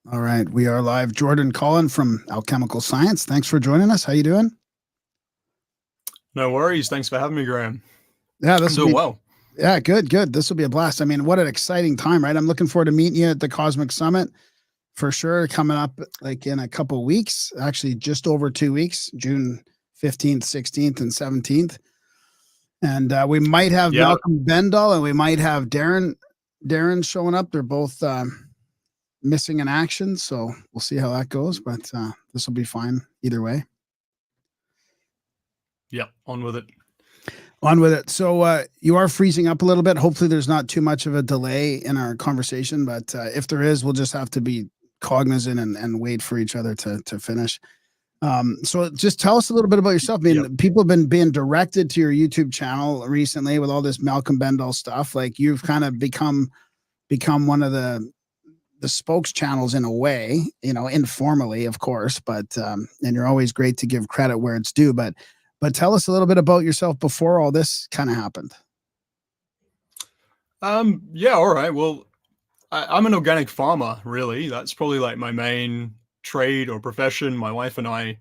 All right, we are live. Jordan Collin from Alchemical Science. Thanks for joining us. How you doing? No worries. Thanks for having me, Graham. Yeah, I'm this will doing be well. good. This will be a blast. I mean, what an exciting time, right? I'm looking forward to meeting you at the Cosmic Summit for sure. Coming up like in a couple of weeks, actually just over 2 weeks, June 15th, 16th, and 17th. And we might have Yeah, Malcolm Bendall and we might have Darren showing up. They're both missing in action, so we'll see how that goes. But this will be fine either way. yeah, on with it. On with it. So you are freezing up a little bit. Hopefully, there's not too much of a delay in our conversation, but if there is, we'll just have to be cognizant and wait for each other to finish. So just tell us a little bit about yourself. I mean, Yep. people have been being directed to your YouTube channel recently with all this Malcolm Bendall stuff. Like you've kind of become one of the spokes channels in a way, informally, of course, but and you're always great to give credit where it's due. But tell us a little bit about yourself before all this kind of happened. Yeah, all right. Well, I'm an organic farmer, really. That's probably like my main trade or profession. My wife and I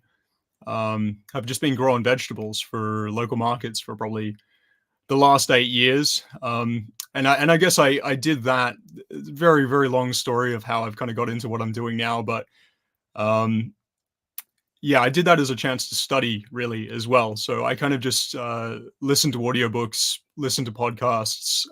have just been growing vegetables for local markets for probably the last 8 years. And I guess I did that. Very, very long story of how I've kind of got into what I'm doing now. But um, yeah, I did that as a chance to study really as well. So I kind of just listened to audiobooks, listened to podcasts,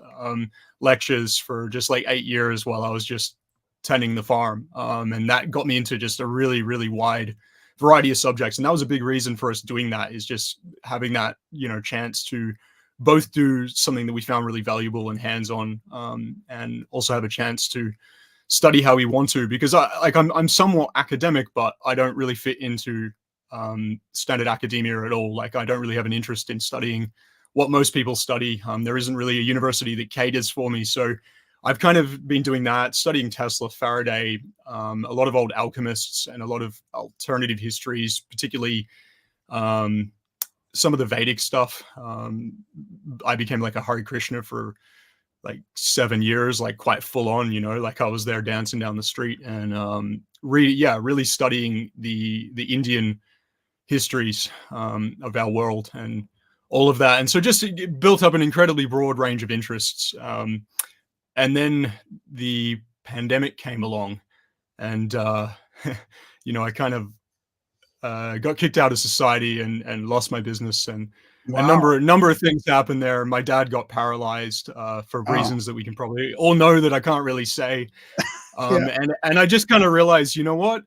lectures for just like 8 years while I was just tending the farm. And that got me into just a really, really wide variety of subjects. And that was a big reason for us doing that, is just having that, chance to both do something that we found really valuable and hands-on, and also have a chance to study how we want to, because I'm somewhat academic, but I don't really fit into standard academia at all. Like I don't really have an interest in studying what most people study. There isn't really a university that caters for me. So I've kind of been doing that, studying Tesla, Faraday, a lot of old alchemists and a lot of alternative histories, particularly some of the Vedic stuff. I became like a Hare Krishna for like 7 years, like quite full on, like I was there dancing down the street and really studying the Indian histories of our world and all of that. And so just it built up an incredibly broad range of interests. And then the pandemic came along and, I kind of got kicked out of society and lost my business, and a Wow. number of things happened there. My dad got paralyzed for Oh, reasons that we can probably all know that I can't really say. yeah, And I just kind of realized, you know what?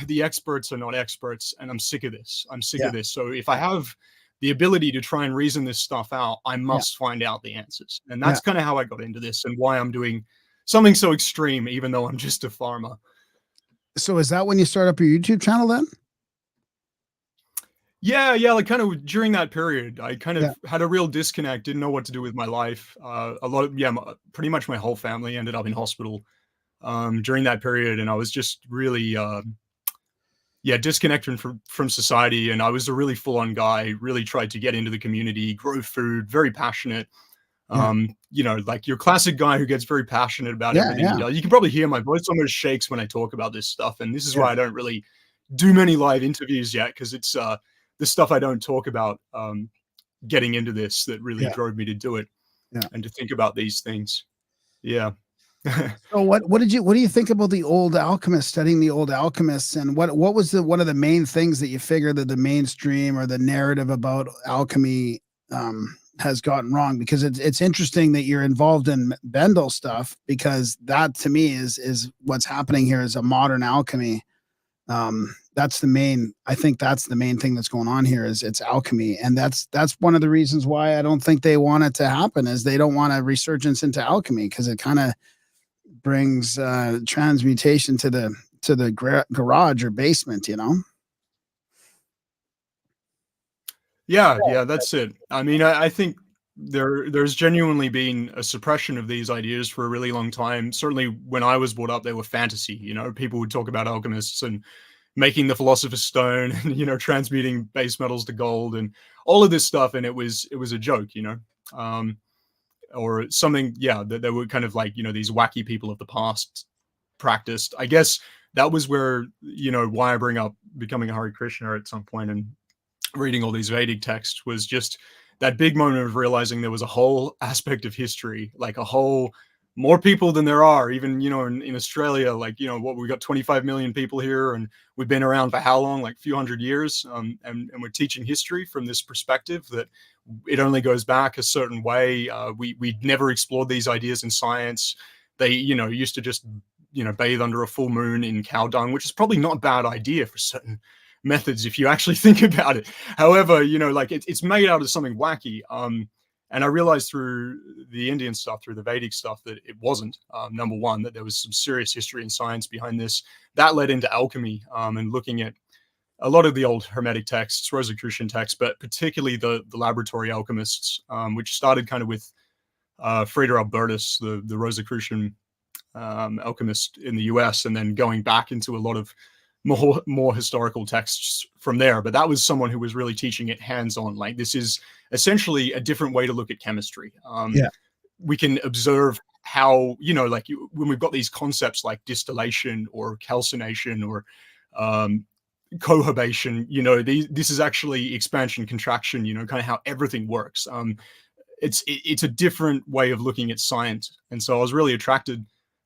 The experts are not experts, and I'm sick of this. I'm sick yeah, of this. So if I have the ability to try and reason this stuff out, I yeah, must find out the answers. And yeah. that's kind of how I got into this and why I'm doing something so extreme, even though I'm just a farmer. So is that when you start up your YouTube channel then? Yeah, like kind of during that period, I kind Yeah. of had a real disconnect, didn't know what to do with my life. A lot of, pretty much my whole family ended up in hospital during that period. And I was just really, disconnected from society. And I was a really full on guy, really tried to get into the community, grow food, very passionate. Yeah. Like your classic guy who gets very passionate about Yeah. everything he Yeah. does. You can probably hear my voice almost shakes when I talk about this stuff. And this is Yeah. why I don't really do many live interviews yet, because it's the stuff I don't talk about getting into this that really Yeah. drove me to do it Yeah. and to think about these things. Yeah. So what do you think about the old alchemists, studying the old alchemists, and what was the one of the main things that you figure that the mainstream or the narrative about alchemy has gotten wrong? Because it's interesting that you're involved in Bendel stuff, because that to me is what's happening here is a modern alchemy. That's the main, I think that's the main thing that's going on here is it's alchemy. And that's one of the reasons why I don't think they want it to happen, is they don't want a resurgence into alchemy, because it kind of brings transmutation to the garage or basement. Yeah, that's it. I mean, I think there's genuinely been a suppression of these ideas for a really long time. Certainly when I was brought up, they were fantasy. People would talk about alchemists and making the philosopher's stone and transmuting base metals to gold and all of this stuff, and it was a joke, or something. Yeah, that they were kind of like these wacky people of the past practiced. I guess that was where, why I bring up becoming a Hare Krishna at some point and reading all these Vedic texts was just that big moment of realizing there was a whole aspect of history, like a whole more people than there are, even, in Australia, like, what we got 25 million people here, and we've been around for how long, like a few hundred years. And we're teaching history from this perspective that it only goes back a certain way. We never explored these ideas in science. They, used to just, bathe under a full moon in cow dung, which is probably not a bad idea for certain methods if you actually think about it. However, like it's made out of something wacky. And I realized through the Indian stuff, through the Vedic stuff, that it wasn't, number one, that there was some serious history and science behind this. That led into alchemy, and looking at a lot of the old Hermetic texts, Rosicrucian texts, but particularly the laboratory alchemists, which started kind of with Frieder Albertus, the Rosicrucian alchemist in the US, and then going back into a lot of more historical texts from there. But that was someone who was really teaching it hands-on. Like, this is essentially a different way to look at chemistry. We can observe how, like when we've got these concepts like distillation or calcination or cohobation, this is actually expansion, contraction, kind of how everything works. It's a different way of looking at science. And so I was really attracted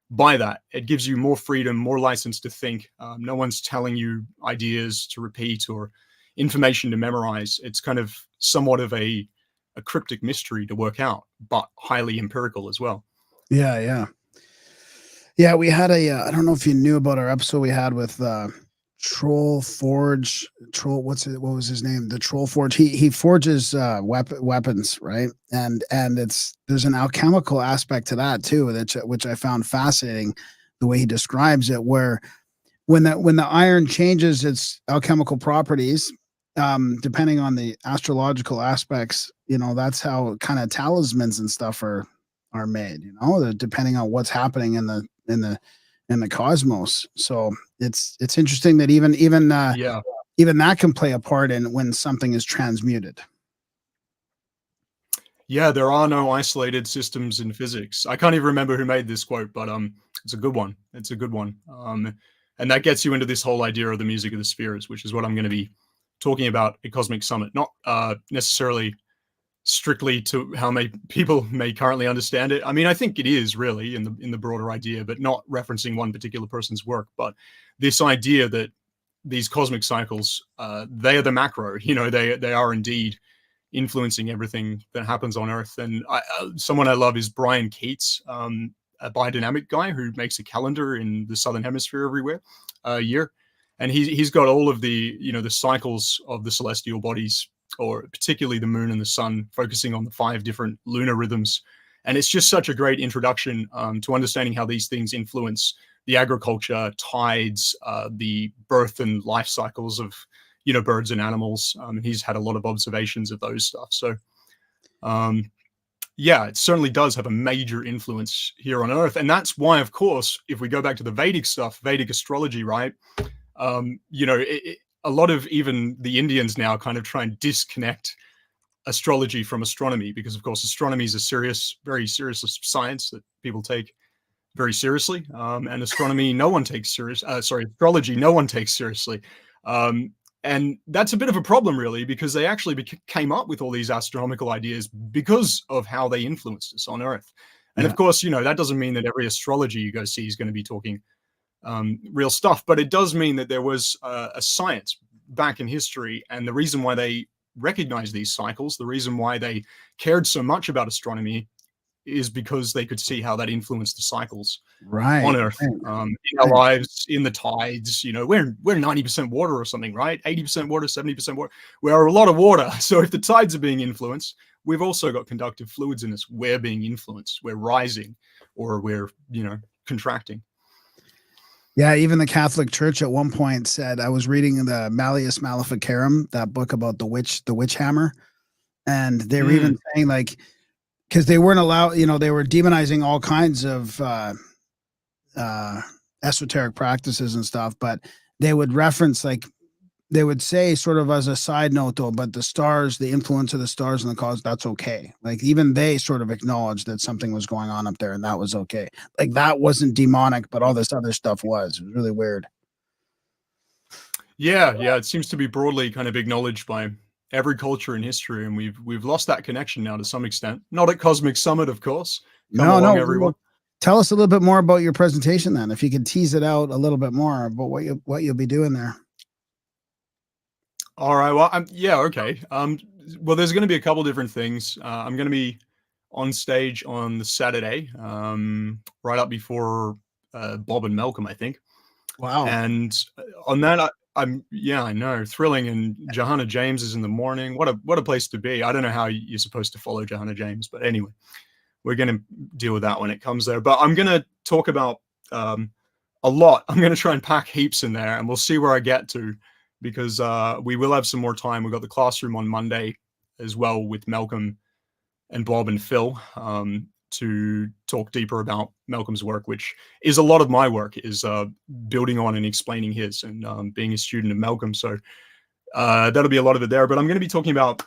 by that. It gives you more freedom, more license to think. No one's telling you ideas to repeat or information to memorize. It's kind of somewhat of a cryptic mystery to work out, but highly empirical as well. Yeah. We had I don't know if you knew about our episode we had with Troll Forge. What was his name? The Troll Forge. He forges weapons, right? And there's an alchemical aspect to that too, which I found fascinating, the way he describes it, where when the iron changes its alchemical properties, depending on the astrological aspects, that's how kind of talismans and stuff are made, depending on what's happening in the cosmos. So it's interesting that even that can play a part in when something is transmuted. Yeah, there are no isolated systems in physics. I can't even remember who made this quote, but it's a good one. And that gets you into this whole idea of the music of the spheres, which is what I'm going to be talking about at Cosmic Summit. Not necessarily strictly to how many people may currently understand it. I mean, I think it is really in the broader idea, but not referencing one particular person's work. But this idea that these cosmic cycles, they are the macro. They are indeed influencing everything that happens on Earth. And someone I love is Brian Keats, a biodynamic guy who makes a calendar in the Southern Hemisphere everywhere year. And he's got all of the, the cycles of the celestial bodies, or particularly the moon and the sun, focusing on the 5 different lunar rhythms. And it's just such a great introduction to understanding how these things influence the agriculture, tides, the birth and life cycles of, birds and animals. He's had a lot of observations of those stuff. So, it certainly does have a major influence here on Earth. And that's why, of course, if we go back to the Vedic stuff, Vedic astrology, right? A lot of even the Indians now kind of try and disconnect astrology from astronomy, because of course astronomy is a very serious science that people take very seriously, and astronomy no one takes serious. Astrology no one takes seriously, and that's a bit of a problem really, because they actually came up with all these astronomical ideas because of how they influenced us on Earth. And of course, that doesn't mean that every astrologer you go see is going to be talking real stuff, but it does mean that there was a science back in history, and the reason why they recognized these cycles, the reason why they cared so much about astronomy, is because they could see how that influenced the cycles on Earth, in our lives, in the tides. We're 90% water or something, right? 80% water, 70% water. We're a lot of water. So if the tides are being influenced, we've also got conductive fluids in us. We're being influenced. We're rising, or we're contracting. Yeah, even the Catholic Church at one point said, I was reading the Malleus Maleficarum, that book about the witch hammer, and they were even saying, like, because they weren't allowed, they were demonizing all kinds of esoteric practices and stuff, but they would reference, like, they would say, sort of as a side note though, but the stars, the influence of the stars and the cause, that's okay. Like, even they sort of acknowledged that something was going on up there, and that was okay. Like, that wasn't demonic, but all this other stuff was. It was really weird. Yeah, it seems to be broadly kind of acknowledged by every culture in history, and we've lost that connection now to some extent. Not at Cosmic Summit, of course. Come No, along, no. everyone. Tell us a little bit more about your presentation then, if you could tease it out a little bit more about what you'll be doing there. All right. Well, yeah. Okay. Well, there's going to be a couple different things. I'm going to be on stage on the Saturday, right up before Bob and Malcolm, I think. Wow. And on that, I know, thrilling. And Johanna James is in the morning. What a place to be. I don't know how you're supposed to follow Johanna James, but anyway, we're going to deal with that when it comes there. But I'm going to talk about a lot. I'm going to try and pack heaps in there, and we'll see where I get to, because we will have some more time. We've got the classroom on Monday as well with Malcolm and Bob and Phil, to talk deeper about Malcolm's work, which is a lot of my work, is building on and explaining his, and being a student of Malcolm. So that'll be a lot of it there. But I'm going to be talking about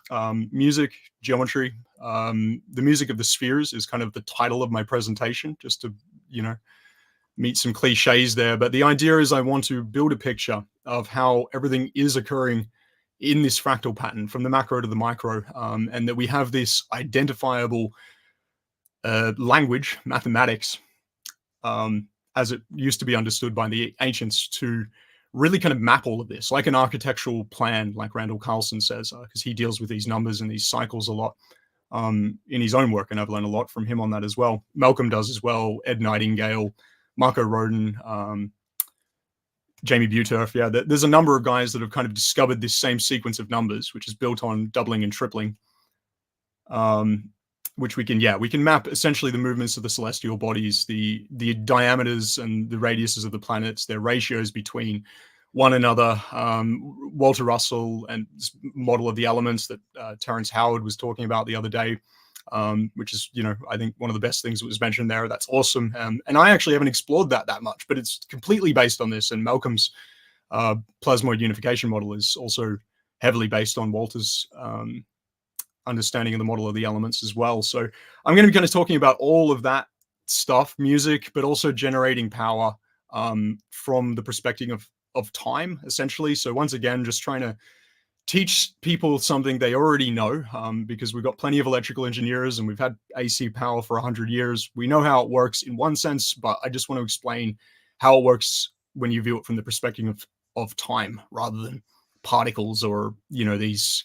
music, geometry. The music of the spheres is kind of the title of my presentation, just to, meet some cliches there. But the idea is I want to build a picture of how everything is occurring in this fractal pattern from the macro to the micro, and that we have this identifiable language, mathematics, as it used to be understood by the ancients, to really kind of map all of this like an architectural plan, like Randall Carlson says, because he deals with these numbers and these cycles a lot in his own work, and I've learned a lot from him on that as well. Malcolm does as well, Ed Nightingale, Marco Rodin, Jamie Buturf. Yeah, there's a number of guys that have kind of discovered this same sequence of numbers, which is built on doubling and tripling, which we can map essentially the movements of the celestial bodies, the diameters and the radiuses of the planets, their ratios between one another. Walter Russell and this model of the elements that Terrence Howard was talking about the other day, which is, I think one of the best things that was mentioned there. That's awesome. And I actually haven't explored that much, but it's completely based on this. And Malcolm's plasmoid unification model is also heavily based on Walter's understanding of the model of the elements as well. So I'm going to be kind of talking about all of that stuff, music, but also generating power from the perspective of time, essentially. So once again, just trying to teach people something they already know, because we've got plenty of electrical engineers and we've had AC power for 100 years. We know how it works in one sense, but I just want to explain how it works when you view it from the perspective of time rather than particles or, these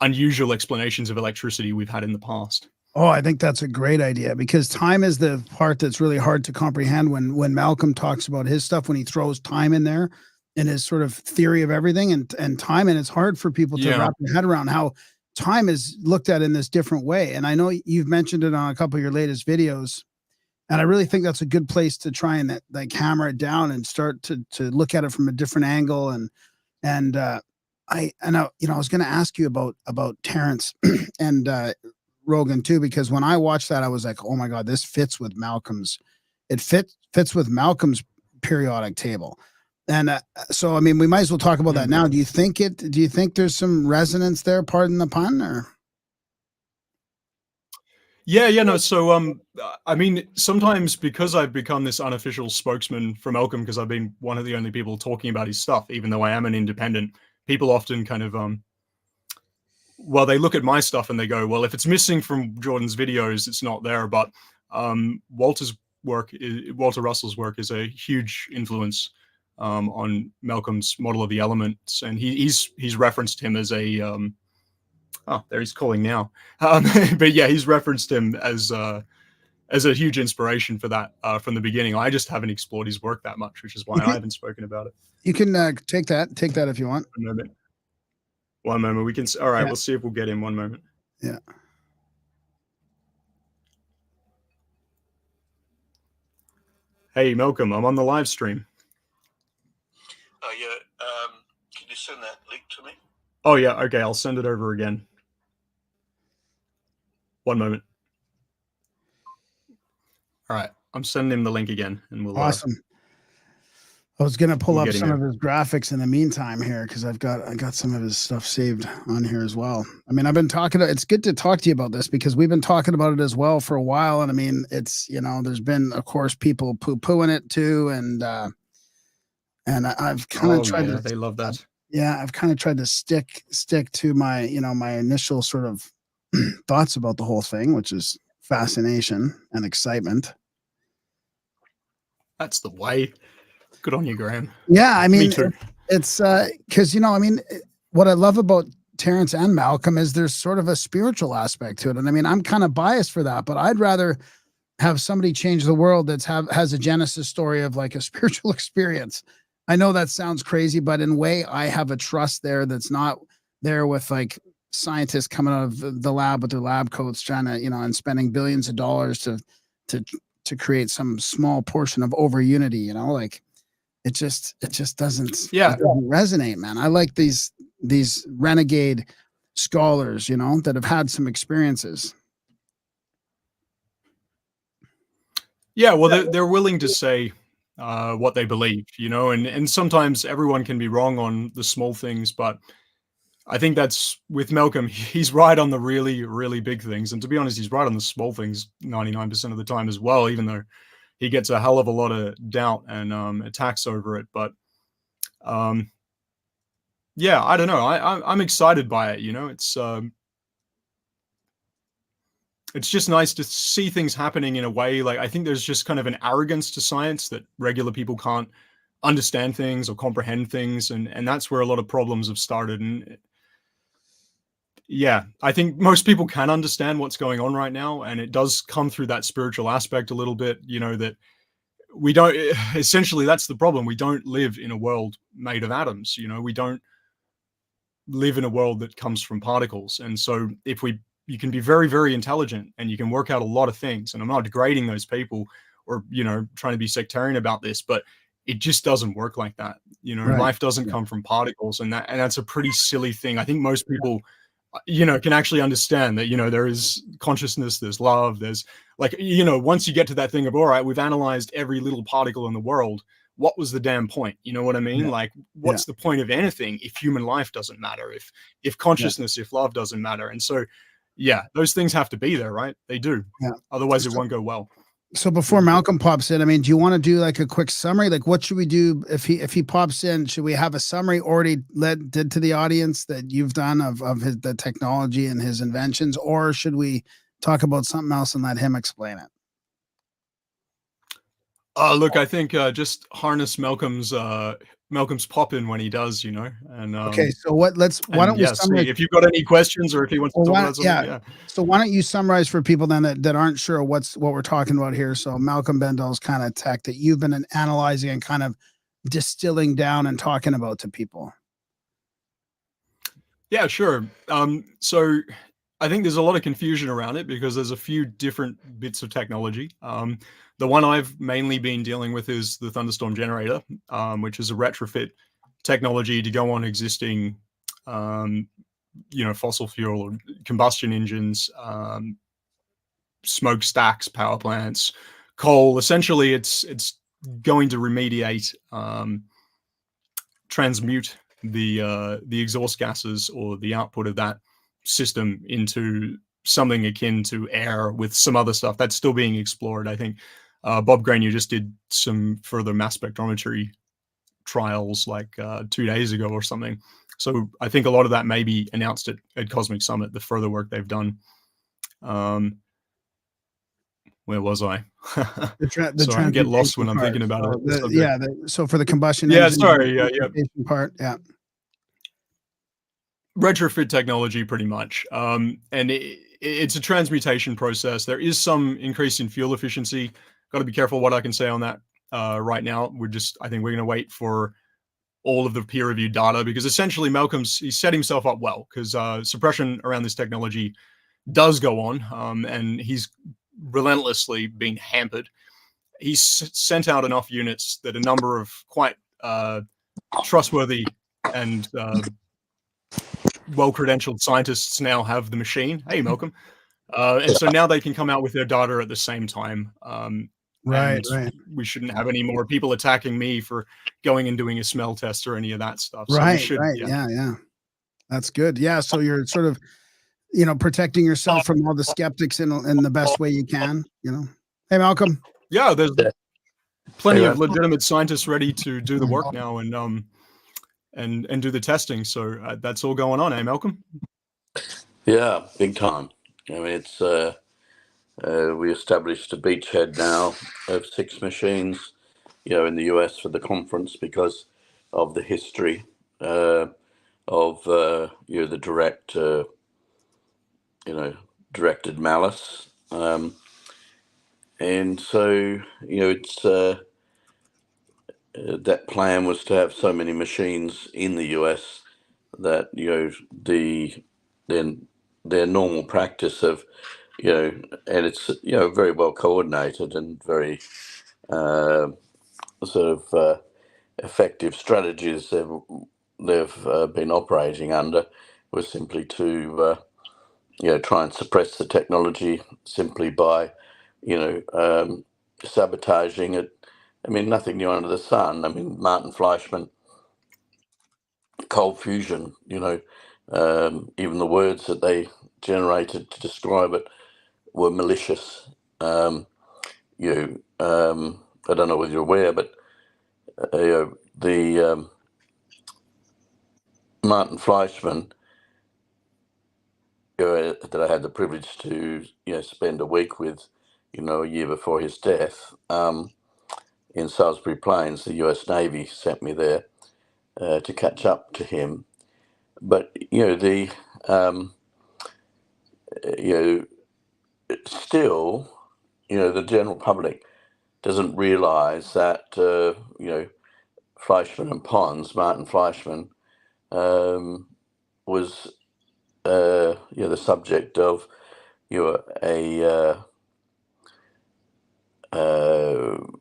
unusual explanations of electricity we've had in the past. Oh, I think that's a great idea, because time is the part that's really hard to comprehend. When Malcolm talks about his stuff, when he throws time in there in his sort of theory of everything and time, and it's hard for people to wrap their head around how time is looked at in this different way. And I know you've mentioned it on a couple of your latest videos, and I really think that's a good place to try and like hammer it down and start to look at it from a different angle. And I was going to ask you about Terrence and Rogan too, because when I watched that, I was like, oh my God, this fits with Malcolm's. It fits with Malcolm's periodic table. And so, I mean, we might as well talk about that now. Do you think there's some resonance there? Pardon the pun, or? No. So, I mean, sometimes because I've become this unofficial spokesman for Malcolm, because I've been one of the only people talking about his stuff, even though I am an independent, people often kind of, they look at my stuff and they go, well, if it's missing from Jordan's videos, it's not there. But Walter Russell's work is a huge influence on Malcolm's model of the elements, and he's referenced him as a there he's calling now. But yeah, he's referenced him as a huge inspiration for that from the beginning. I just haven't explored his work that much, which is why I haven't spoken about it. You can take that if you want. One moment. We can. All right. Yeah. We'll see if we'll get in. One moment. Yeah. Hey, Malcolm, I'm on the live stream. Oh yeah. Can you send that link to me? Oh yeah. Okay. I'll send it over again. One moment. All right. I'm sending him the link again, and we'll. Awesome. I was gonna pull up some of his graphics in the meantime here, because I got some of his stuff saved on here as well. I mean, I've been talking. It's good to talk to you about this, because we've been talking about it as well for a while. And I mean, it's there's been, of course, people poo-pooing it too, and I've kind of tried to. They love that. Yeah, I've kind of tried to stick to my, my initial sort of thoughts about the whole thing, which is fascination and excitement. That's the way. Good on you, Graham. Yeah, I Me mean, too. it's because what I love about Terrence and Malcolm is there's sort of a spiritual aspect to it, and I mean, I'm kind of biased for that, but I'd rather have somebody change the world has a genesis story of like a spiritual experience. I know that sounds crazy, but in a way, I have a trust there that's not there with like scientists coming out of the lab with their lab coats trying to, and spending billions of dollars to to create some small portion of over unity, like it just doesn't Yeah. it doesn't resonate, man. I like these renegade scholars, that have had some experiences. Yeah, well, they're willing to say what they believe, and sometimes everyone can be wrong on the small things, but I think that's with Malcolm, he's right on the really, really big things. And to be honest, he's right on the small things 99% of the time as well, even though he gets a hell of a lot of doubt and attacks over it. But yeah, I don't know. I'm excited by it. It's just nice to see things happening in a way. Like, I think there's just kind of an arrogance to science that regular people can't understand things or comprehend things, and that's where a lot of problems have started. And yeah, I think most people can understand what's going on right now, and it does come through that spiritual aspect a little bit. That we don't. Essentially, that's the problem. We don't live in a world made of atoms. We don't live in a world that comes from particles. And so you can be very, very intelligent and you can work out a lot of things. And I'm not degrading those people or, trying to be sectarian about this, but it just doesn't work like that. Right. Life doesn't come from particles, and that's a pretty silly thing. I think most people, can actually understand that, there is consciousness, there's love, there's like, once you get to that thing of, all right, we've analyzed every little particle in the world. What was the damn point? You know what I mean? Yeah. Like, what's the point of anything if human life doesn't matter, if consciousness, if love doesn't matter? And so, yeah, those things have to be there, right? They do. Yeah. Otherwise, it won't go well. So before Malcolm pops in, I mean, do you want to do like a quick summary? Like, what should we do if he pops in? Should we have a summary already did to the audience that you've done of the technology and his inventions, or should we talk about something else and let him explain it? Look, I think just harness Malcolm's pop in when he does, and Okay, so why don't we summarize? If you've got any questions or if he wants to talk about something, yeah. So why don't you summarize for people then that aren't sure what we're talking about here? So Malcolm Bendall's kind of tech that you've been analyzing and kind of distilling down and talking about to people. Yeah, sure. So I think there's a lot of confusion around it because there's a few different bits of technology. The one I've mainly been dealing with is the Thunderstorm Generator, which is a retrofit technology to go on existing, fossil fuel or combustion engines, smokestacks, power plants, coal. Essentially, it's going to remediate, transmute the exhaust gases or the output of that system into something akin to air with some other stuff that's still being explored. I think Bob Grenier just did some further mass spectrometry trials like 2 days ago or something. So I think a lot of that may be announced at Cosmic Summit, the further work they've done. Where was I? Sorry, I get lost when I'm thinking about it. So for the combustion engine, yeah. Part, yeah. Retrofit technology, pretty much. And it's a transmutation process. There is some increase in fuel efficiency. Got to be careful what I can say on that right now. I think we're going to wait for all of the peer-reviewed data because essentially he set himself up well because suppression around this technology does go on, and he's relentlessly being hampered. He's sent out enough units that a number of quite trustworthy and well-credentialed scientists now have the machine. Hey, Malcolm. And so now they can come out with their data at the same time. Right. We shouldn't have any more people attacking me for going and doing a smell test or any of that stuff. So right. Yeah. That's good. Yeah. So you're sort of, protecting yourself from all the skeptics in the best way you can, Hey, Malcolm. Yeah, there's plenty of legitimate scientists ready to do the work now. And and do the testing. So that's all going on, eh, Malcolm? Yeah, big time. I mean, it's we established a beachhead now of 6 machines, in the US for the conference because of the history of the directed malice, and so it's that plan was to have so many machines in the US that then their normal practice of and it's very well coordinated and very sort of effective strategies they've been operating under was simply to try and suppress the technology simply by sabotaging it. I mean, nothing new under the sun. I mean, Martin Fleischmann, cold fusion, even the words that they generated to describe it were malicious. I don't know whether you're aware, but the Martin Fleischmann, that I had the privilege to spend a week with, a year before his death, in Salisbury Plains. The U.S. Navy sent me there to catch up to him. But still, the general public doesn't realise that Fleischmann and Pons, Martin Fleischmann, was the subject of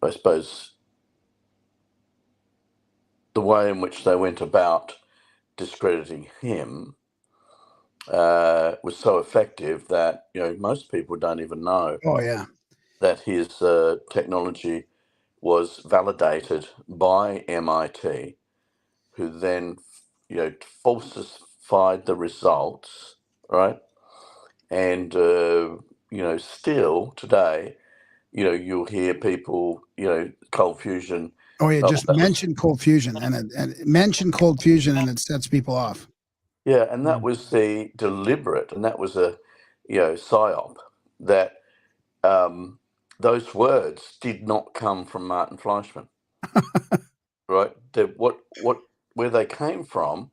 I suppose the way in which they went about discrediting him was so effective that most people don't even know Oh yeah. that his technology was validated by MIT, who then falsified the results, right? And still today, you'll hear people, cold fusion. Oh yeah, just that was- mention cold fusion and mention cold fusion and it sets people off. yeah, and that was the deliberate, and that was a psyop that those words did not come from Martin Fleischmann, right? Where they came from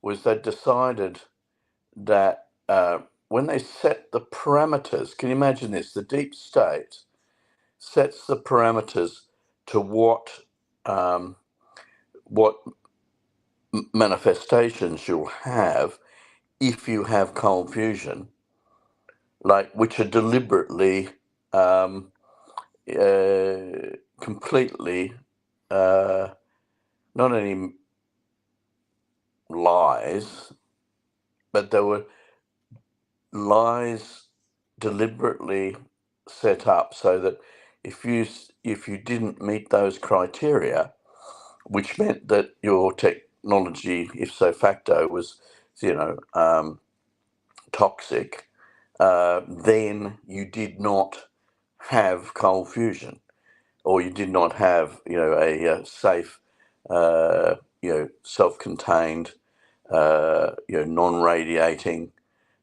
was they decided that when they set the parameters, can you imagine this? The deep state sets the parameters to what manifestations you'll have if you have cold fusion, which are deliberately completely not only lies, but they were lies deliberately set up so that if you didn't meet those criteria, which meant that your technology, if so facto, was toxic, then you did not have cold fusion, or you did not have a safe self-contained non-radiating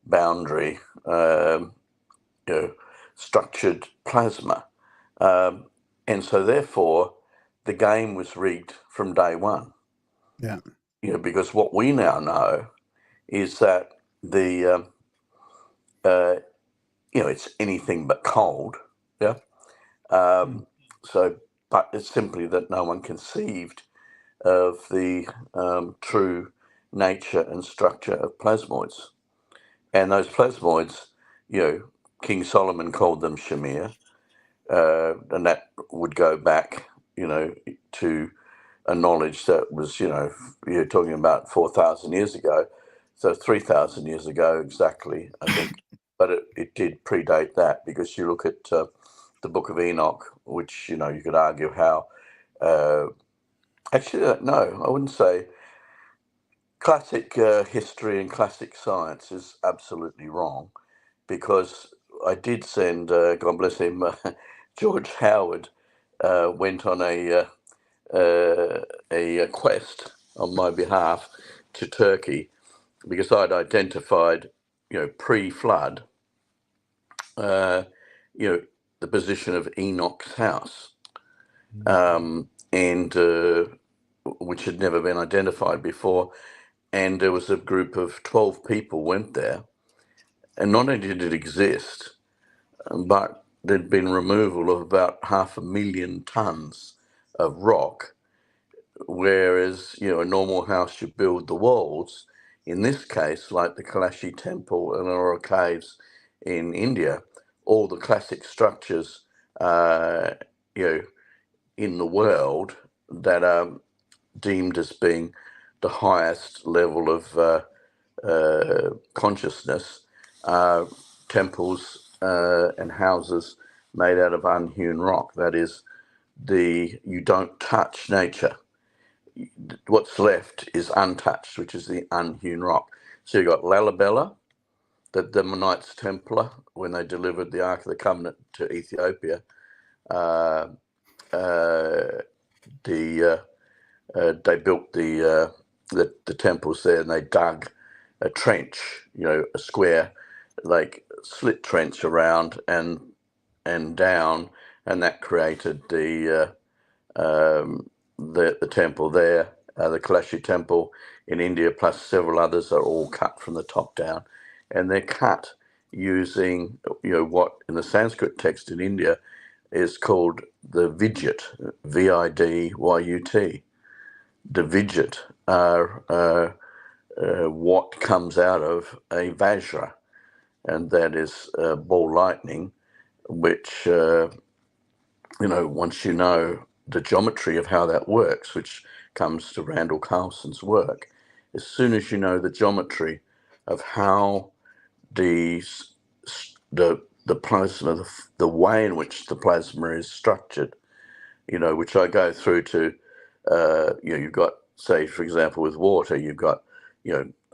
boundary structured plasma, and so therefore the game was rigged from day one. Yeah. Because what we now know is that the it's anything but cold. Yeah. So, but it's simply that no one conceived of the true nature and structure of plasmoids, and those plasmoids, King Solomon called them Shamir, and that would go back, to a knowledge that was, you're talking about 4,000 years ago, so 3,000 years ago exactly, I think. But it did predate that, because you look at the Book of Enoch, which, you could argue how, actually, no, I wouldn't say. Classic history and classic science is absolutely wrong, because I did send, God bless him, George Howard went on a quest, on my behalf to Turkey, because I'd identified, pre-flood, the position of Enoch's house, and which had never been identified before. And there was a group of 12 people went there, and not only did it exist, but there'd been removal of about 500,000 tons of rock, whereas, a normal house, you build the walls. In this case, like the Kalashi Temple and Ellora Caves in India, all the classic structures, in the world that are deemed as being the highest level of consciousness, temples and houses made out of unhewn rock. That is, you don't touch nature. What's left is untouched, which is the unhewn rock. So you've got Lalibela, the Knights Templar, when they delivered the Ark of the Covenant to Ethiopia. They built the temples there, and they dug a trench, a square, like slit trench around and down, and that created the temple there. The Kalashi Temple in India, plus several others, are all cut from the top down, and they're cut using what in the Sanskrit text in India is called the Vidyut, Vidyut. The Vidyut are what comes out of a Vajra, and that is ball lightning, which, once you know the geometry of how that works, which comes to Randall Carlson's work, as soon as you know the geometry of how the plasma, the way in which the plasma is structured, which I go through to, you've got, say, for example, with water, you've got,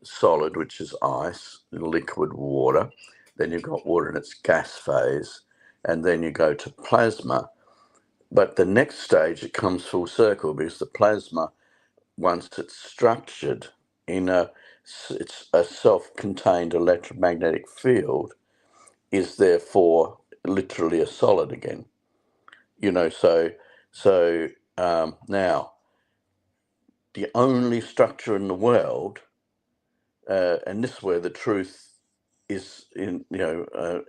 solid, which is ice, liquid water, then you've got water in its gas phase, and then you go to plasma. But the next stage, it comes full circle, because the plasma, once it's structured in it's a self-contained electromagnetic field, is therefore literally a solid again. Now the only structure in the world, and this is where the truth is hidden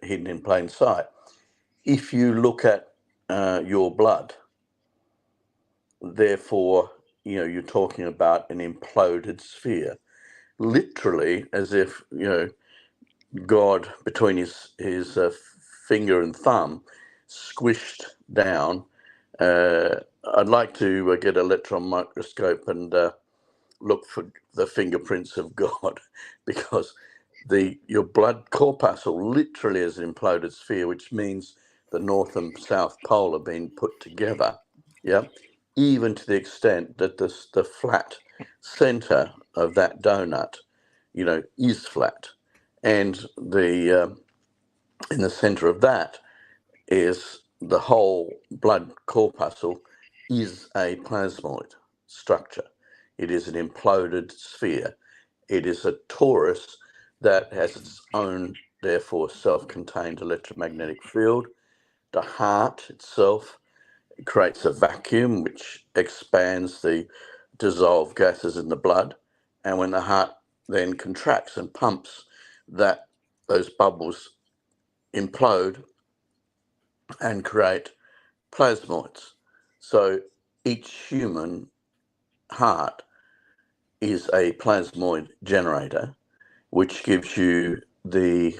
in plain sight. If you look at your blood, therefore, you're talking about an imploded sphere, literally, as if God, between his finger and thumb, squished down. I'd like to get an electron microscope and look for the fingerprints of God, because your blood corpuscle literally is an imploded sphere, which means the North and South Pole have been put together, even to the extent that the flat center of that donut, is flat. And in the center of that is the whole blood corpuscle is a plasmoid structure. It is an imploded sphere. It is a torus that has its own, therefore, self-contained electromagnetic field. The heart itself creates a vacuum which expands the dissolved gases in the blood. And when the heart then contracts and pumps, those bubbles implode and create plasmoids. So each human heart is a plasmoid generator, which gives you the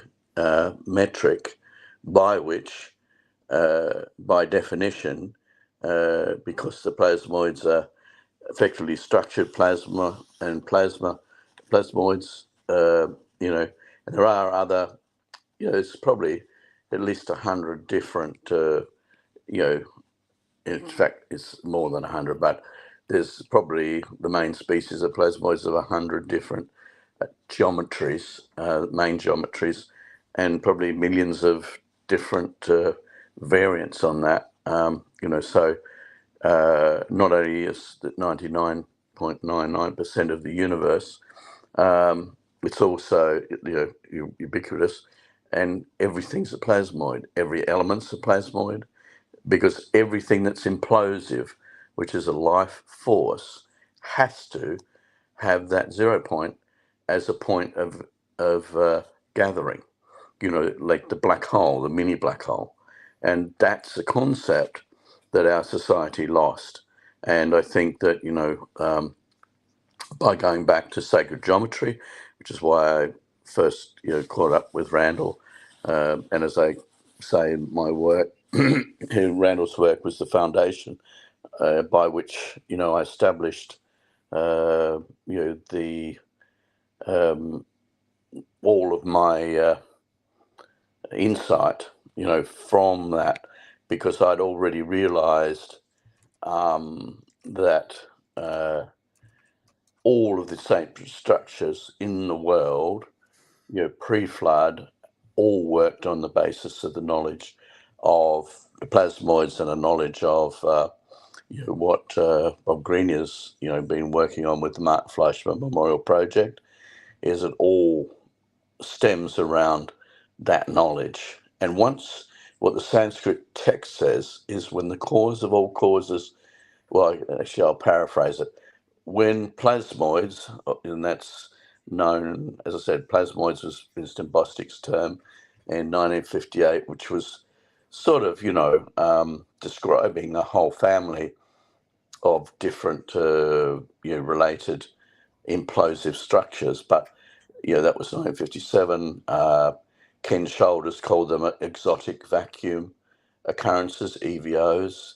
metric by which, by definition, because the plasmoids are effectively structured plasma and plasmoids, and there are other, it's probably at least 100 different, in fact, it's more than 100, but there's probably the main species of plasmoids of 100 different geometries, main geometries, and probably millions of different variants on that. So not only is that 99 99.99% of the universe. It's also, ubiquitous, and everything's a plasmoid. Every element's a plasmoid, because everything that's implosive, which is a life force, has to have that 0 point as a point of gathering. Like the black hole, the mini black hole, and that's a concept that our society lost. And I think that by going back to sacred geometry, which is why I first caught up with Randall, and as I say in my work, Randall's work was the foundation by which I established the all of my insight from that, because I'd already realized that all of the sacred structures in the world, pre-flood, all worked on the basis of the knowledge of the plasmoids and a knowledge of what Bob Greene has been working on with the Mark Fleischmann Memorial Project. Is it all stems around that knowledge. And once, what the Sanskrit text says is, when the cause of all causes, well, actually I'll paraphrase it, when plasmoids, and that's known, as I said, plasmoids was Winston Bostic's term in 1958, which was sort of, describing a whole family of different, related implosive structures. But that was 1957. Ken Shoulders called them exotic vacuum occurrences, EVOs.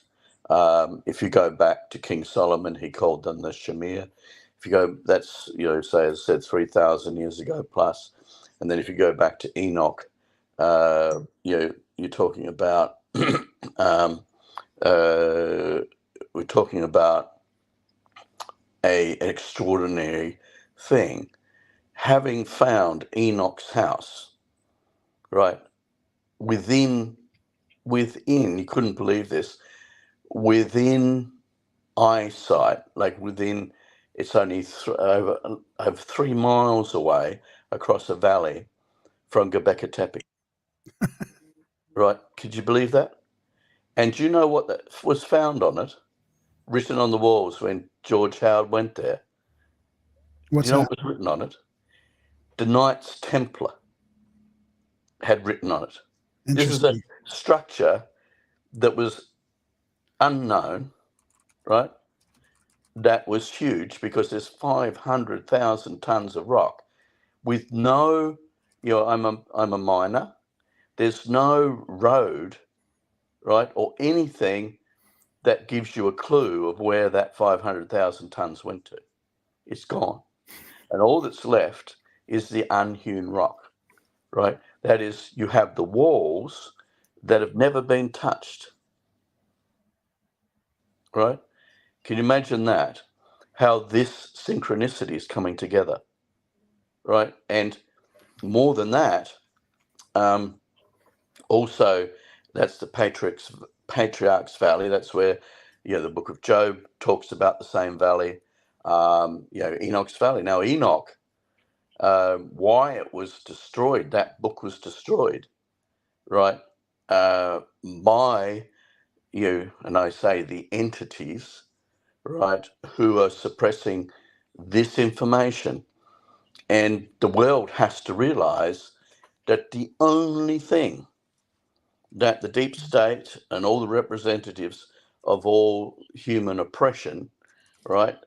If you go back to King Solomon, he called them the Shamir. If you go, that's, say, as I said, 3,000 years ago plus. And then if you go back to Enoch, you're talking about, we're talking about an extraordinary thing. Having found Enoch's house, right, within, you couldn't believe this, within eyesight, like within, it's only over 3 miles away across a valley from Göbekli Tepe. Right, could you believe that? And do you know what that was found on it, written on the walls when George Howard went there? What's Do you know that? what was written on it? The Knights Templar had written on it. This is a Interesting. structure that was unknown, right? That was huge, because there's 500,000 tons of rock with no, I'm a miner. There's no road, right, or anything that gives you a clue of where that 500,000 tons went to. It's gone. And all that's left is the unhewn rock, right? That is, you have the walls that have never been touched, right? Can you imagine that? How this synchronicity is coming together, right? And more than that, also, that's the Patriarch's Valley. That's where, the Book of Job talks about the same valley. Enoch's Valley. Now, Enoch, why it was destroyed, that book was destroyed, right? By and I say the entities, right, who are suppressing this information. And the world has to realize that the only thing that the deep state and all the representatives of all human oppression, right,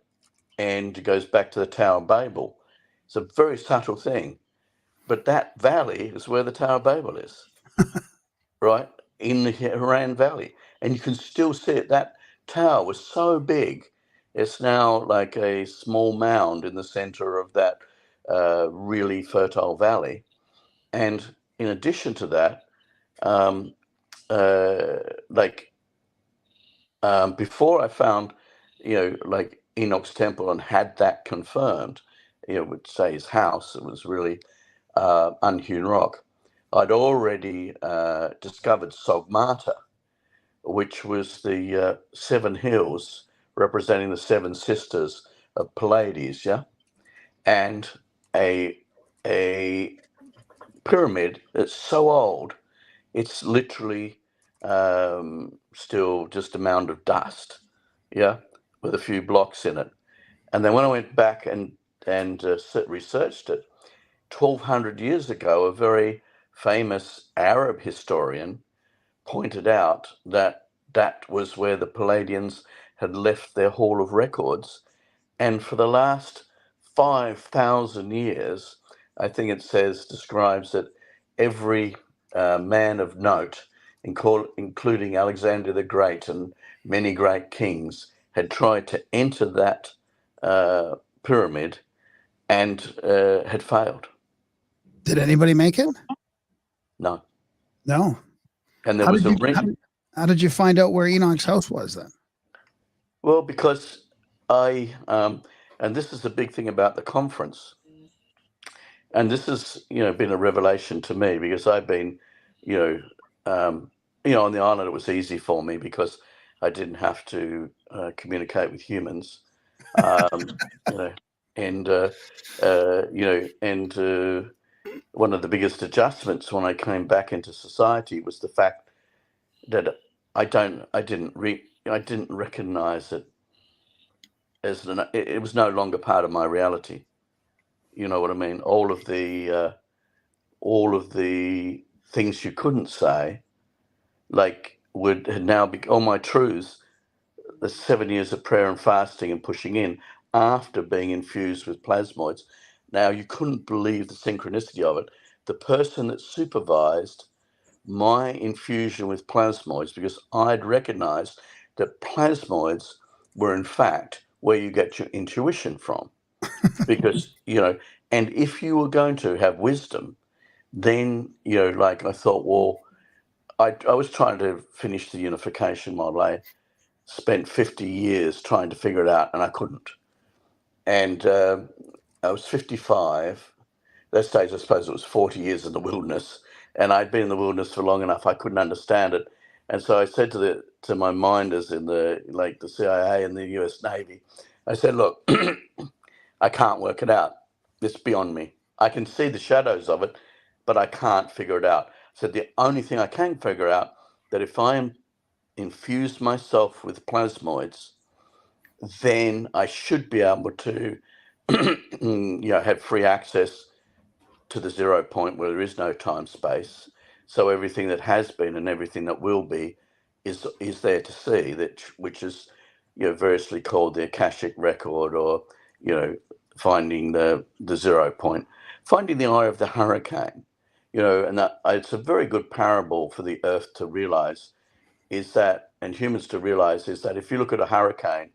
and it goes back to the Tower of Babel, it's a very subtle thing, but that valley is where the Tower of Babel is, right, in the Haran Valley. And you can still see it. That tower was so big, it's now like a small mound in the center of that really fertile valley. And in addition to that, before I found, like Enoch's temple and had that confirmed, would say his house, it was really unhewn rock. I'd already discovered Sogmata, which was the 7 hills representing the 7 sisters of Pallades, yeah, and a pyramid that's so old it's literally still just a mound of dust, yeah, with a few blocks in it. And then when I went back and researched it, 1200 years ago, a very famous Arab historian pointed out that that was where the Palladians had left their Hall of Records. And for the last 5,000 years, I think it describes that every man of note, including Alexander the Great and many great kings, had tried to enter that pyramid and had failed. Did anybody make it? No. No. And there was a ring. How did you find out where Enoch's house was then? Well, because and this is the big thing about the conference, and this has been a revelation to me because I've been, on the island it was easy for me because I didn't have to communicate with humans, and one of the biggest adjustments when I came back into society was the fact that I didn't recognize it as it was no longer part of my reality. You know what I mean? All of the things you couldn't say, like had now be all my truths. The 7 years of prayer and fasting and pushing in after being infused with plasmoids. Now you couldn't believe the synchronicity of it. The person that supervised my infusion with plasmoids, because I'd recognized that plasmoids were in fact where you get your intuition from. Because, and if you were going to have wisdom, then, like I thought, well, I was trying to finish the unification model. I spent 50 years trying to figure it out and I couldn't. And I was 55. Those days, I suppose it was 40 years in the wilderness. And I'd been in the wilderness for long enough, I couldn't understand it. And so I said to my minders in the CIA and the US Navy, I said, look, I can't work it out. It's beyond me. I can see the shadows of it, but I can't figure it out. So the only thing I can figure out, that if I infuse myself with plasmoids, then I should be able to have free access to the 0 point where there is no time space. So everything that has been and everything that will be is there to see, that which is variously called the Akashic record, or finding the 0 point, finding the eye of the hurricane, and that it's a very good parable for the earth to realize is that, and humans to realize, is that if you look at a hurricane,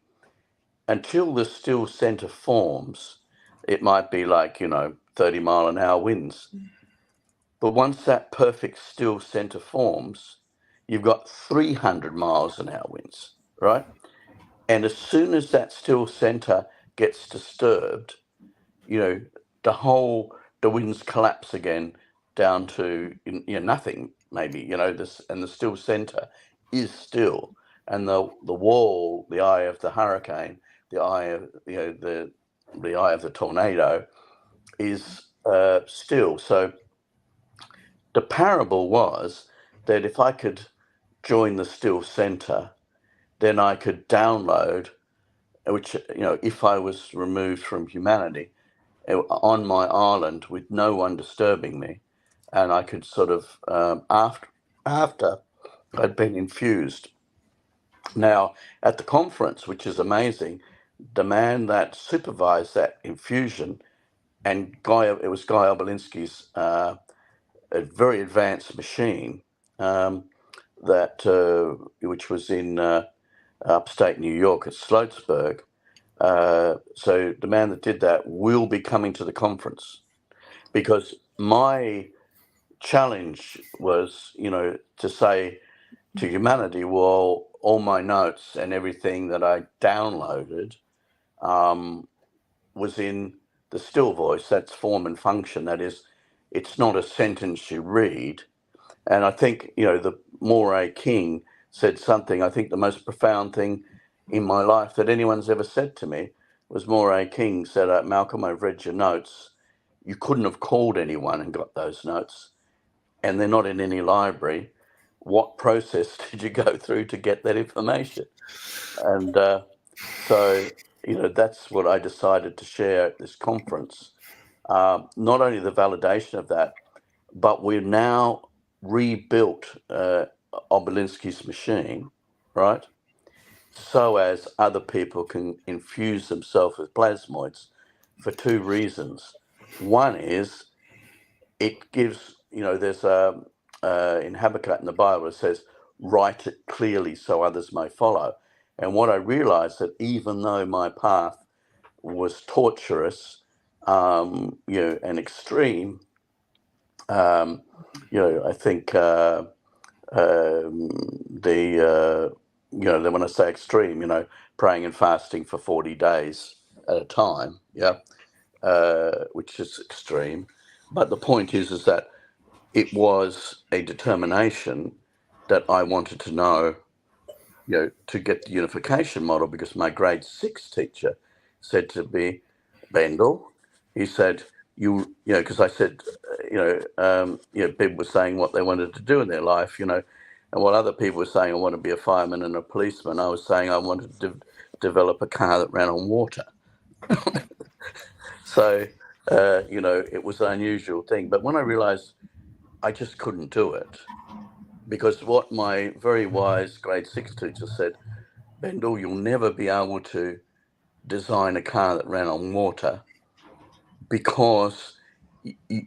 until the still center forms, it might be like 30-mile-an-hour winds. But once that perfect still center forms, you've got 300 miles an hour winds, right? And as soon as that still center gets disturbed, the winds collapse again down to nothing, maybe, this, and the still center is still, and the wall, the eye of the hurricane, the eye of the eye of the tornado is still. So the parable was that if I could join the still center, then I could download, which if I was removed from humanity on my island with no one disturbing me, and I could sort of after I'd been infused. Now at the conference, which is amazing, the man that supervised that infusion, and it was Guy Obelinski's a very advanced machine which was in upstate New York at Sloatsburg. So the man that did that will be coming to the conference, because my challenge was, to say to humanity, well, all my notes and everything that I downloaded was in the still voice. That's form and function. That is, it's not a sentence you read. And I think, the Moray King said something, I think the most profound thing in my life that anyone's ever said to me, was Moray King said, Malcolm, I've read your notes. You couldn't have called anyone and got those notes, and they're not in any library. What process did you go through to get that information? And so, that's what I decided to share at this conference. Not only the validation of that, but we've now rebuilt Obelinski's machine, right? So as other people can infuse themselves with plasmoids for two reasons. One is it gives, there's in Habakkuk in the Bible, it says, write it clearly so others may follow. And what I realized that even though my path was torturous, and extreme, I think then when I say extreme, praying and fasting for 40 days at a time, which is extreme. But the point is that it was a determination that I wanted to know, to get the unification model, because my grade 6 teacher said to me, Bendall, he said, because I said, people were saying what they wanted to do in their life, and while other people were saying, I want to be a fireman and a policeman, I was saying I wanted to develop a car that ran on water. So, it was an unusual thing. But when I realized I just couldn't do it, because what my very wise grade 6 teacher said, Bendall, you'll never be able to design a car that ran on water because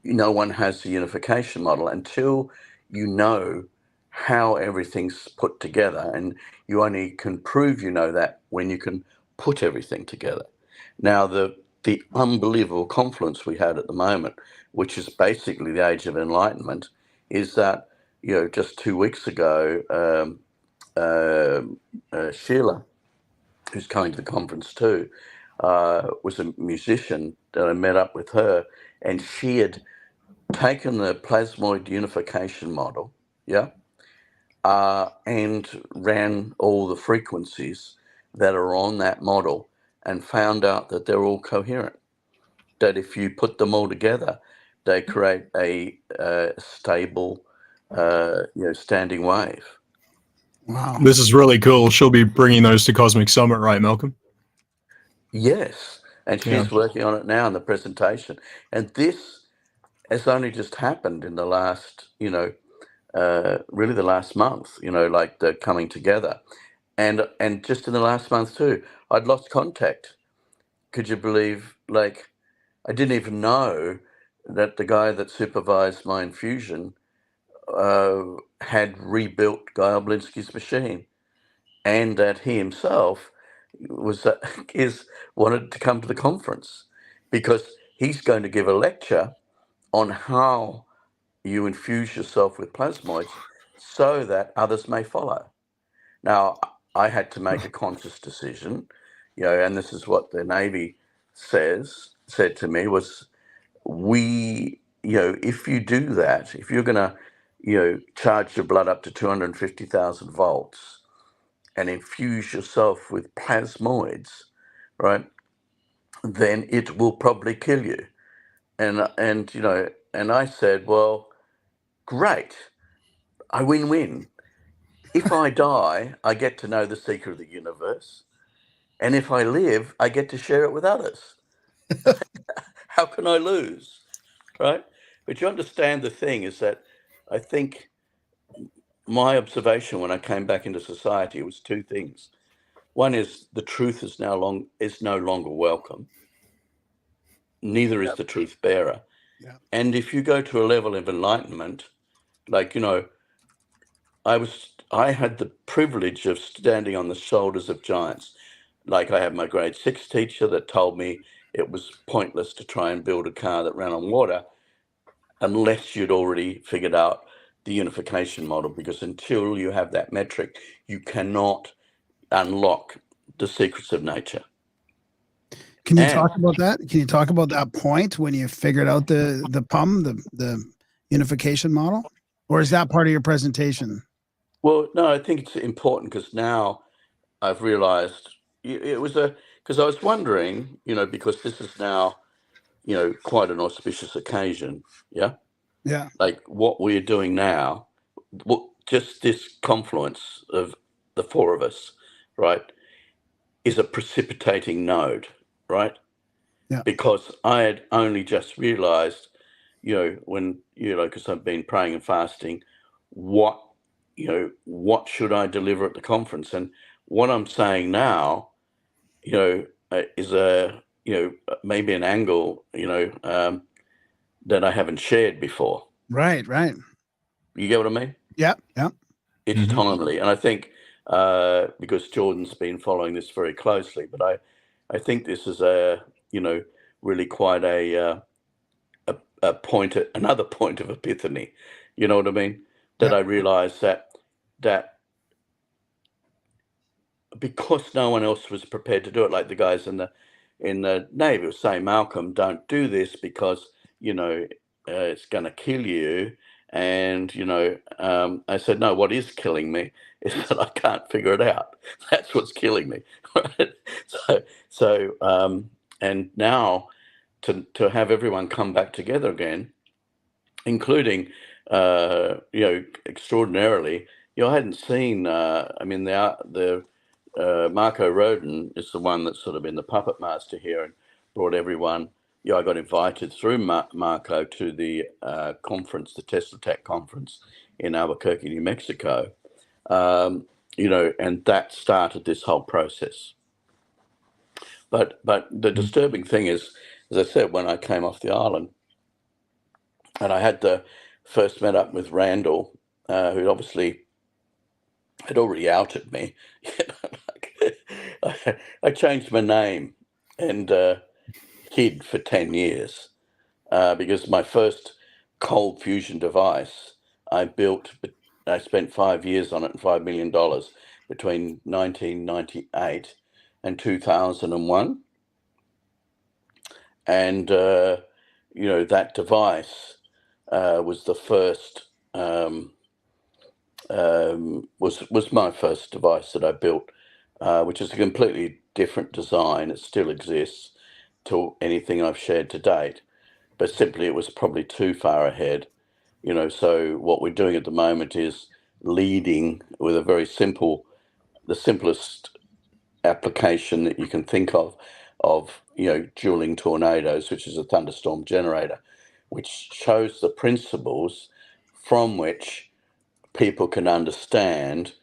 no one has the unification model until you know how everything's put together, and you only can prove that when you can put everything together. Now, the unbelievable confluence we had at the moment, which is basically the age of enlightenment, is that just 2 weeks ago, Sheila, who's coming to the conference too, was a musician that I met up with her, and she had taken the plasmoid unification model, and ran all the frequencies that are on that model and found out that they're all coherent, that if you put them all together, they create a stable, standing wave. Wow. This is really cool. She'll be bringing those to Cosmic Summit, right, Malcolm? Yes, and she's working on it now in the presentation. And this has only just happened in the last, really the last month, like the coming together. And just in the last month too, I'd lost contact. Could you believe, like, I didn't even know that the guy that supervised my infusion had rebuilt Guy Obelinski's machine, and that he himself wanted to come to the conference because he's going to give a lecture on how you infuse yourself with plasmoids so that others may follow. Now, I had to make a conscious decision, and this is what the Navy said to me was, if you do that, if you're going to, charge your blood up to 250,000 volts and infuse yourself with plasmoids, right, then it will probably kill you. And I said, well, great, I win-win. If I die, I get to know the secret of the universe. And if I live, I get to share it with others. How can I lose, right? But you understand the thing is that I think my observation when I came back into society was two things. One is the truth is no longer welcome. Neither is the truth bearer. Yeah. And if you go to a level of enlightenment, like, I had the privilege of standing on the shoulders of giants. Like, I had my grade 6 teacher that told me it was pointless to try and build a car that ran on water unless you'd already figured out the unification model, because until you have that metric, you cannot unlock the secrets of nature. Can you talk about that? Can you talk about that point when you figured out the PUM, the unification model? Or is that part of your presentation? Well, no, I think it's important because now I've realized it was because I was wondering, because this is now, quite an auspicious occasion. Yeah. Yeah. Like what we're doing now, just this confluence of the four of us, right, is a precipitating node, right? Yeah. Because I had only just realized, when, because I've been praying and fasting, what should I deliver at the conference? And what I'm saying now, is maybe an angle, that I haven't shared before. Right. Right. You get what I mean? Yeah. Yeah. It's timely. And I think, because Jordan's been following this very closely, but I think this is really quite a point, another point of epiphany. You know what I mean? That Yeah. I realized that because no one else was prepared to do it, like the guys in the Navy were saying, Malcolm, don't do this because it's going to kill you. And I said, no, what is killing me is that I can't figure it out. That's what's killing me. Right? And now to have everyone come back together again, including extraordinarily, I hadn't seen. The Marco Rodin is the one that's sort of been the puppet master here and brought everyone. I got invited through Marco to the conference, the Tesla Tech conference in Albuquerque, New Mexico. And that started this whole process. But the disturbing thing is, as I said, when I came off the island, and I had first met up with Randall, who obviously had already outed me. I changed my name and hid for 10 years because my first cold fusion device I spent 5 years on it and $5 million between 1998 and 2001. And, that device was the first, was my first device that I built, which is a completely different design. It still exists to anything I've shared to date, but simply it was probably too far ahead. So what we're doing at the moment is leading with the simplest application that you can think of dueling tornadoes, which is a thunderstorm generator, which shows the principles from which people can understand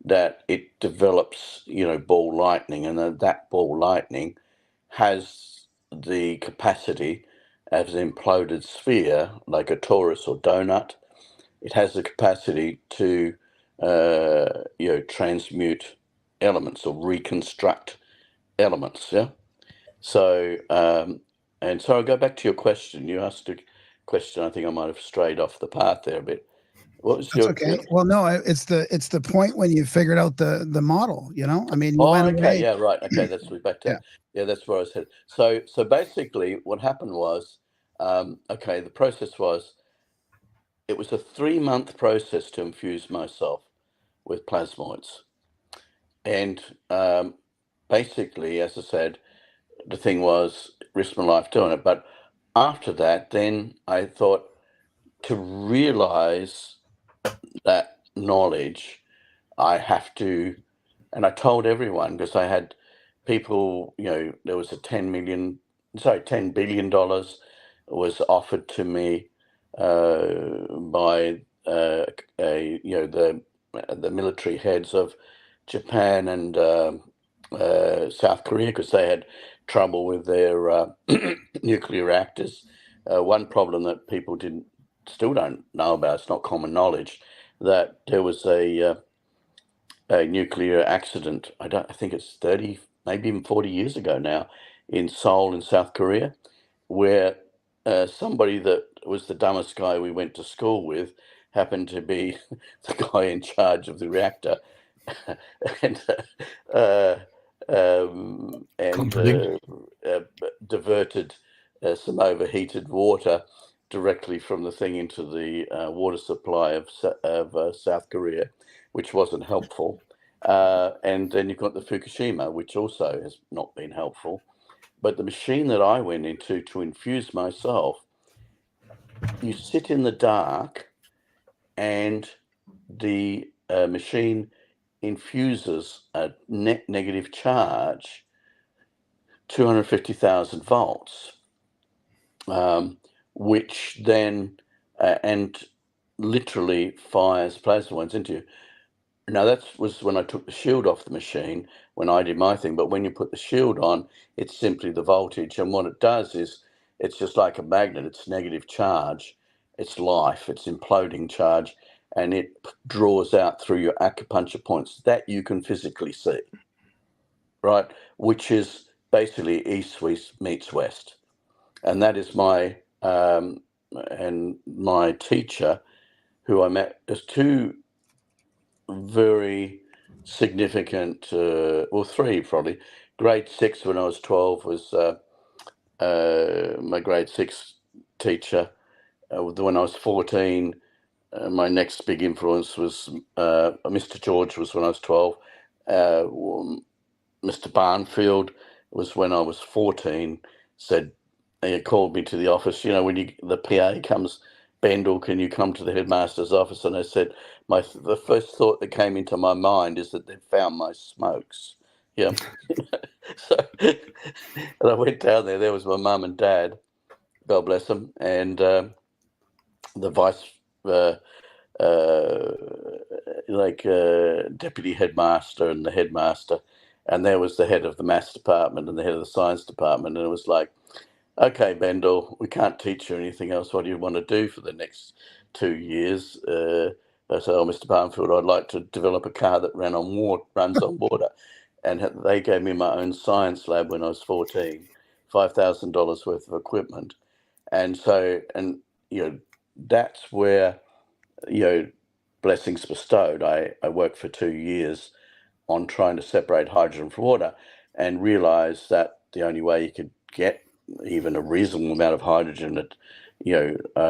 that it develops, ball lightning, and that ball lightning has the capacity as an imploded sphere, like a torus or donut. It has the capacity to, transmute elements or reconstruct elements. Yeah. So, and so I'll go back to your question. You asked a question. I think I might have strayed off the path there a bit. What was That's okay. Well, no, it's the point when you figured out the model. I mean, you went okay, away. yeah, right. Okay, that's back to that's where I was headed. So basically, what happened was, the process was, it was a 3-month process to infuse myself with plasmoids, and basically, as I said, the thing was risk my life doing it. But after that, then I thought, to realize that knowledge, I have to, and I told everyone, because I had people, there was $10 billion was offered to me by the military heads of Japan and South Korea, because they had trouble with their nuclear reactors. One problem that people still don't know about, it's not common knowledge, that there was a nuclear accident. I think it's 30, maybe even 40 years ago now, in Seoul in South Korea, where somebody that was the dumbest guy we went to school with happened to be the guy in charge of the reactor, and diverted some overheated water directly from the thing into the water supply of South Korea, which wasn't helpful. And then you've got the Fukushima, which also has not been helpful. But the machine that I went into to infuse myself, you sit in the dark and the machine infuses a net negative charge, 250,000 volts, which then, and literally fires plasmoids into you. Now, that was when I took the shield off the machine, when I did my thing. But when you put the shield on, it's simply the voltage. And what it does is it's just like a magnet. It's negative charge. It's life. It's imploding charge. And it draws out through your acupuncture points that you can physically see, right? Which is basically east meets west. And that is my, and my teacher, who I met, there's two very significant, well, three probably. Grade 6 when I was 12 was my grade 6 teacher. When I was 14, my next big influence was Mr. George was when I was 12. Mr. Barnfield was when I was 14. Said, he called me to the office. You know, when the PA comes, Bendall, can you come to the headmaster's office? And I said, the first thought that came into my mind is that they'd found my smokes. Yeah. So, and I went down there. There was my mum and dad, God bless them, and the vice, deputy headmaster and the headmaster, and there was the head of the maths department and the head of the science department, and it was like, okay, Bendall, we can't teach you anything else. What do you want to do for the next 2 years? I said, oh, Mr. Barnfield, I'd like to develop a car that runs on water. And they gave me my own science lab when I was 14, $5,000 worth of equipment. And so, and, that's where, blessings bestowed. I worked for 2 years on trying to separate hydrogen from water and realized that the only way you could get even a reasonable amount of hydrogen that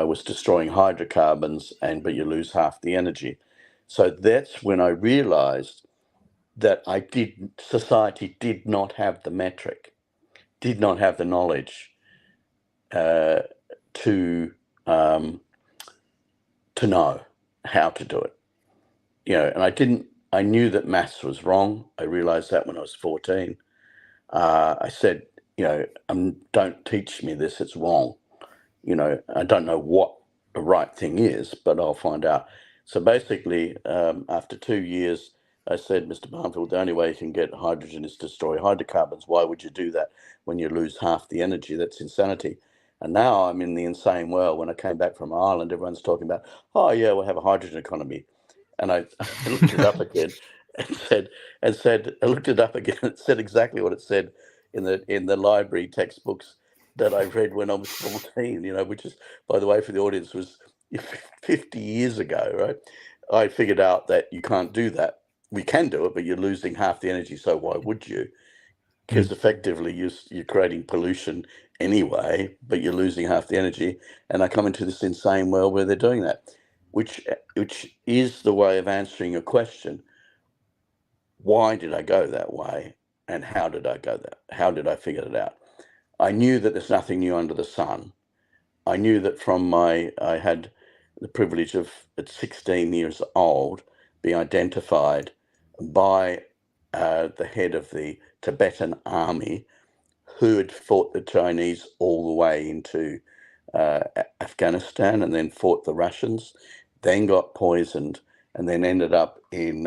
was destroying hydrocarbons, but you lose half the energy. So that's when I realized that society did not have the metric, did not have the knowledge to know how to do it. And I knew that maths was wrong. I realized that when I was 14. I said, don't teach me this, it's wrong. I don't know what the right thing is, but I'll find out. So basically, after 2 years, I said, Mr. Barnfield, the only way you can get hydrogen is to destroy hydrocarbons. Why would you do that when you lose half the energy? That's insanity. And now I'm in the insane world. When I came back from Ireland, everyone's talking about, oh yeah, we'll have a hydrogen economy. And I looked it up again and said, I looked it up again. It said exactly what it said in the library textbooks that I read when I was 14, which is, by the way, for the audience, was 50 years ago, right? I figured out that you can't do that. We can do it, but you're losing half the energy. So why would you? Because effectively you're creating pollution anyway, but you're losing half the energy. And I come into this insane world where they're doing that, which is the way of answering a question. Why did I go that way? And how did I go that? How did I figure it out? I knew that there's nothing new under the sun. I knew that I had the privilege of, at 16 years old, being identified by the head of the Tibetan army, who had fought the Chinese all the way into Afghanistan, and then fought the Russians, then got poisoned, and then ended up in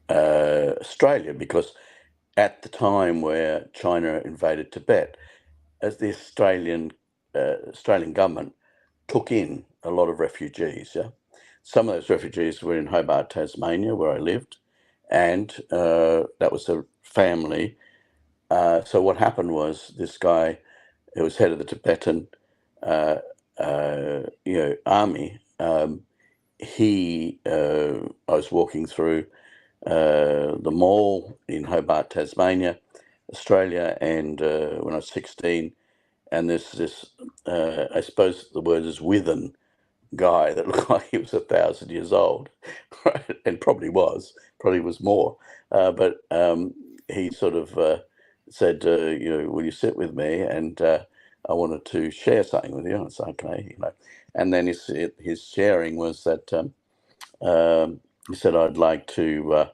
Australia, because at the time where China invaded Tibet, as the Australian government took in a lot of refugees. Yeah, some of those refugees were in Hobart, Tasmania, where I lived, and that was a family. So what happened was, this guy, who was head of the Tibetan army, I was walking through the mall in Hobart, Tasmania, Australia, and when I was 16, and there's this, I suppose the word is within guy that looked like he was 1,000 years old, right? And probably was more. But he sort of said, will you sit with me? And I wanted to share something with you. And it's okay, And then his sharing was that he said, I'd like to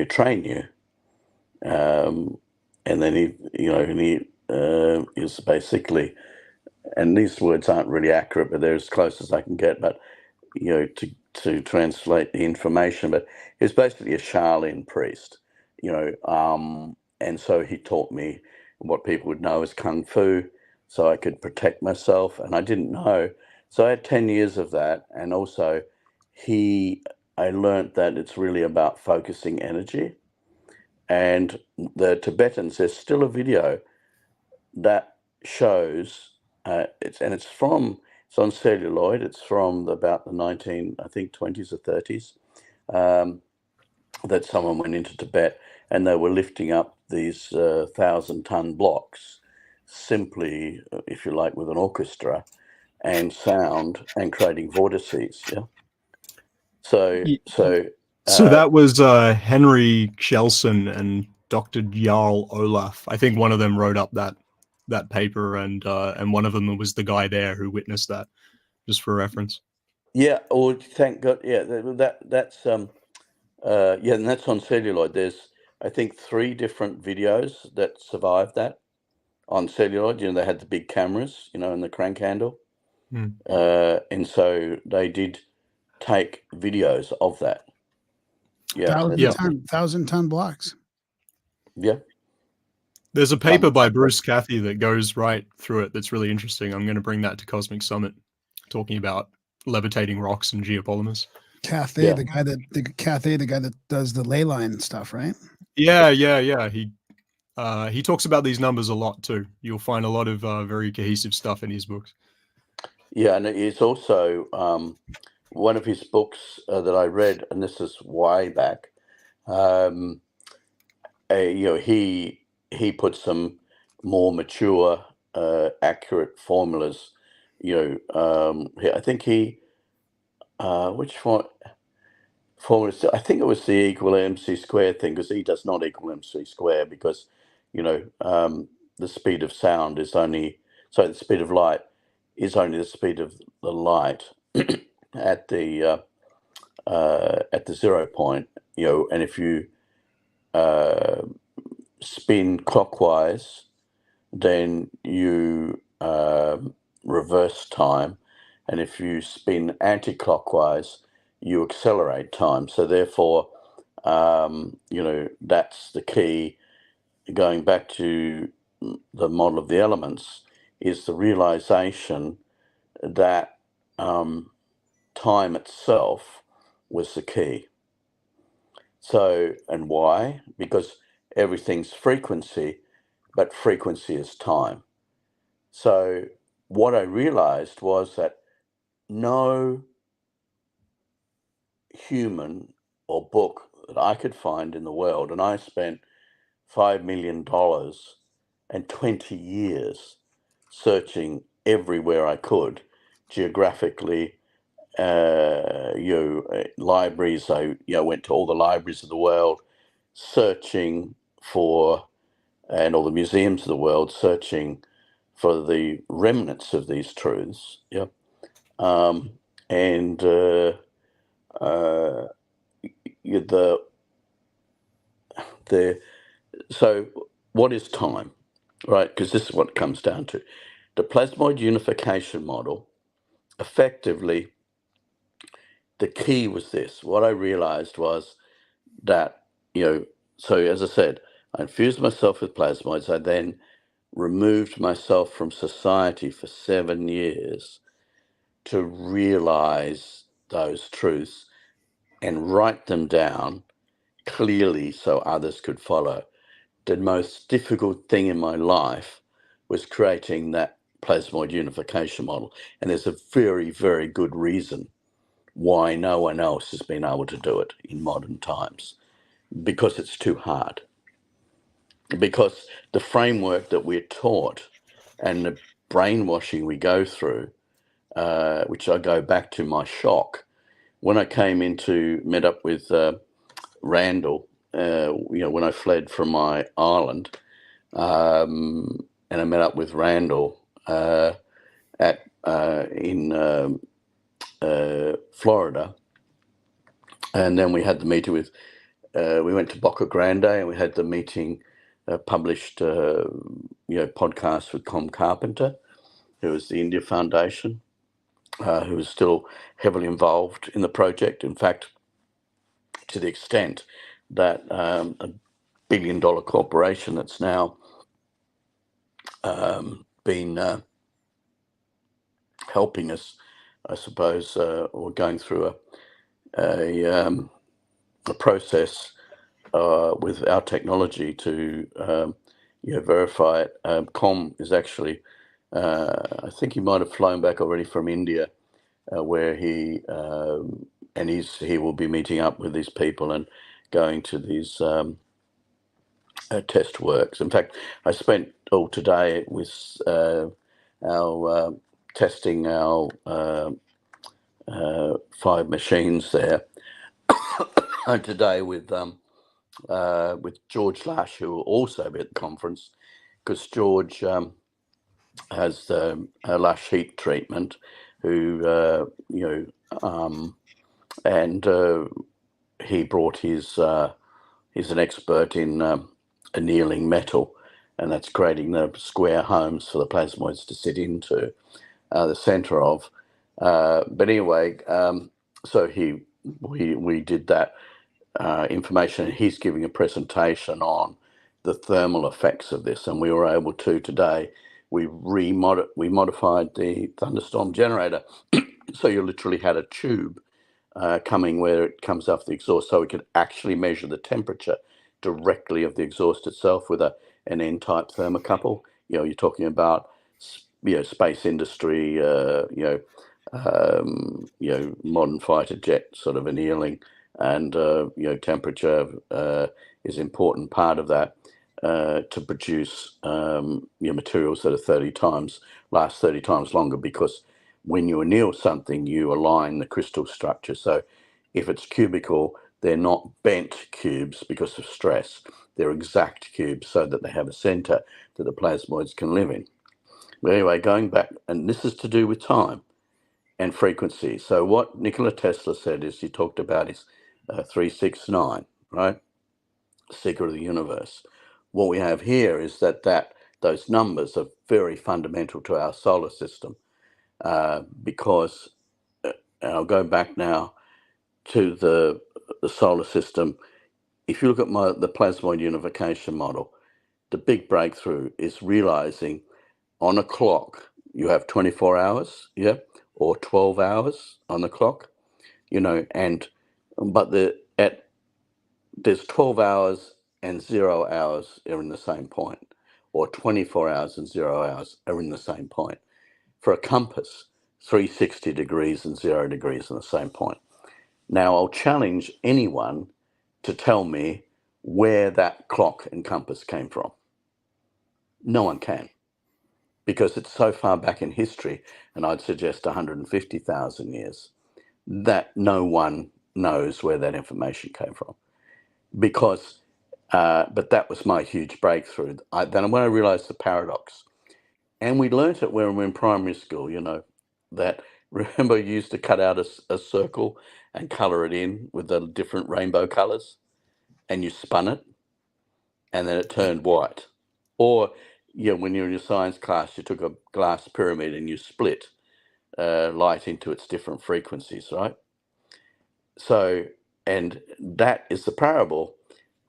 train you. And then he is basically, and these words aren't really accurate, but they're as close as I can get, but to translate the information, but he was basically a Shaolin priest, and so he taught me what people would know as Kung Fu, so I could protect myself, and I didn't know. So I had 10 years of that, and also I learned that it's really about focusing energy. And the Tibetans, there's still a video that shows it's on celluloid. It's from about the 20s or 30s, that someone went into Tibet and they were lifting up these 1,000-ton blocks simply, if you like, with an orchestra and sound and creating vortices. Yeah. So that was Henry Shelson and Dr. Jarl Olaf. I think one of them wrote up that paper, and one of them was the guy there who witnessed that, just for reference. Yeah. Oh, thank God. Yeah. That's and that's on celluloid. There's, I think, 3 different videos that survived that on celluloid. They had the big cameras, and the crank handle, and so they did take videos of that. Yeah. 1,000-ton blocks. Yeah. There's a paper by Bruce Cathy that goes right through it that's really interesting. I'm going to bring that to Cosmic Summit, talking about levitating rocks and geopolymers. Cathy, the guy that does the ley line stuff, right? Yeah. He talks about these numbers a lot too. You'll find a lot of very cohesive stuff in his books. Yeah, and it's also one of his books that I read, and this is way back. He put some more mature, accurate formulas. I think which one formula? I think it was the equal MC squared thing, because E does not equal MC squared, because the speed of sound is only, the speed of light is only the speed of the light at the 0 point. And if you spin clockwise, then you reverse time, and if you spin anti-clockwise, you accelerate time. So therefore, that's the key. Going back to the model of the elements, is the realization that time itself was the key. So, and why? Because everything's frequency, but frequency is time. So what I realized was that no human or book that I could find in the world, and I spent $5 million and 20 years searching everywhere I could, geographically, libraries. I went to all the libraries of the world, searching for, and all the museums of the world, searching for the remnants of these truths. Yeah. So what is time, right? Because this is what it comes down to. The plasmoid unification model, effectively, the key was this. What I realized was that, so as I said, I infused myself with plasmoids. I then removed myself from society for 7 years to realize those truths and write them down clearly so others could follow. The most difficult thing in my life was creating that plasmoid unification model. And there's a very, very good reason why no one else has been able to do it in modern times. Because it's too hard. Because the framework that we're taught and the brainwashing we go through, which I go back to my shock when I came met up with Randall. When I fled from my island, and I met up with Randall in Florida, and then we had the meeting with. We went to Boca Grande, and we had the meeting published. Podcast with Com Carpenter, who was the India Foundation, who is still heavily involved in the project. In fact, to the extent that a $1 billion corporation that's now been helping us, I suppose, or going through a process with our technology to verify it. Com is actually, I think he might have flown back already from India, where he will be meeting up with these people and going to these test works. In fact, I spent all today with our testing our 5 machines there today with George Lash, who will also be at the conference, because George has Lash heat treatment, who and he brought his. He's an expert in annealing metal, and that's creating the square homes for the plasmoids to sit into the center of. But anyway, so we did that information, and he's giving a presentation on the thermal effects of this, and we were able to today. We modified the Thunderstorm Generator, so you literally had a tube coming where it comes off the exhaust, so we could actually measure the temperature directly of the exhaust itself with an N-type thermocouple. You're talking about space industry, modern fighter jet sort of annealing, and temperature is an important part of that to produce materials that last 30 times longer, because when you anneal something, you align the crystal structure. So if it's cubical, they're not bent cubes because of stress. They're exact cubes so that they have a center that the plasmoids can live in. But anyway, going back, and this is to do with time and frequency. So what Nikola Tesla said is, he talked about his 369, right? Secret of the universe. What we have here is that those numbers are very fundamental to our solar system. Because I'll go back now to the solar system. If you look at the plasmoid unification model, the big breakthrough is realizing on a clock you have 24 hours, or 12 hours on the clock, but there's 12 hours and 0 hours are in the same point, or 24 hours and 0 hours are in the same point. For a compass, 360 degrees and 0 degrees in the same point. Now, I'll challenge anyone to tell me where that clock and compass came from. No one can, because it's so far back in history, and I'd suggest 150,000 years, that no one knows where that information came from. But that was my huge breakthrough. Then when I realized the paradox, and we learnt it when we were in primary school, that, remember, you used to cut out a circle and color it in with the different rainbow colors, and you spun it, and then it turned white. Or, when you're in your science class, you took a glass pyramid and you split light into its different frequencies, right? So, and that is the parable,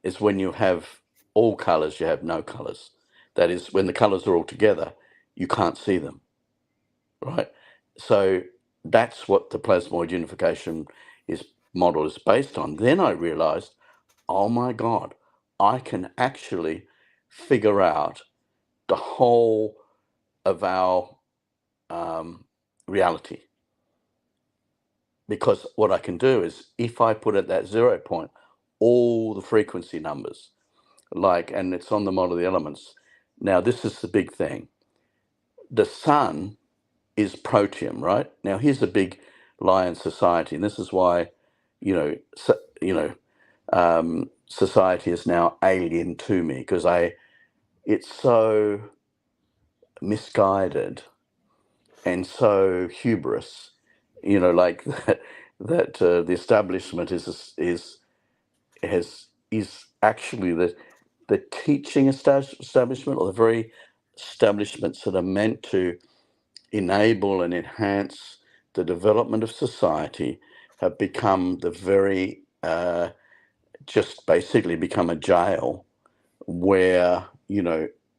is when you have all colors, you have no colors. That is, when the colors are all together, you can't see them, right? So that's what the plasmoid unification model is based on. Then I realized, oh my God, I can actually figure out the whole of our reality. Because what I can do is, if I put at that 0 point all the frequency numbers, and it's on the model of the elements. Now, this is the big thing. the sun is protium, right? Now, here's a big lie in society, and this is why, society is now alien to me, because it's so misguided and so hubris, like that the establishment is actually the teaching establishment, or the very establishments that are meant to enable and enhance the development of society, have become the very just basically become a jail where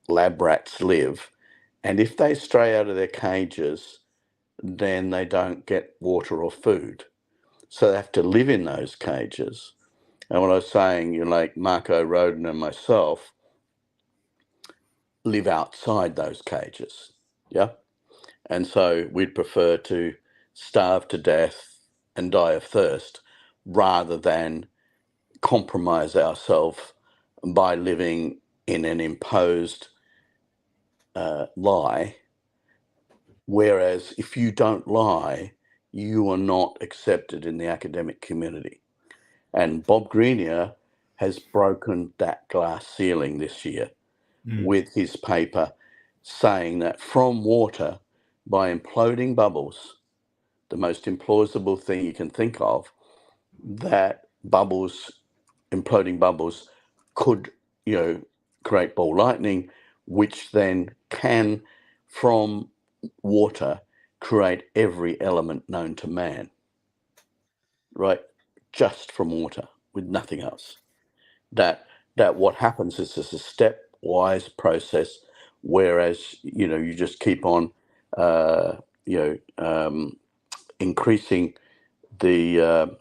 lab rats live, and if they stray out of their cages, then they don't get water or food, so they have to live in those cages. And what I was saying, like Marco Rodin and myself live outside those cages, yeah. And so we'd prefer to starve to death and die of thirst rather than compromise ourselves by living in an imposed lie. Whereas if you don't lie, you are not accepted in the academic community. And Bob Greenier has broken that glass ceiling this year with his paper saying that from water, by imploding bubbles, the most implausible thing you can think of, that imploding bubbles could, create ball lightning, which then can, from water, create every element known to man, right? Just from water, with nothing else. That what happens is it's a stepwise process, whereas you just keep on increasing the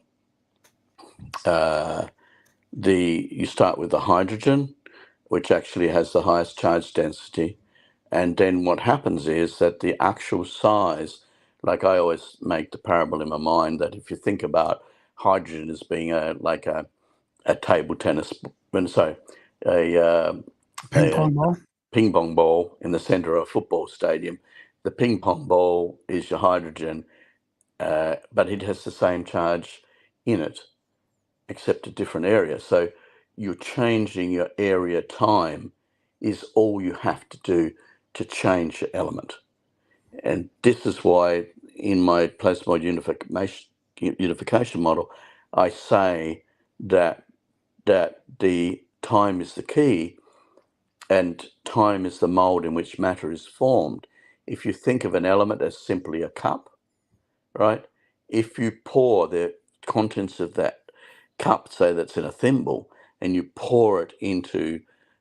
you start with the hydrogen, which actually has the highest charge density, and then what happens is that the actual size, like I always make the parable in my mind, that if you think about hydrogen as being a table tennis, a Ping pong ball. ping pong ball in the center of a football stadium. The ping pong ball is your hydrogen, but it has the same charge in it, except a different area. So you're changing your area time is all you have to do to change your element. And this is why in my plasmoid unification model, I say that the time is the key, and time is the mold in which matter is formed. If you think of an element as simply a cup, right? If you pour the contents of that cup, say that's in a thimble, and you pour it into,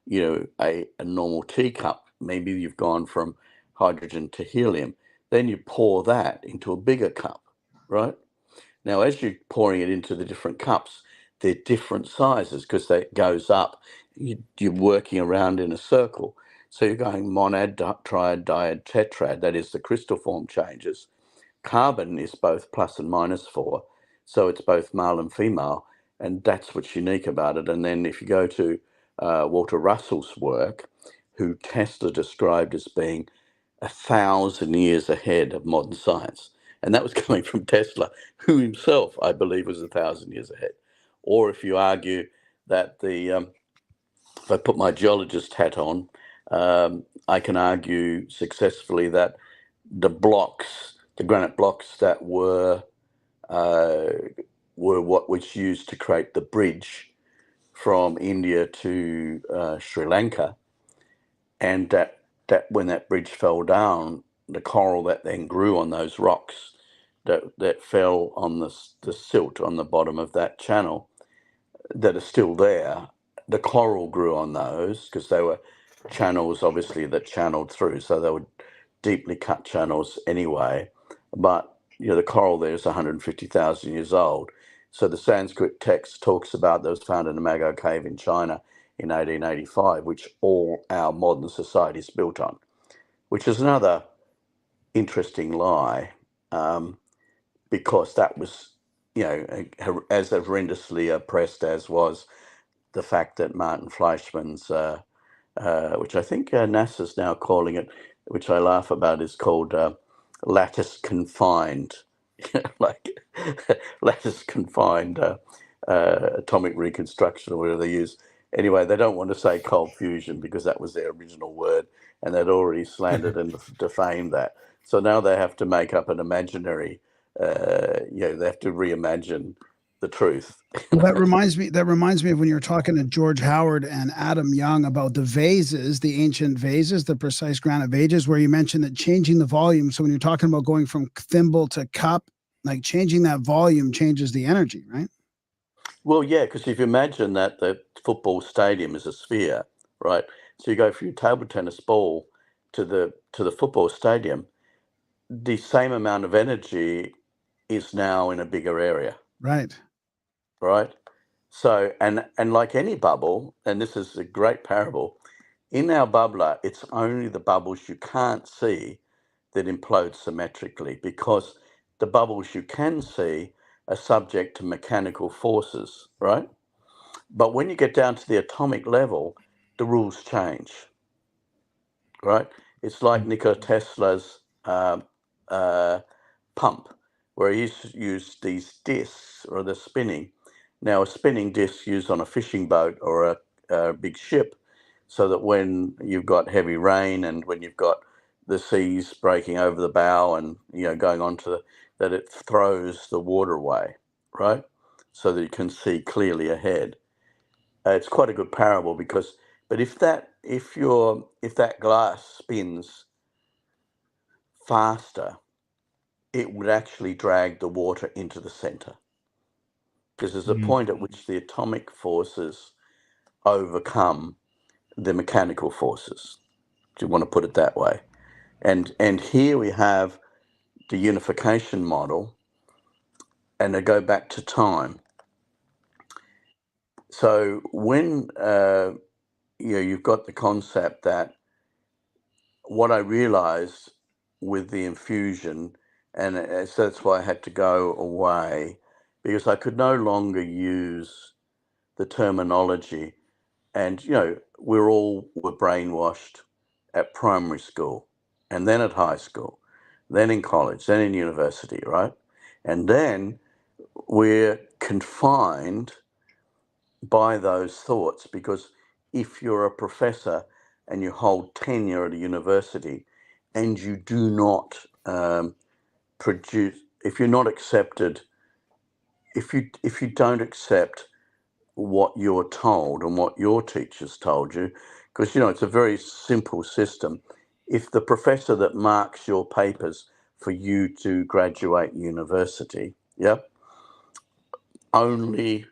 a normal teacup, maybe you've gone from hydrogen to helium, then you pour that into a bigger cup, right? Now, as you're pouring it into the different cups, they're different sizes because it goes up. You're working around in a circle. So you're going monad, triad, dyad, tetrad. That is, the crystal form changes. Carbon is both plus and minus 4. So it's both male and female. And that's what's unique about it. And then if you go to Walter Russell's work, who Tesla described as being 1,000 years ahead of modern science. And that was coming from Tesla, who himself, I believe, was 1,000 years ahead. Or if you argue that if I put my geologist hat on, I can argue successfully that the granite blocks that were what was used to create the bridge from India to Sri Lanka, and that when that bridge fell down, the coral that then grew on those rocks that fell on the silt on the bottom of that channel that are still there, the coral grew on those because they were channels, obviously, that channeled through, so they were deeply cut channels anyway. But the coral there is 150,000 years old. So the Sanskrit text talks about that was found in a Mago cave in China in 1885, which all our modern society is built on, which is another interesting lie, because that was, as horrendously oppressed as was the fact that Martin Fleischmann's, which I think NASA's now calling it which I laugh about, is called lattice confined, like lattice confined atomic reconstruction or whatever they use. Anyway, they don't want to say cold fusion because that was their original word, and they'd already slandered and defamed that. So now they have to make up an imaginary, they have to reimagine the truth. Well, that reminds me. That reminds me of when you were talking to George Howard and Adam Young about the vases, the ancient vases, the precise granite vases, where you mentioned that changing the volume. So when you're talking about going from thimble to cup, like changing that volume changes the energy, right? Well, yeah, because if you imagine that the football stadium is a sphere, right? So you go from your table tennis ball to the football stadium, the same amount of energy is now in a bigger area, Right. right? So and like any bubble, and this is a great parable, in our bubbler, it's only the bubbles you can't see that implode symmetrically, because the bubbles you can see are subject to mechanical forces, right? But when you get down to the atomic level, the rules change, right? It's like Nikola Tesla's pump, where he used these discs, or the spinning. Now, a spinning disc used on a fishing boat or a big ship, so that when you've got heavy rain and when you've got the seas breaking over the bow and going onto that, it throws the water away, right? So that you can see clearly ahead. It's quite a good parable because, but if that glass spins faster, it would actually drag the water into the center, because there's a point at which the atomic forces overcome the mechanical forces. Do you want to put it that way? And here we have the unification model, and I go back to time. So when you've got the concept that what I realized with the infusion, and so that's why I had to go away, because I could no longer use the terminology. And we're all were brainwashed at primary school, and then at high school, then in college, then in university, right? And then we're confined by those thoughts, because if you're a professor and you hold tenure at a university and you do not produce, if you're not accepted, if you don't accept what you're told and what your teachers told you, because it's a very simple system. If the professor that marks your papers for you to graduate university, only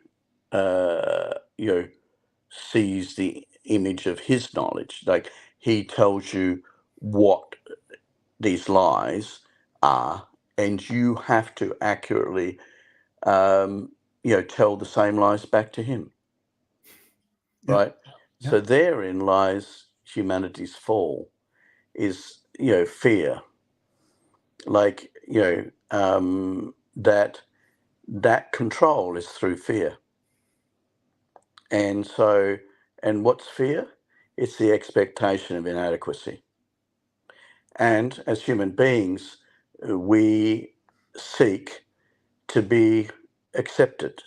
sees the image of his knowledge, like he tells you what these lies are, and you have to accurately tell the same lies back to him. Yep. Right. Yep. So therein lies humanity's fall, is fear, like that control is through fear. And so, and what's fear? It's the expectation of inadequacy. And as human beings, we seek to be accepted,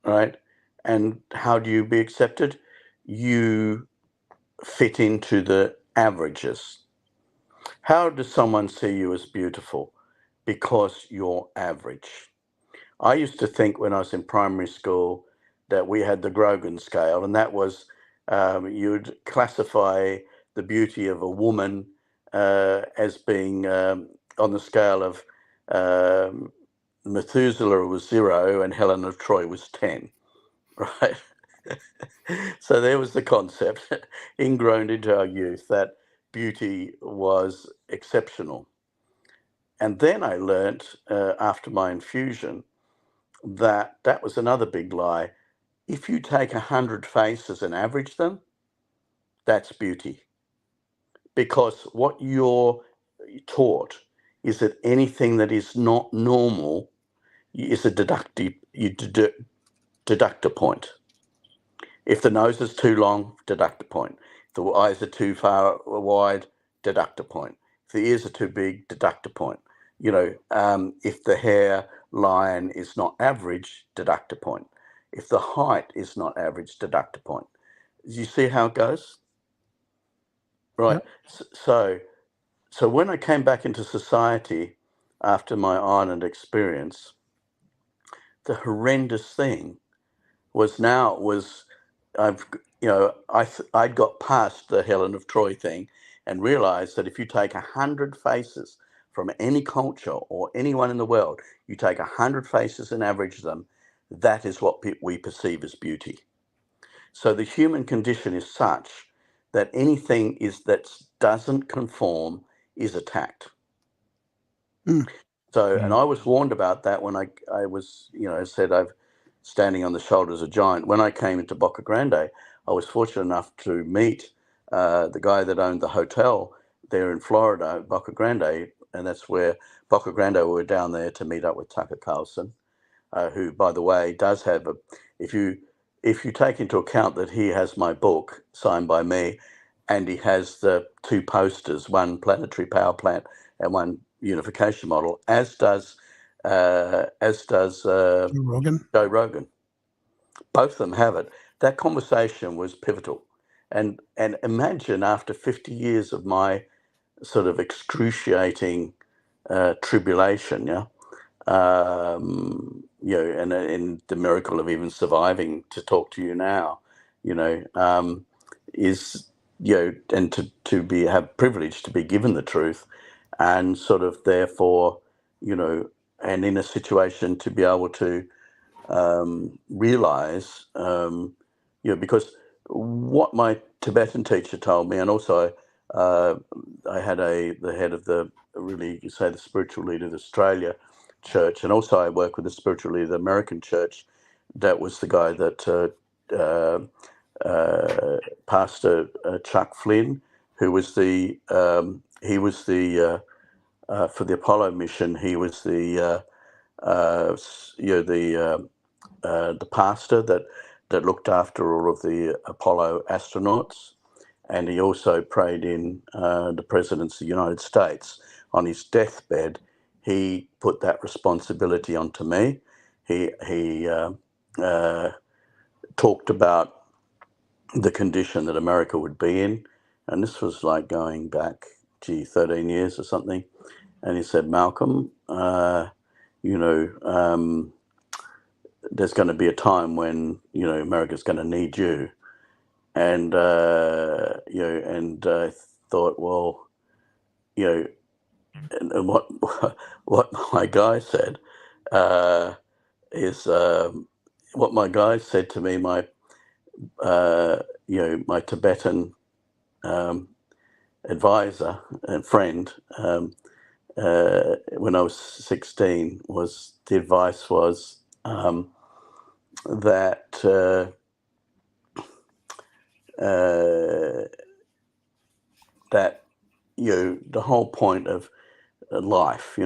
right? And how do you be accepted? You fit into the averages. How does someone see you as beautiful? Because you're average. I used to think when I was in primary school that we had the Grogan scale, and that was you'd classify the beauty of a woman as being on the scale of Methuselah was 0 and Helen of Troy was 10, right? So there was the concept ingrown into our youth that beauty was exceptional. And then I learnt after my infusion that was another big lie. If you take 100 faces and average them, that's beauty. Because what you're taught is that anything that is not normal is a deductor point. If the nose is too long, deductor point. If the eyes are too far wide, deduct a point. If the ears are too big, deduct a point. If the hairline is not average, deduct a point. If the height is not average, deduct a point. Do you see how it goes? Right. Yep. So when I came back into society after my Ireland experience, the horrendous thing I'd got past the Helen of Troy thing and realized that if you take 100 faces from any culture or anyone in the world, you take 100 faces and average them, that is what we perceive as beauty. So the human condition is such that anything that doesn't conform is attacked. So, and I was warned about that when I was, said I've standing on the shoulders of a giant. When I came into Boca Grande, I was fortunate enough to meet the guy that owned the hotel there in Florida, Boca Grande, and that's where Boca Grande were down there to meet up with Tucker Carlson, who, by the way, does have if you take into account that he has my book signed by me, and he has the two posters, one planetary power plant and one unification model, as does Joe Rogan. Both of them have it. That conversation was pivotal, and imagine after 50 years of my sort of excruciating tribulation, and the miracle of even surviving to talk to you now, is and to have privilege to be given the truth, and sort of therefore, and in a situation to be able to realize, because what my Tibetan teacher told me, and also I had the head of the spiritual leader of the Australia Church, and also I work with the spiritual leader of the American Church. That was the guy that Pastor Chuck Flynn, who was for the Apollo mission. He was the pastor that looked after all of the Apollo astronauts, and he also prayed in the presidents of the United States. On his deathbed, he put that responsibility onto me. He talked about the condition that America would be in, and this was like going back 13 years or something. And he said, Malcolm, there's going to be a time when America's going to need you, and and I thought, well, and what my guy said is what my guy said to me, my my Tibetan advisor and friend when I was 16 was the advice was that that the whole point of life,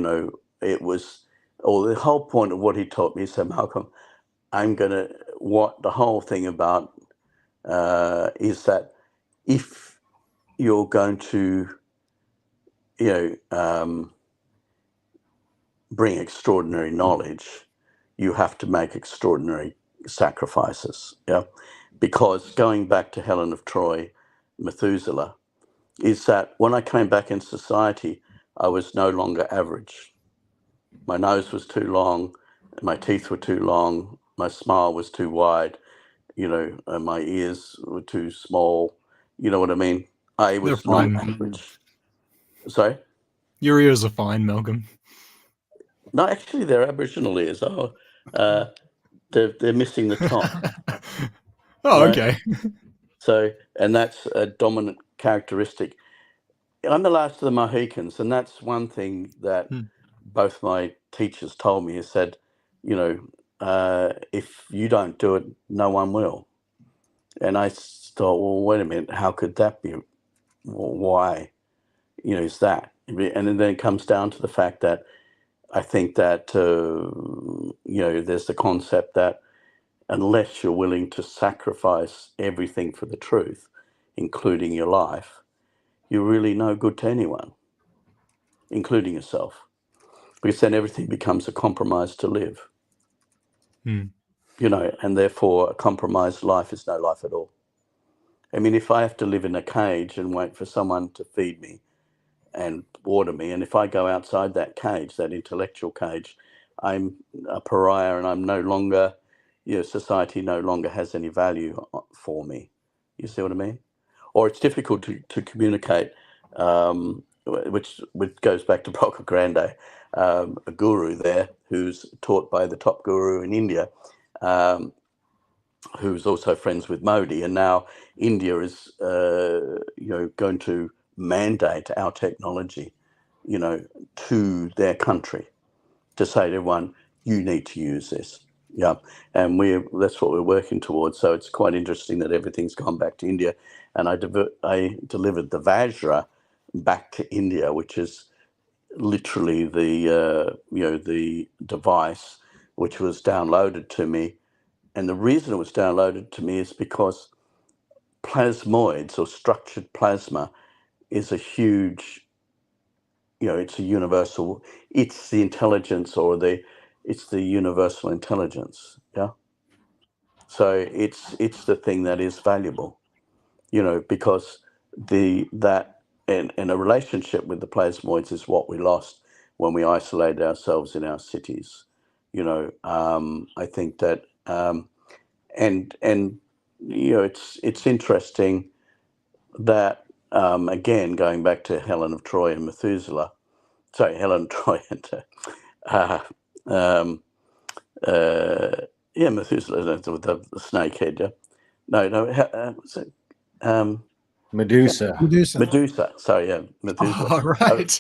it was, or the whole point of what he taught me. He said, Malcolm, what the whole thing about is that if you're going to bring extraordinary knowledge, you have to make extraordinary sacrifices. Because going back to Helen of Troy, Methuselah, is that when I came back in society, I was no longer average. My nose was too long, my teeth were too long, my smile was too wide, and my ears were too small. You know what I mean? I was not average. Sorry? Your ears are fine, Malcolm. No, actually, they're Aboriginal ears. They're missing the top. Oh, right? Okay. So, and that's a dominant characteristic. I'm the last of the Mohicans, and that's one thing that both my teachers told me. He said, if you don't do it, no one will. And I thought, well, wait a minute, how could that be? Why? Is that? And then it comes down to the fact that I think that, there's the concept that unless you're willing to sacrifice everything for the truth, including your life, you're really no good to anyone, including yourself, because then everything becomes a compromise to live, Hmm. and therefore a compromised life is no life at all. I mean, if I have to live in a cage and wait for someone to feed me and water me, and if I go outside that cage, that intellectual cage, I'm a pariah, and I'm no longer, society no longer has any value for me. You see what I mean? Or it's difficult to communicate, which goes back to Bhakti Grande, a guru there who's taught by the top guru in India, who's also friends with Modi, and now India is, going to mandate our technology, to their country, to say to everyone, you need to use this. Yeah, and that's what we're working towards. So it's quite interesting that everything's gone back to India, and I delivered the Vajra back to India, which is literally the device which was downloaded to me. And the reason it was downloaded to me is because plasmoids, or structured plasma, is a huge, it's a universal, it's the intelligence, or it's the universal intelligence. Yeah. So it's the thing that is valuable, because and a relationship with the plasmoids is what we lost when we isolated ourselves in our cities. I think that, and it's interesting that, again, going back to Helen of Troy and Methuselah, Helen of Troy and Methuselah with the snake head. Yeah, no, what's it? Medusa. Medusa. Sorry, yeah, Methuselah. Oh, right.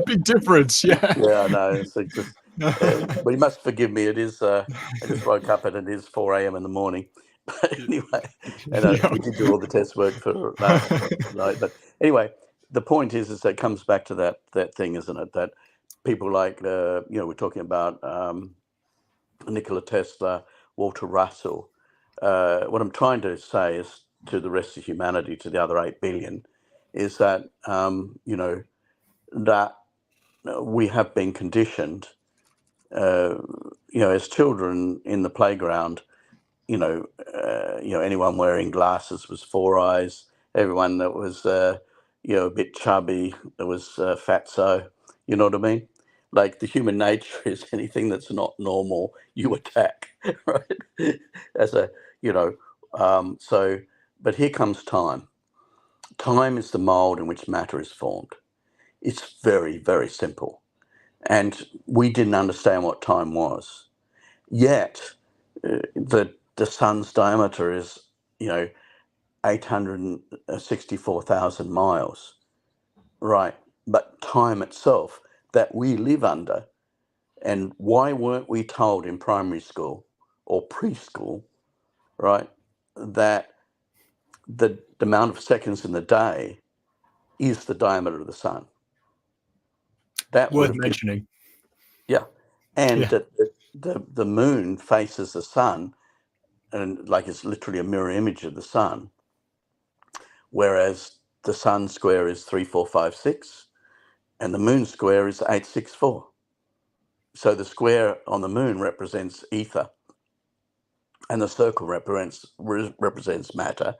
Big difference. Yeah. Yeah, I know. It's just, but you must forgive me. It is. I just woke up and it is 4 a.m. in the morning. But anyway, and we did do all the test work for last night. But anyway, the point is that it comes back to that thing, isn't it? That people like, we're talking about Nikola Tesla, Walter Russell. What I'm trying to say is to the rest of humanity, to the other 8 billion, is that that we have been conditioned, as children in the playground. Anyone wearing glasses was Four Eyes. Everyone that was, a bit chubby, that was fatso. You know what I mean? Like, the human nature is anything that's not normal, you attack, right? As a, but here comes time. Time is the mold in which matter is formed. It's very, very simple. And we didn't understand what time was. Yet, the sun's diameter is, 864,000 miles, right? But time itself that we live under, and why weren't we told in primary school or preschool, right, that the amount of seconds in the day is the diameter of the sun? That would Worth have been, mentioning. yeah, and Yeah. that the moon faces the sun, and like it's literally a mirror image of the sun, whereas the sun square is 3456 and the moon square is 864. So the square on the moon represents ether, and the circle represents matter.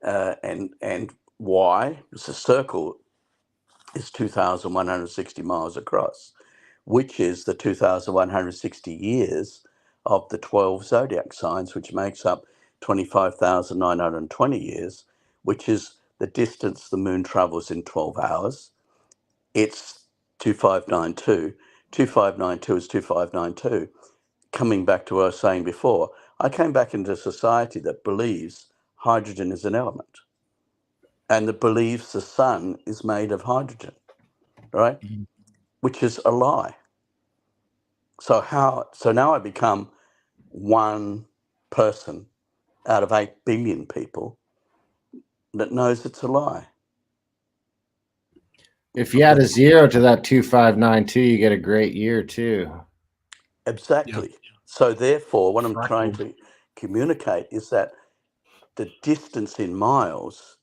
And why? Because the circle is 2,160 miles across, which is the 2,160 years of the 12 zodiac signs, which makes up 25,920 years, which is the distance the moon travels in 12 hours. It's 2592. 2592 is 2592. Coming back to what I was saying before, I came back into a society that believes hydrogen is an element and that believes the sun is made of hydrogen, right? Mhm. Which is a lie. So now I become one person out of 8 billion people that knows it's a lie. If you add a 0 to that 2592, you get a great year too. Exactly. So therefore, what I'm Fractal. trying to communicate is that the distance in miles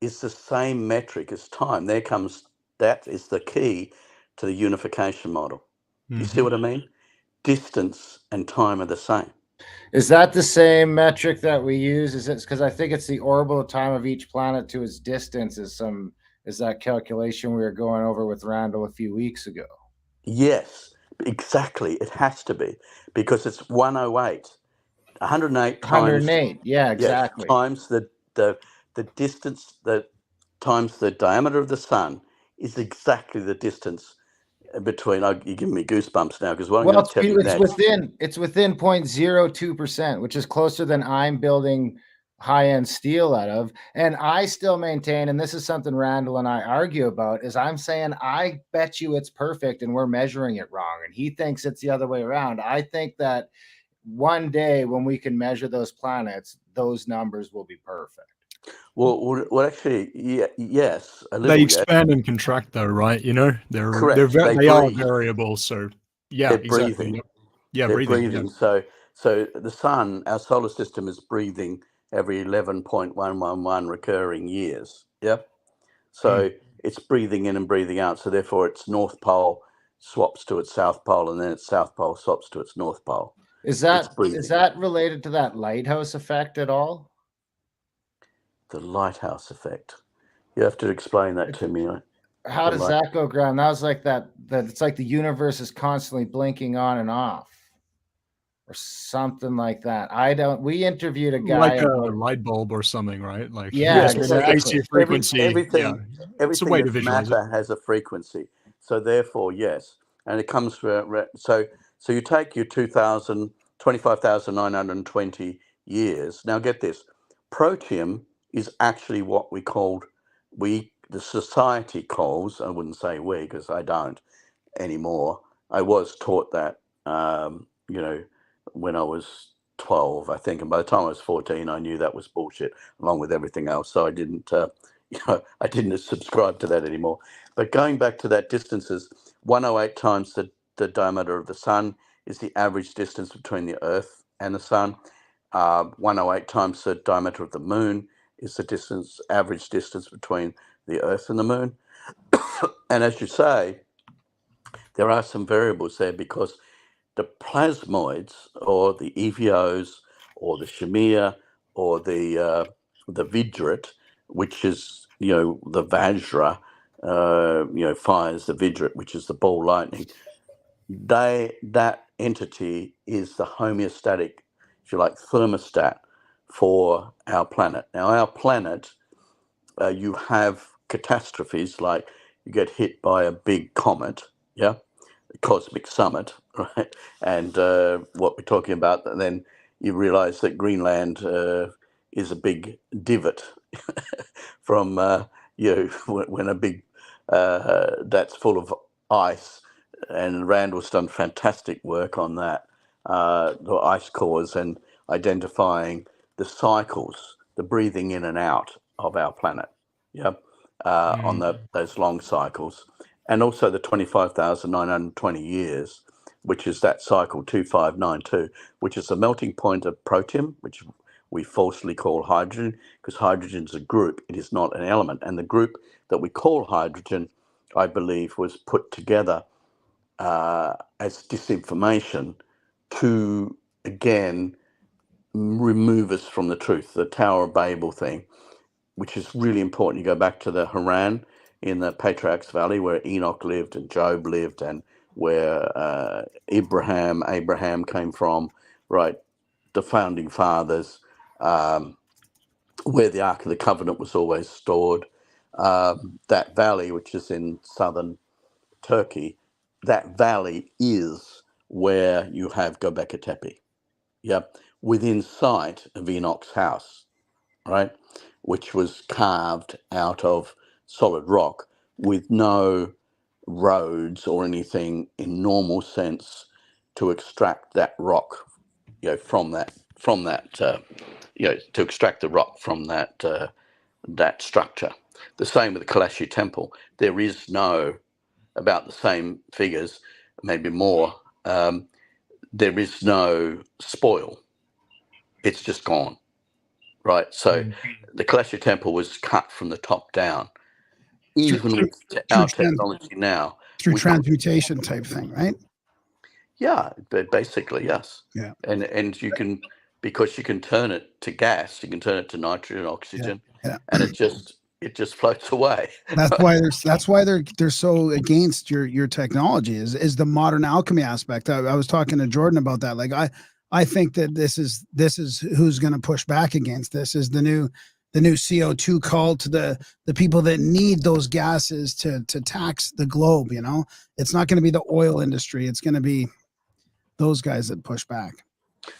is the same metric as time. That is the key to the unification model. You see what I mean? Distance and time are the same. Is that the same metric that we use? Is it because I think it's the orbital time of each planet to its distance is that calculation we were going over with Randall a few weeks ago? Yes, exactly. It has to be because it's 108. 108 times 108. Yeah, exactly. times the distance that times the diameter of the sun is exactly the distance between. You're giving me goosebumps now because what I'm Well, going to tell you next. it's within 0.02%, which is closer than I'm building high-end steel out of. And I still maintain, and this is something Randall and I argue about, is I'm saying I bet you it's perfect and we're measuring it wrong. And he thinks it's the other way around. I think that one day when we can measure those planets, those numbers will be perfect. Well, actually, yes, a little. They Yes. expand and contract, though, right? You know, Correct. they are variable. So yeah, They're exactly. breathing. Yep. Yeah, They're breathing. breathing. So the sun, our solar system, is breathing every 11.111 recurring years. Yep. So it's breathing in and breathing out. So therefore, its north pole swaps to its south pole, and then its south pole swaps to its north pole. Is that related to that lighthouse effect at all? The lighthouse effect. You have to explain that to me. How does that go, Graham? That was like that it's like the universe is constantly blinking on and off, or something like that. We interviewed a guy like a light bulb or something, right? Like yeah, exactly. Frequency. Everything It's a way to that's visualize matter has a frequency. So therefore, yes, and it comes from so you take your 25,920 years. Now get this, protium is actually what the society calls. I wouldn't say we because I don't anymore. I was taught that, when I was 12, I think, and by the time I was 14, I knew that was bullshit, along with everything else. So I didn't, I didn't subscribe to that anymore. But going back to that, distances 108 times the diameter of the sun is the average distance between the Earth and the sun. 108 times the diameter of the moon is the average distance between the Earth and the moon. And as you say, there are some variables there because the plasmoids or the EVOs or the Shamir or the Vidret, which is, the Vajra, fires the Vidret, which is the ball lightning. That entity is the homeostatic, if you like, thermostat for our planet. Now, our planet, you have catastrophes like you get hit by a big comet, yeah, cosmic summit, right? And what we're talking about, then you realize that Greenland is a big divot from when a big that's full of ice. And Randall's done fantastic work on that, the ice cores, and identifying the cycles, the breathing in and out of our planet, on those long cycles. And also the 25,920 years, which is that cycle 2592, which is the melting point of protium, which we falsely call hydrogen, because hydrogen is a group, it is not an element. And the group that we call hydrogen, I believe, was put together as disinformation to, again, remove us from the truth, the Tower of Babel thing, which is really important. You go back to the Haran in the Patriarch's Valley where Enoch lived and Job lived, and where Abraham came from, right? The founding fathers, where the Ark of the Covenant was always stored. That valley, which is in southern Turkey, that valley is where you have Göbekli Tepe, within sight of Enoch's house, right, which was carved out of solid rock with no roads or anything in normal sense to extract that rock, from that, to extract the rock from that structure. The same with the Kalashi Temple. There is no, about the same figures, maybe more. There is no spoil. It's just gone. right? So Mm. the Kalashnikov temple was cut from the top down. Through, Even through, with through our technology now, through we could, transmutation type thing, right? yeah, but basically yes. Yeah. And you can, because you can turn it to gas, you can turn it to nitrogen, oxygen, Yeah. and it just floats away. That's why they're so against your technology is the modern alchemy aspect. I was talking to Jordan about that. Like I think that this is who's going to push back against this is the new CO2 cult, the people that need those gases to tax the globe. You know, it's not going to be the oil industry. It's going to be those guys that push back.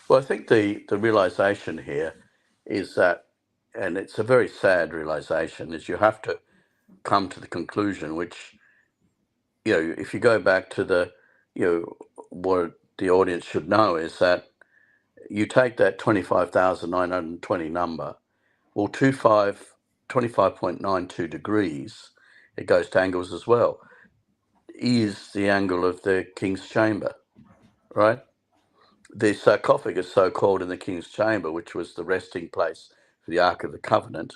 Well, I think the realization here is that, and it's a very sad realization, is you have to come to the conclusion, which, you know, if you go back to the, you know, what the audience should know is that you take that 25,920 number, well, 25.92 degrees, it goes to angles as well, is the angle of the king's chamber, right? The sarcophagus, so-called, in the king's chamber, which was the resting place for the Ark of the Covenant,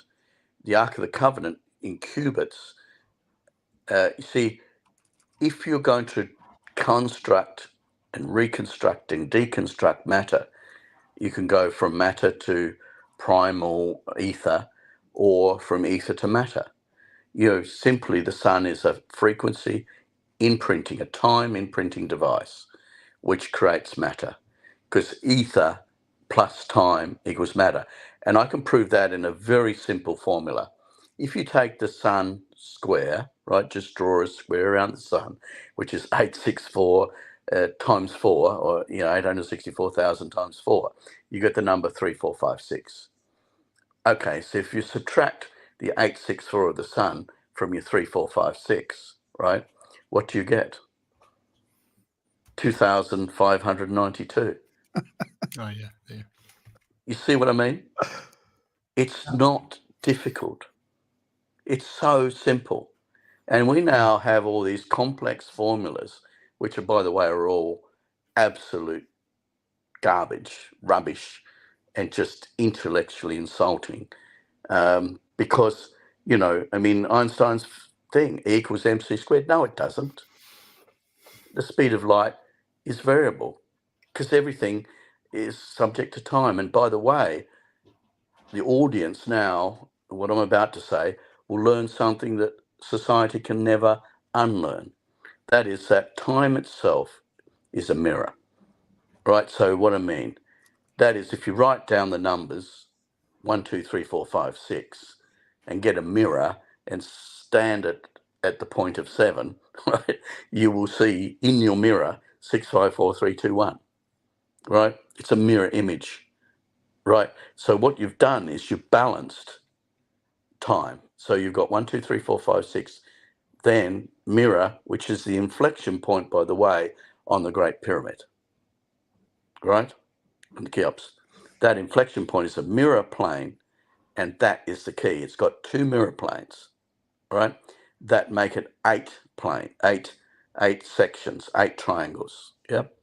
in cubits, you see, if you're going to construct and reconstruct and deconstruct matter, you can go from matter to primal ether or from ether to matter. You know, simply the sun is a frequency imprinting, a time imprinting device, which creates matter, because ether plus time equals matter. And I can prove that in a very simple formula. If you take the sun square, right, just draw a square around the sun, which is 864 times 4, or 864,000 times 4, you get the number 3456. Okay, so if you subtract the 864 of the sun from your 3456, right, what do you get? 2,592. Oh yeah. You see what I mean? It's not difficult. It's so simple. And we now have all these complex formulas, which are, by the way, are all absolute garbage, rubbish, and just intellectually insulting. Because, Einstein's thing, E equals mc squared. No, it doesn't. The speed of light is variable because everything is subject to time. And by the way, the audience now, what I'm about to say, will learn something that society can never unlearn. That is that time itself is a mirror, right? So what I mean, that is, if you write down the numbers 1, 2, 3, 4, 5, 6, and get a mirror and stand it at the point of 7, right, you will see in your mirror 6, 5, 4, 3, 2, 1, right? It's a mirror image, right? So what you've done is you've balanced time. So you've got 1, 2, 3, 4, 5, 6, then mirror, which is the inflection point, by the way, on the Great Pyramid, right? And the Cheops. That inflection point is a mirror plane, and that is the key. It's got 2 mirror planes, right? That make it 8 sections, 8 triangles. Yep.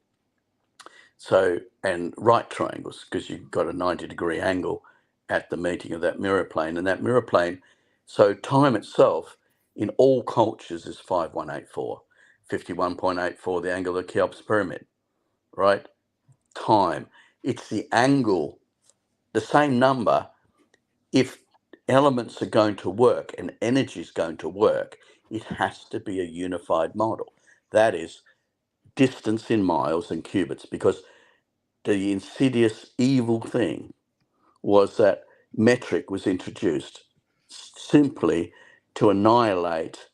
So, and right triangles, because you've got a 90-degree angle at the meeting of that mirror plane. And that mirror plane, so time itself in all cultures is 5184, 51.84, the angle of the Cheops pyramid, right? Time. It's the angle, the same number. If elements are going to work and energy is going to work, it has to be a unified model. That is distance in miles and cubits, because the insidious evil thing was that metric was introduced simply to annihilate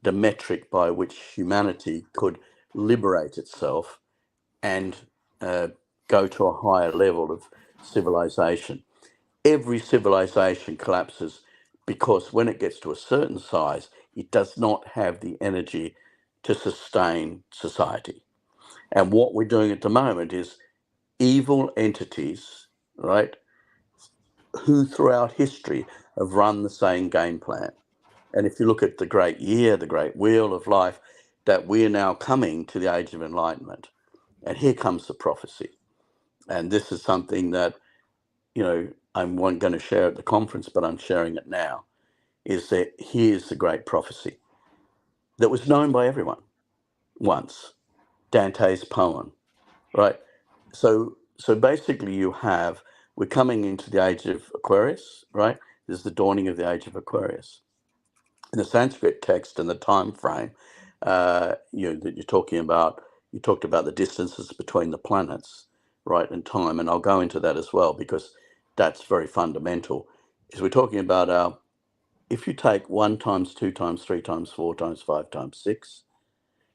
the metric by which humanity could liberate itself and go to a higher level of civilization. Every civilization collapses because when it gets to a certain size, it does not have the energy to sustain society. And what we're doing at the moment is evil entities, right, who throughout history have run the same game plan. And if you look at the great year, the great wheel of life, that we're now coming to the age of enlightenment. And here comes the prophecy. And this is something that, wasn't going to share at the conference, but I'm sharing it now, is that here's the great prophecy that was known by everyone once, Dante's poem, right? So basically we're coming into the age of Aquarius, right? This is the dawning of the age of Aquarius. In the Sanskrit text and the time frame, that you're talking about, you talked about the distances between the planets, right, and time, and I'll go into that as well because that's very fundamental. Is we're talking about if you take 1 times 2 times 3 times 4 times 5 times 6,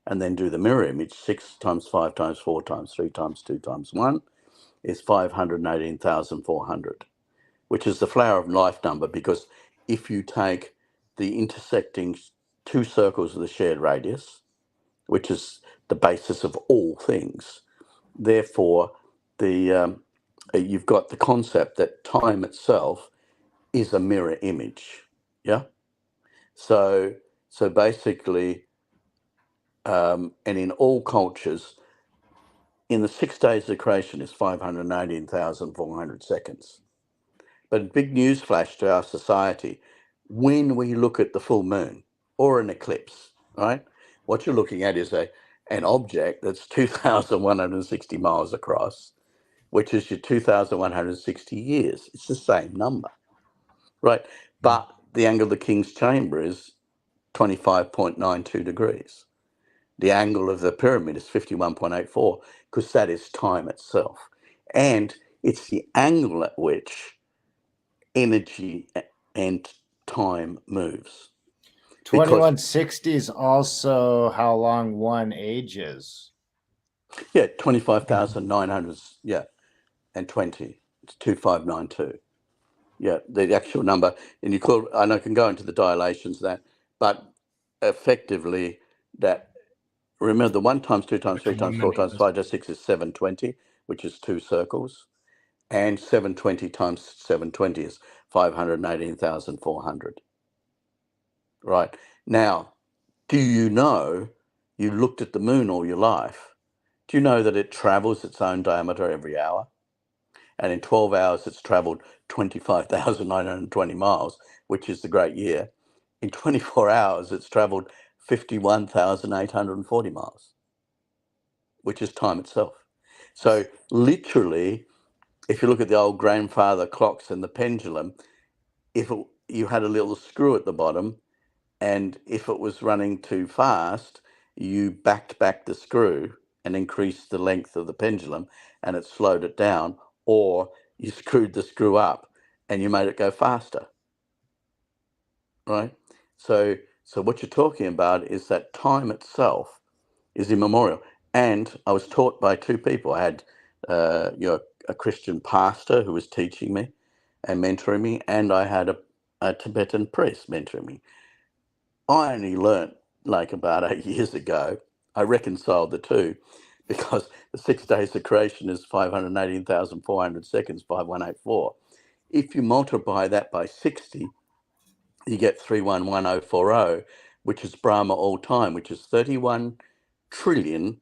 and then do the mirror image, 6 times 5 times 4 times 3 times 2 times 1 is 518,400, which is the flower of life number, because if you take the intersecting 2 circles of the shared radius, which is the basis of all things, therefore you've got the concept that time itself is a mirror image. Yeah. So basically, and in all cultures, in the 6 days of creation is 519,400 seconds. But big news flash to our society, when we look at the full moon or an eclipse, right? What you're looking at is an object that's 2,160 miles across, which is your 2,160 years. It's the same number, right? But the angle of the King's chamber is 25.92 degrees. The angle of the pyramid is 51.84, because that is time itself. And it's the angle at which energy and time moves. 2160 is also how long one ages. Yeah, 25,900, yeah, and 20. It's 2592. Yeah, the actual number. And and I can go into the dilations of that, but effectively that, remember the 1 times 2 times 3 times 4 times 5 times 6 is 720, which is 2 circles. And 720 times 720 is 518,400. Right. Now, do you know, you looked at the moon all your life, do you know that it travels its own diameter every hour? And in 12 hours, it's traveled 25,920 miles, which is the great year. In 24 hours, it's traveled 51,840 miles, which is time itself. So literally, if you look at the old grandfather clocks and the pendulum, you had a little screw at the bottom, and if it was running too fast, you backed back the screw and increased the length of the pendulum, and it slowed it down, or you screwed the screw up and you made it go faster, right? So what you're talking about is that time itself is immemorial. And I was taught by 2 people. I had a Christian pastor who was teaching me and mentoring me, and I had a Tibetan priest mentoring me. I only learnt like about 8 years ago. I reconciled the two, because the 6 days of creation is 518,400 seconds, 5184. If you multiply that by 60, you get 311040, which is Brahma all time, which is 31 trillion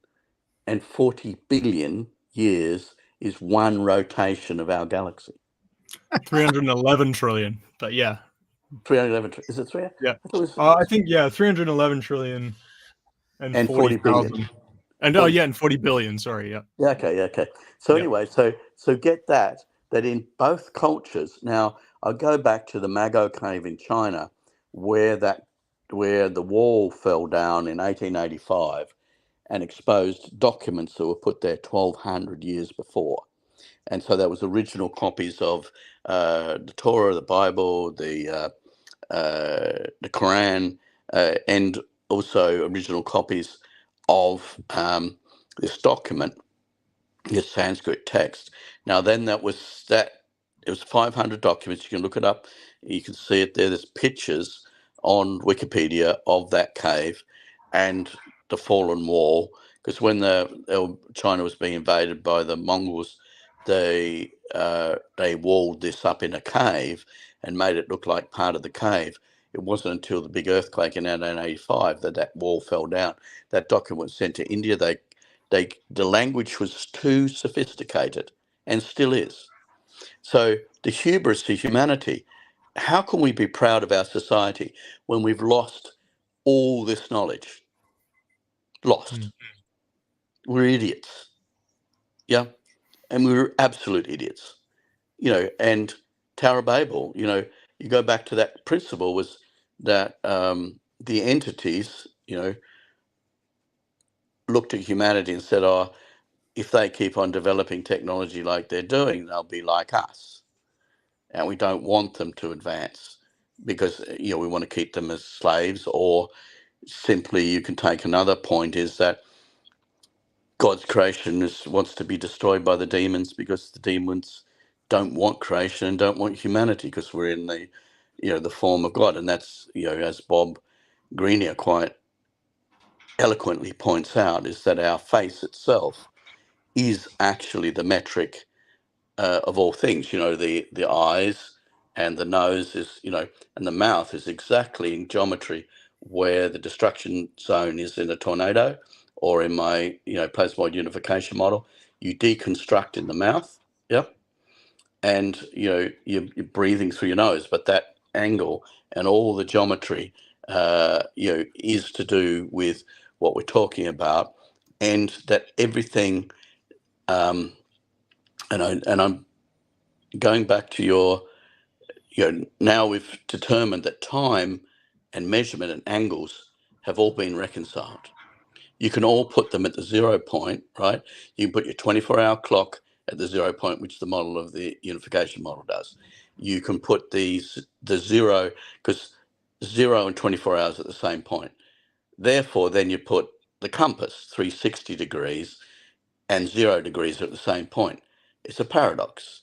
and 40 billion years is one rotation of our galaxy. 311 trillion, but yeah. 311, is it 3? Yeah. I think, 311 trillion and 40 billion. 40,000. And 40, and 40 billion, sorry, yeah. Yeah, okay. So anyway, so get that in both cultures. Now, I'll go back to the Mago Cave in China, where the wall fell down in 1885 and exposed documents that were put there 1,200 years before. And so that was original copies of the Torah, the Bible, the Quran, and also original copies of this document, this Sanskrit text. Now, then it was 500 documents. You can look it up. You can see it there. There's pictures on Wikipedia of that cave and the fallen wall. Because when China was being invaded by the Mongols, they walled this up in a cave and made it look like part of the cave. It wasn't until the big earthquake in 1885 that wall fell down. That document was sent to India. The language was too sophisticated, and still is. So the hubris to humanity. How can we be proud of our society when we've lost all this knowledge? Lost. We're idiots. Yeah. And we were absolute idiots. And Tower of Babel, you go back to that principle was that the entities, looked at humanity and said, oh, if they keep on developing technology like they're doing, they'll be like us. And we don't want them to advance because, we want to keep them as slaves. Or simply, you can take another point is that God's creation wants to be destroyed by the demons because the demons don't want creation and don't want humanity because we're in the form of God. And that's, as Bob Greenier quite eloquently points out, is that our face itself is actually the metric of all things. The eyes and the nose is, and the mouth is exactly in geometry where the destruction zone is in a tornado, or in my, plasmoid unification model, you deconstruct in the mouth. Yep. And, you're breathing through your nose, but that angle and all the geometry, is to do with what we're talking about, and that everything, and I'm going back to your, now we've determined that time and measurement and angles have all been reconciled. You can all put them at the 0 point, right? You can put your 24-hour clock at the 0 point, which the model of the unification model does. You can put the 0, because 0 and 24 hours at the same point. Therefore, then you put the compass 360 degrees and 0 degrees at the same point. It's a paradox,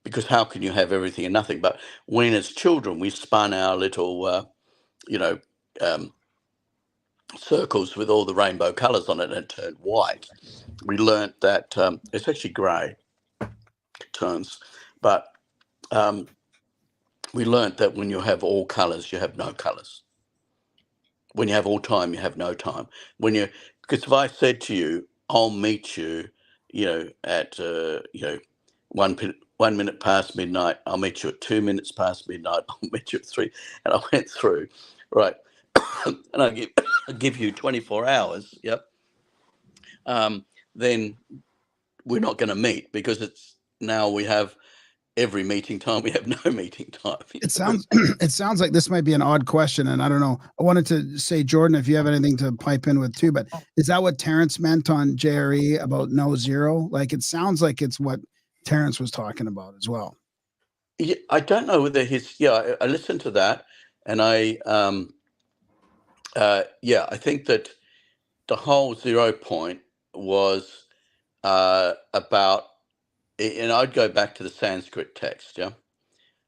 because how can you have everything and nothing? But when as children we spun our little, circles with all the rainbow colours on it and it turned white, we learnt that it's actually grey, it turns. But we learnt that when you have all colours, you have no colours. When you have all time, you have no time. Because if I said to you, I'll meet you, at 1 minute past midnight, I'll meet you at 2 minutes past midnight, I'll meet you at 3, and I went through, right, and I give you 24 hours, yep, then we're not going to meet, because it's now we have every meeting time, we have no meeting time. It sounds like this might be an odd question, and I don't know. I wanted to say, Jordan, if you have anything to pipe in with too, but is that what Terrence meant on JRE about no zero? Like, it sounds like it's what Terrence was talking about as well. Yeah, I don't know whether I listened to that, and I think that the whole 0 point was about, and I'd go back to the Sanskrit text,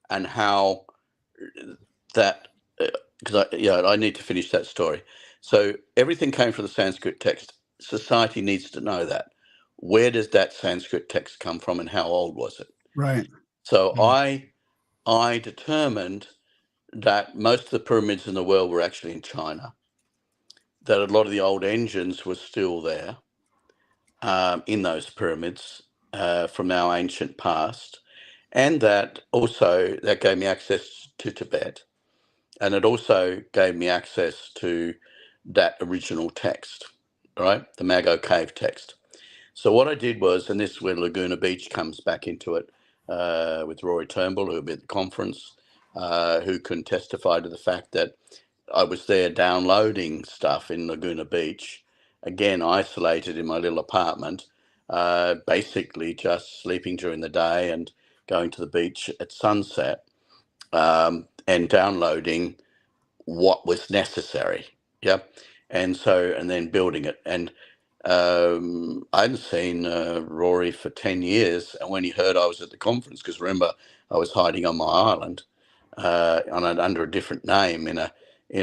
and how that, because I need to finish that story. So everything came from the Sanskrit text. Society needs to know that. Where does that Sanskrit text come from, and how old was it? Right. So I determined that most of the pyramids in the world were actually in China, that a lot of the old engines were still there in those pyramids from our ancient past, and that also that gave me access to Tibet, and it also gave me access to that original text, right, the Mago Cave text. So what I did was, and this is where Laguna Beach comes back into it, with Rory Turnbull, who'll be at the conference, who can testify to the fact that I was there downloading stuff in Laguna Beach, again, isolated in my little apartment, basically just sleeping during the day and going to the beach at sunset, and downloading what was necessary. Yep. And then building it. And I hadn't seen Rory for 10 years. And when he heard I was at the conference, because remember, I was hiding on my island under a different name in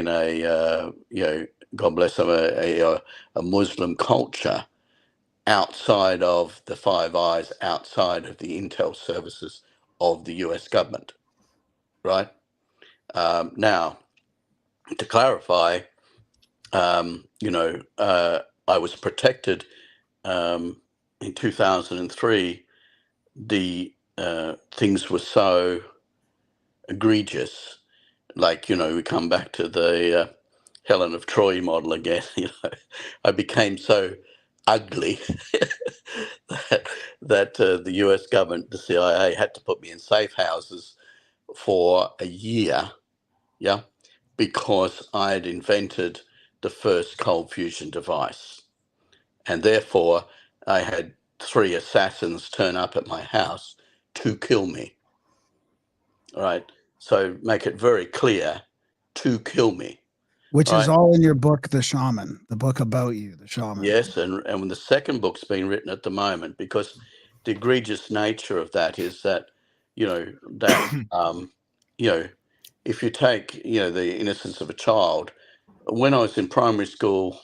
a God bless them, a Muslim culture outside of the Five Eyes, outside of the intel services of the US government, right? Now, to clarify, I was protected in 2003. The things were so egregious, like, we come back to the Helen of Troy model again. I became so ugly that the US government, the CIA, had to put me in safe houses for a year, yeah, because I had invented the first cold fusion device. And therefore, I had 3 assassins turn up at my house to kill me. All right. So make it very clear, to kill me. Which is Right. all in your book, The Shaman, the book about you, The Shaman. Yes, and when the second book's being written at the moment, because the egregious nature of that is that, if you take, the innocence of a child, when I was in primary school,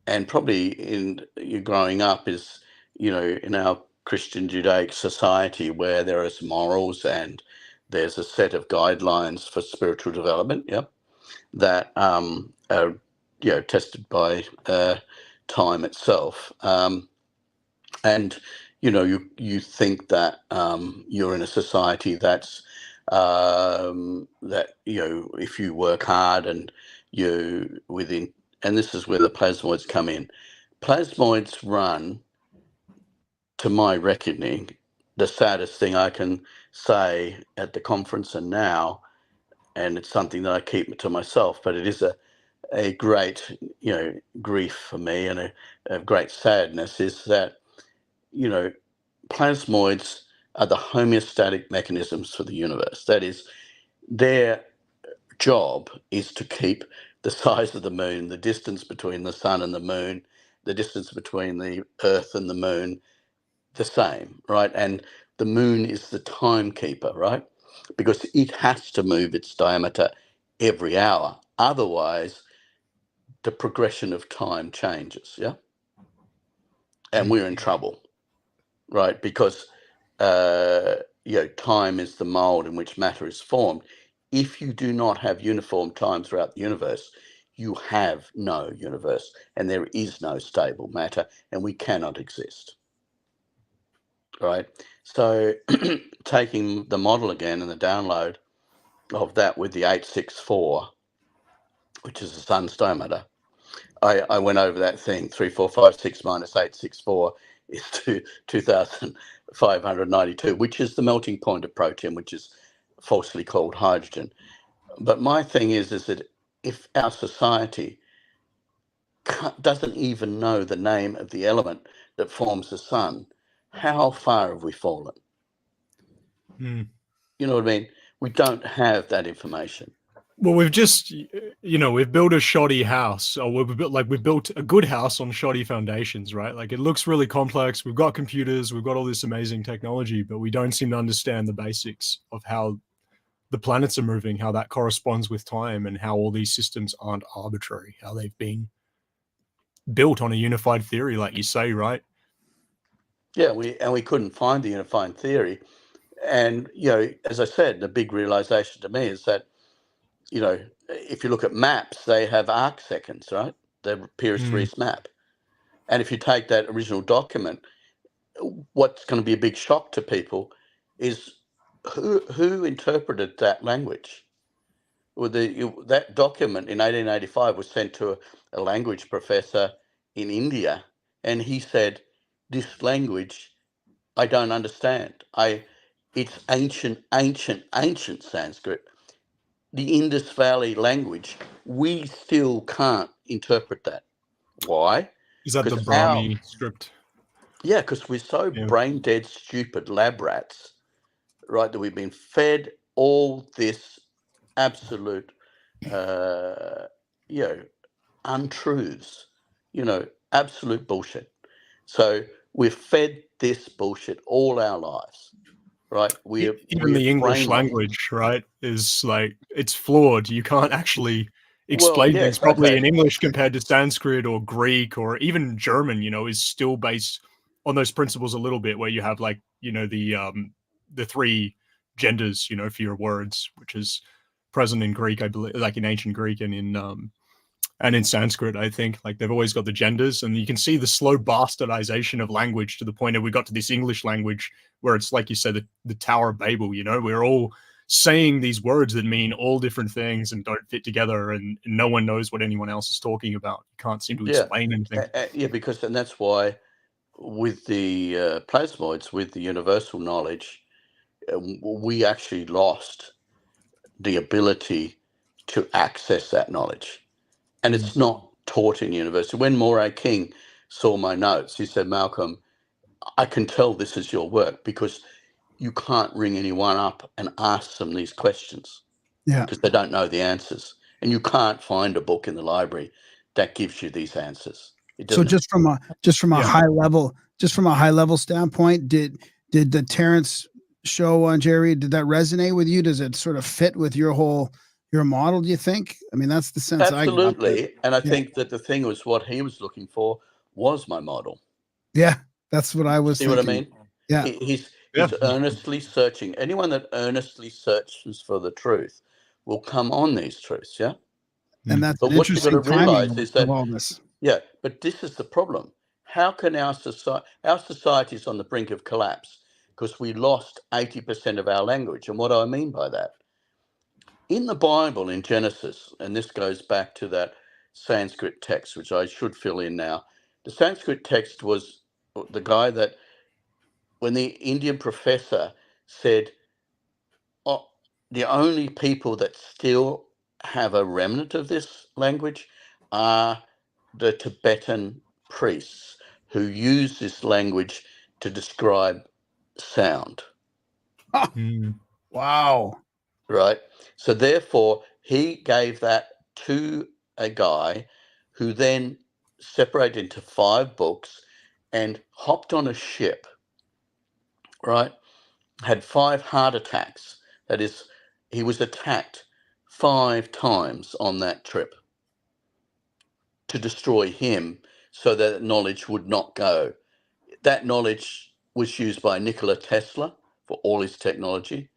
and probably in you growing up is, in our Christian Judaic society where there is morals and there's a set of guidelines for spiritual development, yeah, that are, tested by time itself. And, you think that you're in a society that's, that, if you work hard and you within, and this is where the plasmoids come in. Plasmoids run, to my reckoning, the saddest thing I can say at the conference and now, and it's something that I keep to myself, but it is a great, grief for me and a great sadness, is that, plasmoids are the homeostatic mechanisms for the universe. That is, their job is to keep the size of the moon, the distance between the sun and the moon, the distance between the earth and the moon, the same, right? And the moon is the timekeeper, right? Because it has to move its diameter every hour. Otherwise, the progression of time changes, yeah? And we're in trouble, right? Because, time is the mold in which matter is formed. If you do not have uniform time throughout the universe, you have no universe, and there is no stable matter, and we cannot exist. Right. So taking the model again and the download of that with the 864, which is the sun's diameter, I went over that thing. 3456 minus 864 is 2592, which is the melting point of protein, which is falsely called hydrogen. But my thing is that if our society doesn't even know the name of the element that forms the sun, how far have we fallen? You know what I mean? We don't have that information. Well, we've just, we've built a shoddy house, or we've built a good house on shoddy foundations, right? Like, it looks really complex. We've got computers, we've got all this amazing technology, but we don't seem to understand the basics of how the planets are moving, how that corresponds with time, and how all these systems aren't arbitrary, how they've been built on a unified theory, like you say, right? Yeah, we couldn't find the unified theory. And, as I said, the big realization to me is that, if you look at maps, they have arc seconds, right? The Pires-Rees map. And if you take that original document, what's going to be a big shock to people is who interpreted that language. Well, that document in 1885 was sent to a language professor in India, and he said, "This language, I don't understand. It's ancient Sanskrit. The Indus Valley language, we still can't interpret that. Why? Is that the Because Brahmi script? Yeah, because we're so brain dead, stupid lab rats, right? That we've been fed all this absolute, untruths, absolute bullshit. So we're fed this bullshit all our lives. Right, even the English brainwashed. language, right, is like, it's flawed. You can't actually explain things yes, properly okay. in English compared to Sanskrit or Greek or even German. Is still based on those principles a little bit, where you have, like, the 3 genders, for your words, which is present in Greek, I believe, like in ancient Greek and in And in Sanskrit, I think, like, they've always got the genders, and you can see the slow bastardization of language to the point that we got to this English language where it's like you said, the Tower of Babel. You know, we're all saying these words that mean all different things and don't fit together, and no one knows what anyone else is talking about. You can't seem to explain anything. Yeah, and that's why with the plasmoids, with the universal knowledge, we actually lost the ability to access that knowledge. And it's not taught in university. When Moray King saw my notes, he said, Malcolm, I can tell this is your work because you can't ring anyone up and ask them these questions because they don't know the answers. And you can't find a book in the library that gives you these answers. So just from a high level standpoint, did the Terrence show on Jerry, did that resonate with you? Does it sort of fit with your model, do you think? I mean, that's the sense absolutely. I got. And I think that the thing was what he was looking for was my model. Yeah, that's what I was See thinking. what I mean? Yeah. He's earnestly searching. Anyone that earnestly searches for the truth will come on these truths, yeah? And that's but what you've got to realize is that all this. Yeah, but this is the problem. How can our society is on the brink of collapse because we lost 80% of our language? And what do I mean by that? In the Bible, in Genesis, and this goes back to that Sanskrit text, which I should fill in now. The Sanskrit text was the guy that, when the Indian professor said, oh, the only people that still have a remnant of this language are the Tibetan priests who use this language to describe sound. Wow. Right? So therefore, he gave that to a guy who then separated into 5 books and hopped on a ship, right? Had 5 heart attacks. That is, he was attacked 5 times on that trip to destroy him so that knowledge would not go. That knowledge was used by Nikola Tesla for all his technology.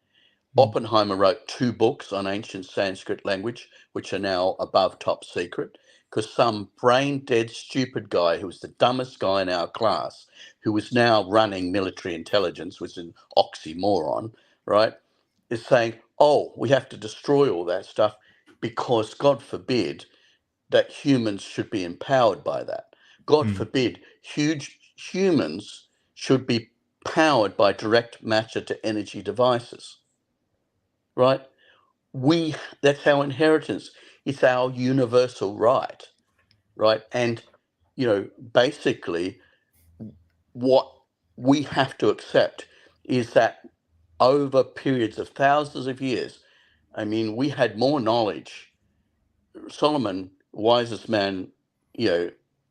Oppenheimer wrote 2 books on ancient Sanskrit language, which are now above top secret, because some brain dead, stupid guy who was the dumbest guy in our class, who was now running military intelligence, was an oxymoron, right, is saying, oh, we have to destroy all that stuff because, God forbid, that humans should be empowered by that. God forbid, humans should be powered by direct matter to energy devices, right? That's our inheritance. It's our universal right, right? And, basically what we have to accept is that over periods of thousands of years, I mean, we had more knowledge. Solomon, wisest man,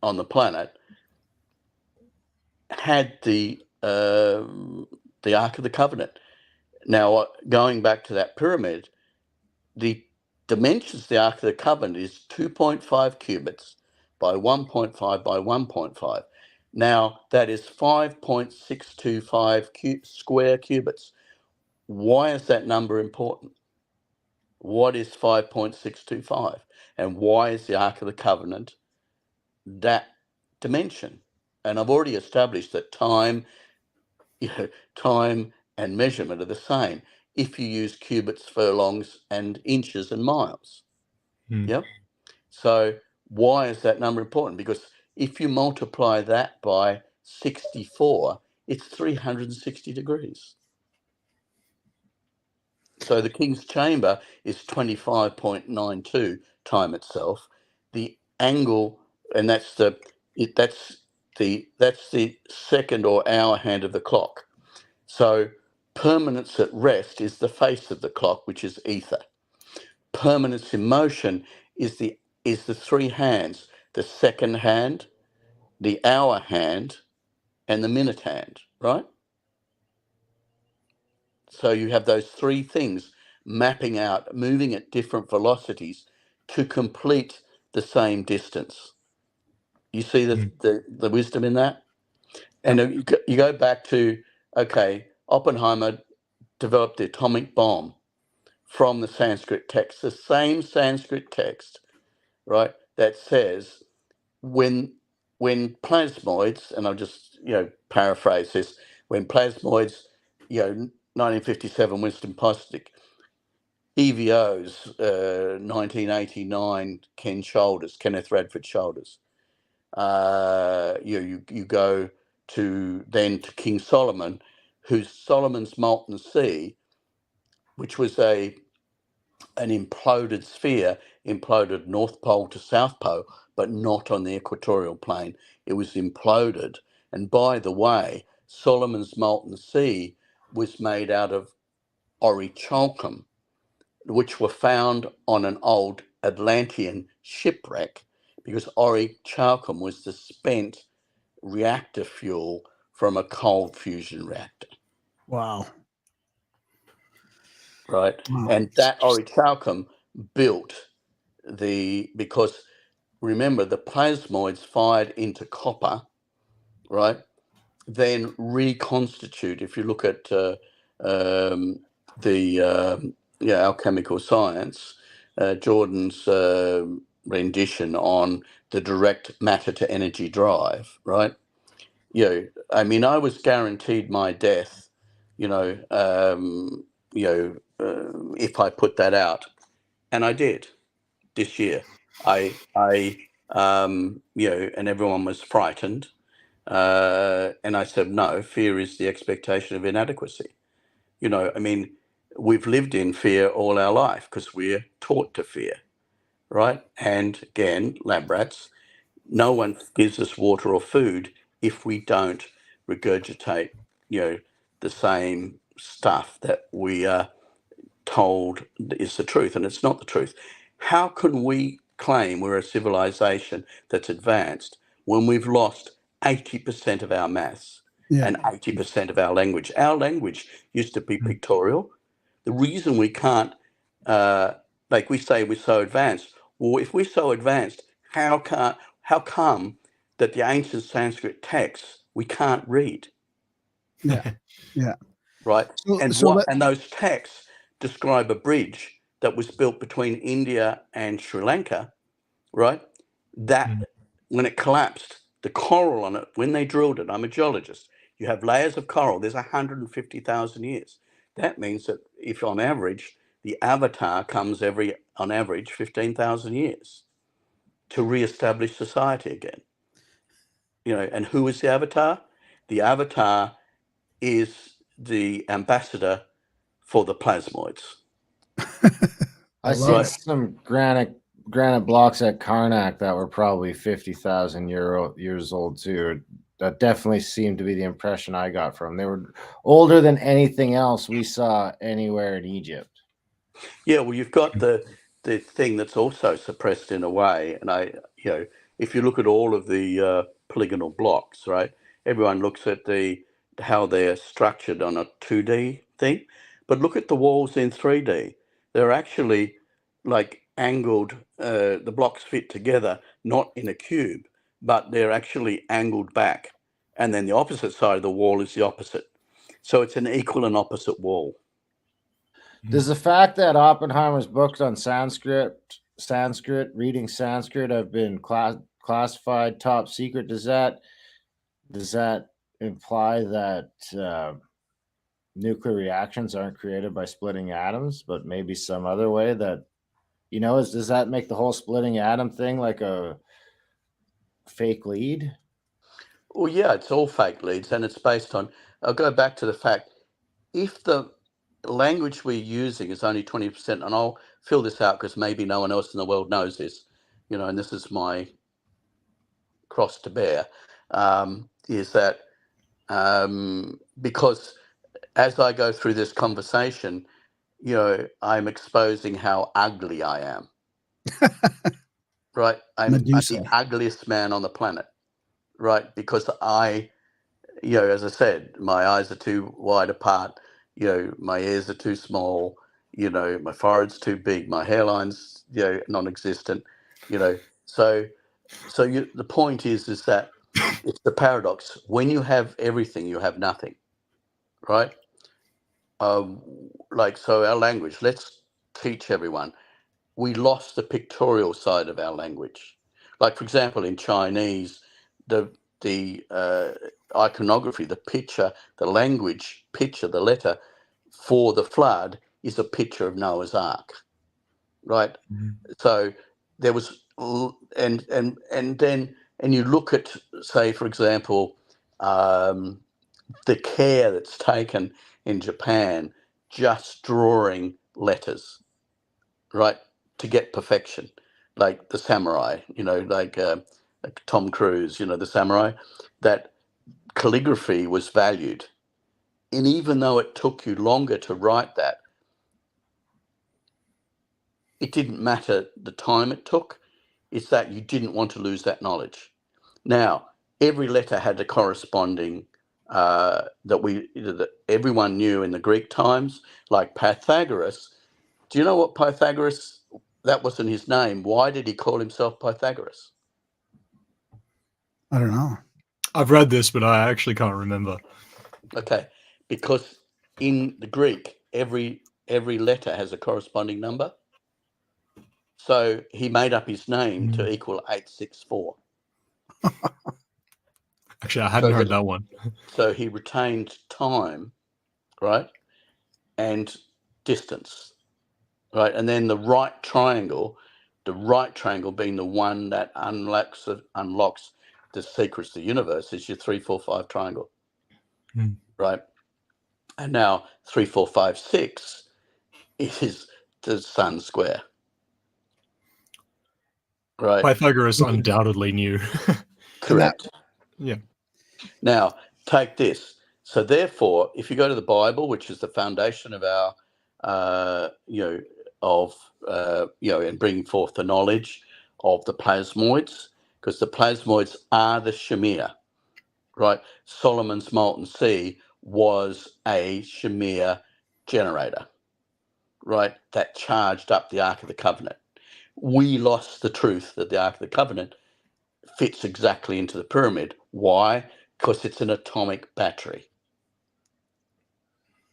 on the planet, had the Ark of the Covenant. Now, going back to that pyramid, the dimensions of the Ark of the Covenant is 2.5 cubits by 1.5 by 1.5. Now, that is 5.625 square cubits. Why is that number important? What is 5.625? And why is the Ark of the Covenant that dimension? And I've already established that time and measurement are the same if you use cubits, furlongs, and inches and miles. Yep. So why is that number important? Because if you multiply that by 64, it's 360 degrees. So the King's Chamber is 25.92 time itself. The angle, and that's the second or hour hand of the clock. So permanence at rest is the face of the clock, which is ether. Permanence in motion is the 3 hands: the second hand, the hour hand, and the minute hand, right? So you have those 3 things mapping out, moving at different velocities to complete the same distance. You see the wisdom in that? And you go back to, okay, Oppenheimer developed the atomic bomb from the Sanskrit text, the same Sanskrit text, right, that says when plasmoids, and I'll just paraphrase this, when plasmoids, 1957 Winston Postic, EVOs, 1989 Kenneth Radford Shoulders. You go to King Solomon, whose Solomon's Molten Sea, which was an imploded sphere, imploded North Pole to South Pole, but not on the equatorial plane. It was imploded. And by the way, Solomon's Molten Sea was made out of orichalcum, which were found on an old Atlantean shipwreck, because orichalcum was the spent reactor fuel from a cold fusion reactor. Wow. Right. Wow. And that orichalcum built because remember, the plasmoids fired into copper, right, then reconstitute. If you look at the alchemical science, Jordan's rendition on the direct matter to energy drive, right? I mean, I was guaranteed my death, if I put that out, and I did this year. And everyone was frightened, and I said, no, fear is the expectation of inadequacy. I mean, we've lived in fear all our life because we're taught to fear, right? And again, lab rats, no one gives us water or food if we don't regurgitate, the same stuff that we are told is the truth, and it's not the truth. How can we claim we're a civilization that's advanced when we've lost 80% of our maths and 80% of our language? Our language used to be pictorial. The reason we can't, like we say, we're so advanced. Well, if we're so advanced, how come that the ancient Sanskrit texts we can't read? Yeah. Right. And so those texts describe a bridge that was built between India and Sri Lanka, right? That when it collapsed, the coral on it, when they drilled it, I'm a geologist, you have layers of coral, there's 150,000 years. That means that if on average, the avatar comes on average, 15,000 years to reestablish society again. And who is the avatar? The avatar is the ambassador for the plasmoids. I seen some granite blocks at Karnak that were probably 50,000 years old too. That definitely seemed to be the impression I got from them. They were older than anything else we saw anywhere in Egypt. Yeah, well, you've got the thing that's also suppressed in a way, and if you look at all of the polygonal blocks, right? Everyone looks at how they're structured on a 2D thing, but look at the walls in 3D. They're actually like angled. The blocks fit together, not in a cube, but they're actually angled back, and then the opposite side of the wall is the opposite. So it's an equal and opposite wall. Does the fact that Oppenheimer's books on reading Sanskrit have been classified top secret, does that imply that nuclear reactions aren't created by splitting atoms, but maybe some other way that, does that make the whole splitting atom thing like a fake lead? Well, yeah, it's all fake leads, and it's based on, I'll go back to the fact, if the language we're using is only 20%, and I'll fill this out because maybe no one else in the world knows this, and this is my cross to bear, is that because as I go through this conversation, I'm exposing how ugly I am. Right? I'm the ugliest man on the planet, right? Because I, as I said, my eyes are too wide apart, my ears are too small, my forehead's too big, my hairline's, non-existent, so the point is that it's the paradox. When you have everything, you have nothing, right? So our language, let's teach everyone. We lost the pictorial side of our language. Like, for example, in Chinese, the iconography, the picture, the language picture, the letter for the flood is a picture of Noah's Ark, right? So there was, and you look at, say, for example, the care that's taken in Japan just drawing letters, right, to get perfection, like the samurai, like Tom Cruise, the samurai, that calligraphy was valued. And even though it took you longer to write that, it didn't matter the time it took. It's that you didn't want to lose that knowledge. Now, every letter had a corresponding that everyone knew in the Greek times, like Pythagoras. Do you know what Pythagoras, that wasn't his name. Why did he call himself Pythagoras? I don't know. I've read this, but I actually can't remember. Okay, because in the Greek, every letter has a corresponding number. So he made up his name to equal 864. Actually, I hadn't heard that one. So he retained time, right, and distance, right, and then the right triangle being the one that unlocks the secrets of the universe, is your 3, 4, 5 triangle, right? And now 3, 4, 5, 6 is the sun square, right? Pythagoras undoubtedly knew. Correct. Yeah. Now take this. So therefore, if you go to the Bible, which is the foundation of our, and bringing forth the knowledge of the plasmoids, because the plasmoids are the Shamir, right? Solomon's molten sea was a Shamir generator, right? That charged up the Ark of the Covenant. We lost the truth that the Ark of the Covenant fits exactly into the pyramid. Why? Because it's an atomic battery,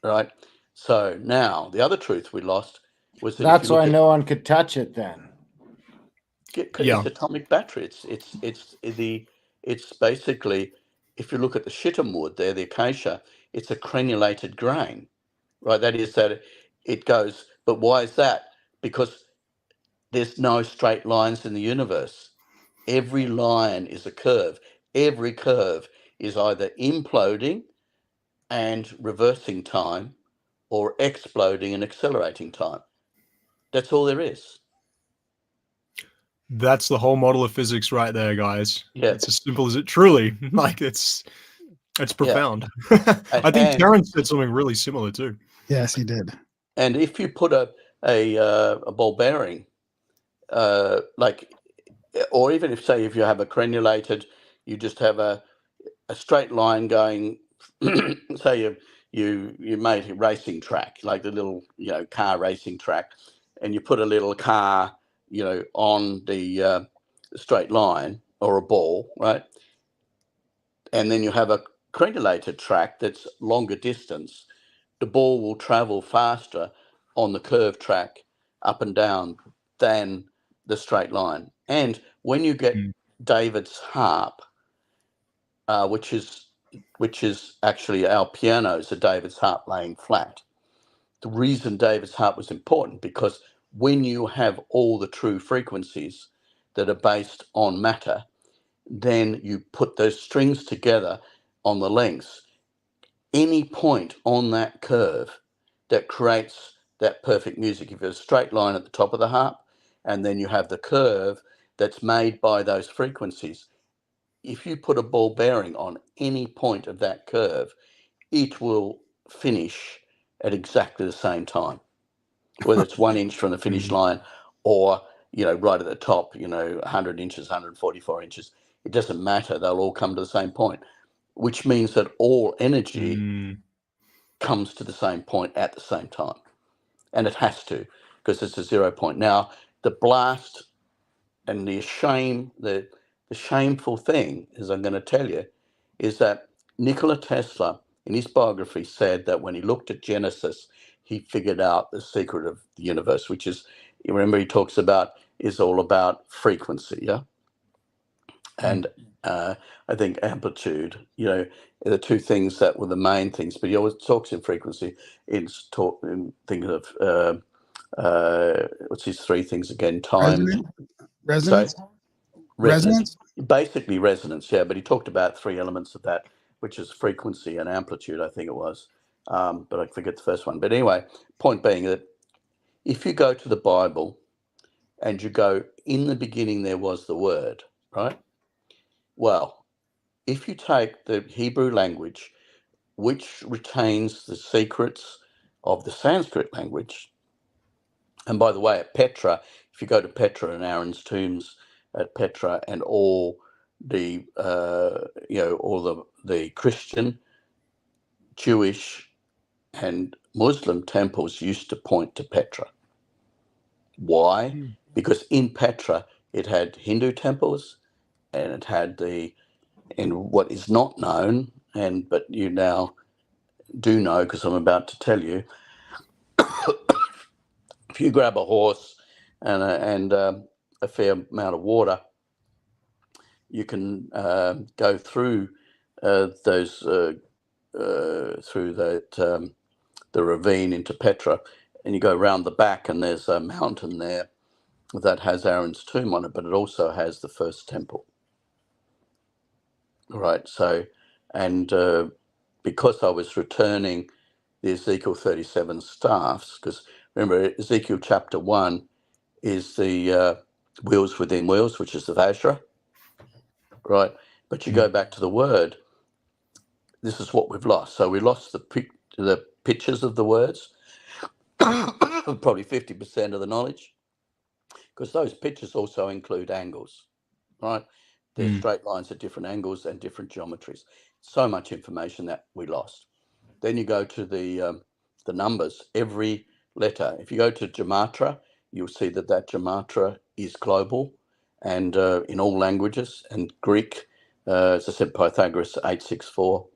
right? So now the other truth we lost was that that's why no one could touch it then. It's atomic battery. It's basically, if you look at the shittim wood there, the acacia, it's a crenulated grain, right? That is that it goes. But why is that? Because there's no straight lines in the universe. Every line is a curve. Every curve is either imploding and reversing time, or exploding and accelerating time. That's all there is. That's the whole model of physics right there, guys. Yeah. It's as simple as it truly, like it's profound. I think Terrence said something really similar too. Yes, he did. And if you put a ball bearing, or even if you have a crenulated, you just have a straight line going, say you made a racing track, like the little, car racing track, and you put a little car, on the straight line, or a ball, right? And then you have a crenulated track that's longer distance. The ball will travel faster on the curved track up and down than the straight line. And when you get David's harp, which is actually our pianos, a David's harp laying flat. The reason David's harp was important, because when you have all the true frequencies that are based on matter, then you put those strings together on the lengths. Any point on that curve that creates that perfect music, if there's a straight line at the top of the harp, and then you have the curve that's made by those frequencies, if you put a ball bearing on any point of that curve, it will finish at exactly the same time, whether it's 1 inch from the finish line, or right at the top, 100 inches, 144 inches. It doesn't matter. They'll all come to the same point, which means that all energy comes to the same point at the same time. And it has to, because it's a 0 point. Now, the blast and the shameful thing, as I'm going to tell you, is that Nikola Tesla, in his biography, said that when he looked at Genesis, he figured out the secret of the universe, which is, you remember, he talks about, is all about frequency, yeah? And I think amplitude, you know, are the two things that were the main things. But he always talks in frequency. It's thinking of what's his three things again? Time, Resonance. resonance, basically resonance. Yeah, but he talked about three elements of that, which is frequency and amplitude, I think it was. But I forget the first one. But anyway, point being that if you go to the Bible and you go, in the beginning there was the Word, right? Well, if you take the Hebrew language, which retains the secrets of the Sanskrit language, and by the way, at Petra, if you go to Petra and Aaron's tombs at Petra, and all the all the Christian, Jewish, and Muslim temples used to point to Petra. Why? Because in Petra it had Hindu temples, and it had what is not known, but you now do know, because I'm about to tell you. If you grab a horse and a fair amount of water, you can go through those through that the ravine into Petra, and you go around the back, and there's a mountain there that has Aaron's tomb on it, but it also has the first temple. Right. So, and because I was returning the Ezekiel 37 staffs, because remember Ezekiel chapter 1 is the wheels within wheels, which is the Vajra, right? But you go back to the word, this is what we've lost. So we lost the pictures of the words, probably 50% of the knowledge, because those pictures also include angles, right? There's straight lines at different angles and different geometries. So much information that we lost. Then you go to the numbers. Every letter, if you go to Gematria, you'll see that Gematria is global and in all languages, and Greek, as I said, Pythagoras 864.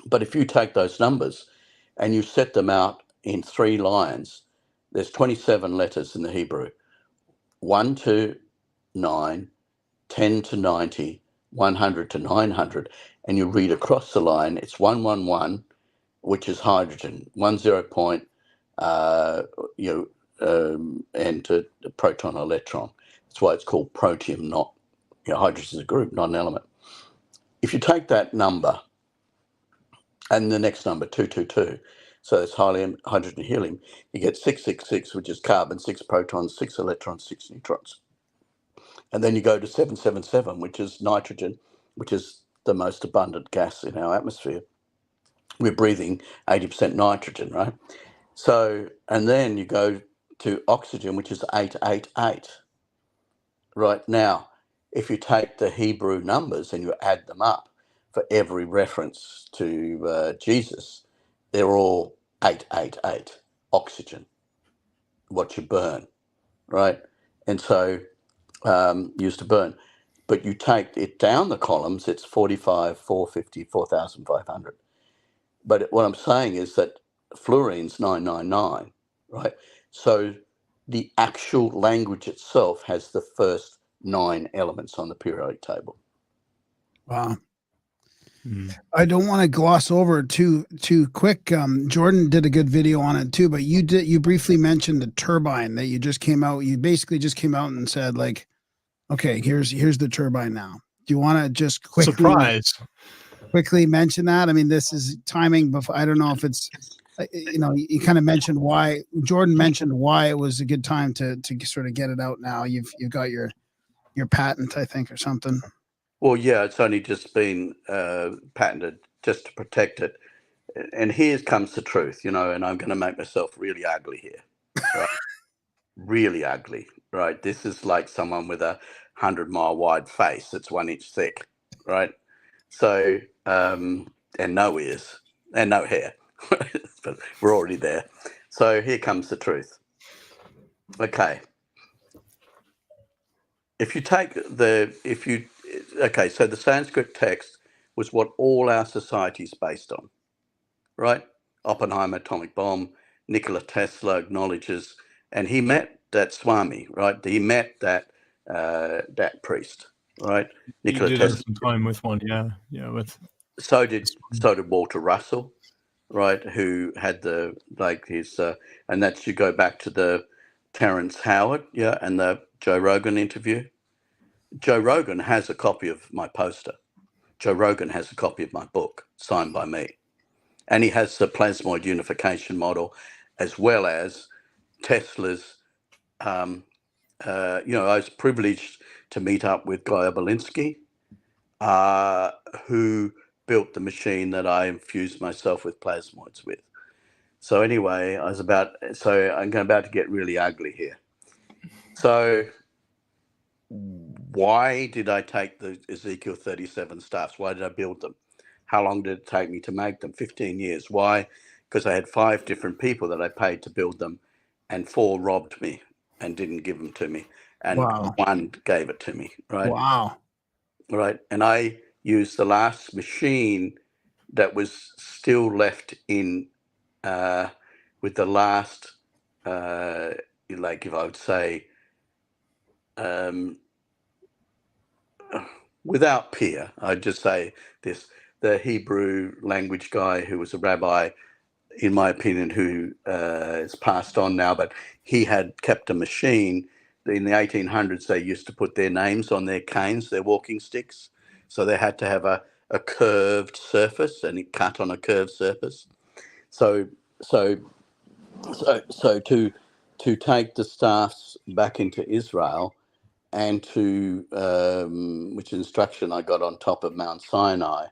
But if you take those numbers and you set them out in 3 lines, there's 27 letters in the Hebrew. 1 to 9, 10 to 90, 100 to 900, and you read across the line, it's 111, which is hydrogen, 10 point, and to proton, electron. That's why it's called protium, not, hydrogen is a group, not an element. If you take that number and the next number, 222, so it's hydrogen, helium, you get 666, which is carbon, 6 protons, 6 electrons, 6 neutrons. And then you go to 777, which is nitrogen, which is the most abundant gas in our atmosphere. We're breathing 80% nitrogen, right? So, and then you go to oxygen, which is 888. Right now, if you take the Hebrew numbers and you add them up for every reference to Jesus, they're all 888, oxygen, what you burn, right? And so used to burn. But you take it down the columns, it's 45, 450, 4,500. But what I'm saying is that fluorine's 999, right? So the actual language itself has the first 9 elements on the periodic table. Wow. I don't want to gloss over too quick. Jordan did a good video on it too, but you briefly mentioned the turbine that you just came out. You basically just came out and said, like, okay, here's the turbine now. Do you want to just quickly mention that? I mean, this is timing before. I don't know if it's, you kind of mentioned why. Jordan mentioned why it was a good time to sort of get it out now. You've got your patent, I think, or something. Well, yeah, it's only just been patented just to protect it. And here comes the truth, and I'm going to make myself really ugly here, right? Really ugly, right? This is like someone with a 100-mile wide face that's 1 inch thick, right? So, and no ears and no hair, but we're already there. So here comes the truth. Okay. So the Sanskrit text was what all our society's based on, right? Oppenheimer, atomic bomb, Nikola Tesla acknowledges, and he met that Swami, right? He met that priest, right? You Nikola did Tesla. have some time with one, yeah, with So did Walter Russell, right? Who had his and that's, you go back to the Terrence Howard, and the Joe Rogan interview. Joe Rogan has a copy of my poster. Joe Rogan has a copy of my book signed by me, and he has the plasmoid unification model, as well as Tesla's. I was privileged to meet up with Guy Obolinski, who built the machine that I infused myself with plasmoids with. So anyway, I'm about to get really ugly here. So why did I take the Ezekiel 37 staffs? Why did I build them? How long did it take me to make them? 15 years. Why? Because I had 5 different people that I paid to build them, and 4 robbed me and didn't give them to me, and Wow. 1 gave it to me, right? Wow. Right. And I used the last machine that was still left in, with the last, if I would say, without peer, I'd just say this: the Hebrew language guy who was a rabbi, in my opinion, who is passed on now, but he had kept a machine. In the 1800s, they used to put their names on their canes, their walking sticks. So they had to have a curved surface, and it cut on a curved surface. So to take the staffs back into Israel, and to which instruction I got on top of Mount Sinai,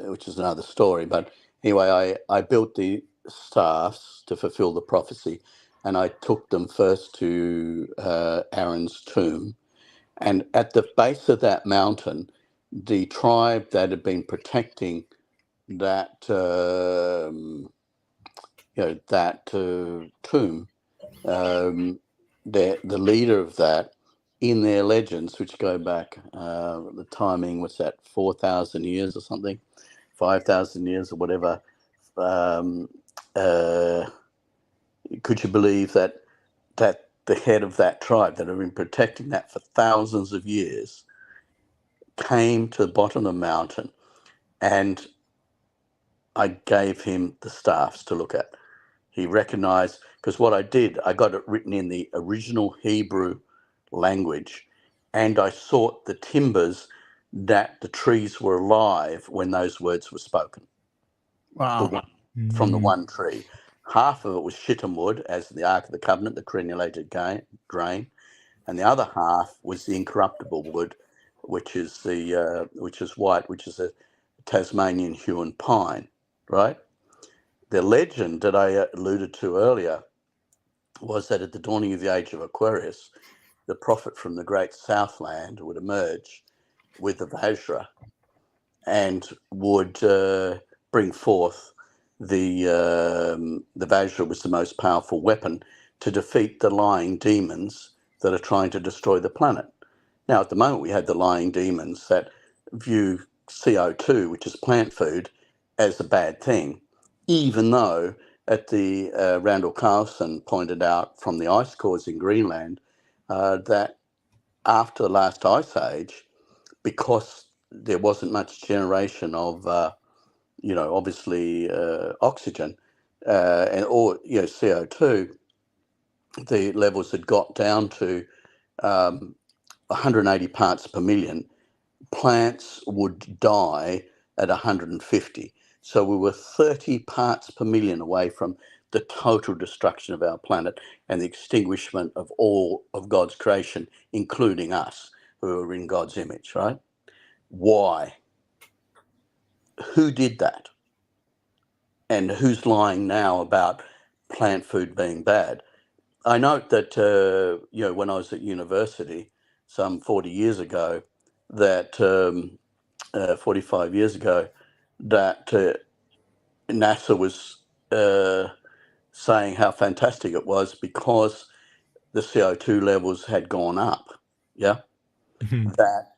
which is another story. But anyway, I built the staffs to fulfill the prophecy, and I took them first to Aaron's tomb. And at the base of that mountain, the tribe that had been protecting that tomb, the leader of that, in their legends, which go back, the timing, what's that, 4,000 years or something, 5,000 years or whatever. Could you believe that the head of that tribe that had been protecting that for thousands of years came to the bottom of the mountain, and I gave him the staffs to look at. He recognized, because what I did, I got it written in the original Hebrew language, and I sought the timbers that the trees were alive when those words were spoken. Wow. From the one tree. Half of it was shittim wood, as the Ark of the Covenant, the crenulated grain, and the other half was the incorruptible wood, which is white, which is a Tasmanian Huon pine, right? The legend that I alluded to earlier was that at the dawning of the age of Aquarius, the prophet from the great Southland would emerge with the Vajra and would bring forth the Vajra was the most powerful weapon to defeat the lying demons that are trying to destroy the planet. Now, at the moment, we have the lying demons that view CO2, which is plant food, as a bad thing, even though, at the Randall Carlson pointed out from the ice cores in Greenland, that after the last ice age, because there wasn't much generation of, obviously oxygen or CO2, the levels had got down to 180 parts per million. Plants would die at 150. So we were 30 parts per million away from the total destruction of our planet and the extinguishment of all of God's creation, including us, who are in God's image, right? Why? Who did that? And who's lying now about plant food being bad? I note that, when I was at university some 40 years ago, that 45 years ago, that NASA was saying how fantastic it was because the CO2 levels had gone up. Yeah. That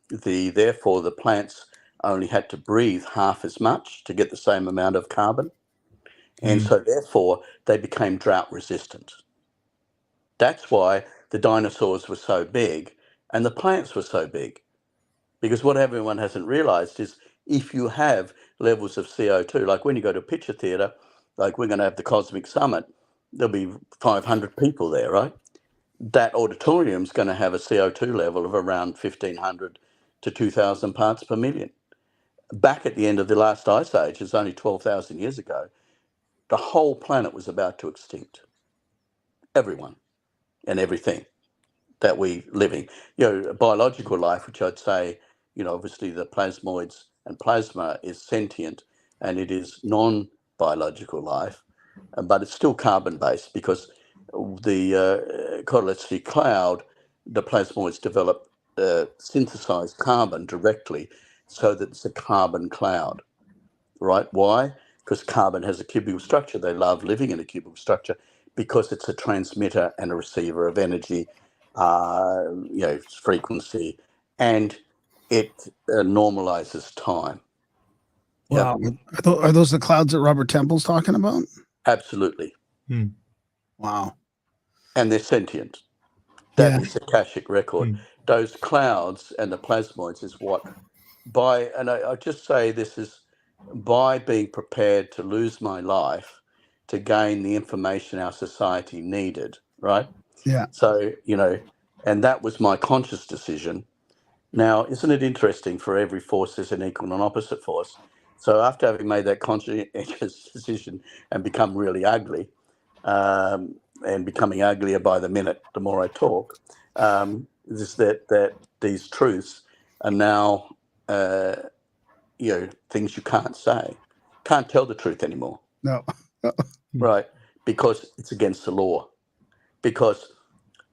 therefore the plants only had to breathe half as much to get the same amount of carbon. And so therefore they became drought resistant. That's why the dinosaurs were so big and the plants were so big. Because what everyone hasn't realized is if you have levels of CO2, like when you go to a picture theatre, like we're going to have the Cosmic Summit, there'll be 500 people there, right? That auditorium's going to have a CO2 level of around 1,500 to 2,000 parts per million. Back at the end of the last ice age, it's only 12,000 years ago, the whole planet was about to extinct. Everyone and everything that we living. Biological life, which I'd say, obviously the plasmoids and plasma is sentient and it is non-biological life, but it's still carbon-based because the Collin cloud, the plasmoids develop synthesized carbon directly so that it's a carbon cloud, right? Why? Because carbon has a cubical structure. They love living in a cubical structure because it's a transmitter and a receiver of energy, frequency, and it normalizes time. Wow. Are those the clouds that Robert Temple's talking about? Absolutely. Wow. And they're sentient. That is Akashic record. Those clouds and the plasmoids is what I just say this is by being prepared to lose my life to gain the information our society needed, right? Yeah. So, and that was my conscious decision. Now, isn't it interesting for every force there's an equal and opposite force? So after having made that conscious decision and become really ugly, and becoming uglier by the minute, the more I talk, is that these truths are now, things you can't say. Can't tell the truth anymore. No. Right? Because it's against the law. Because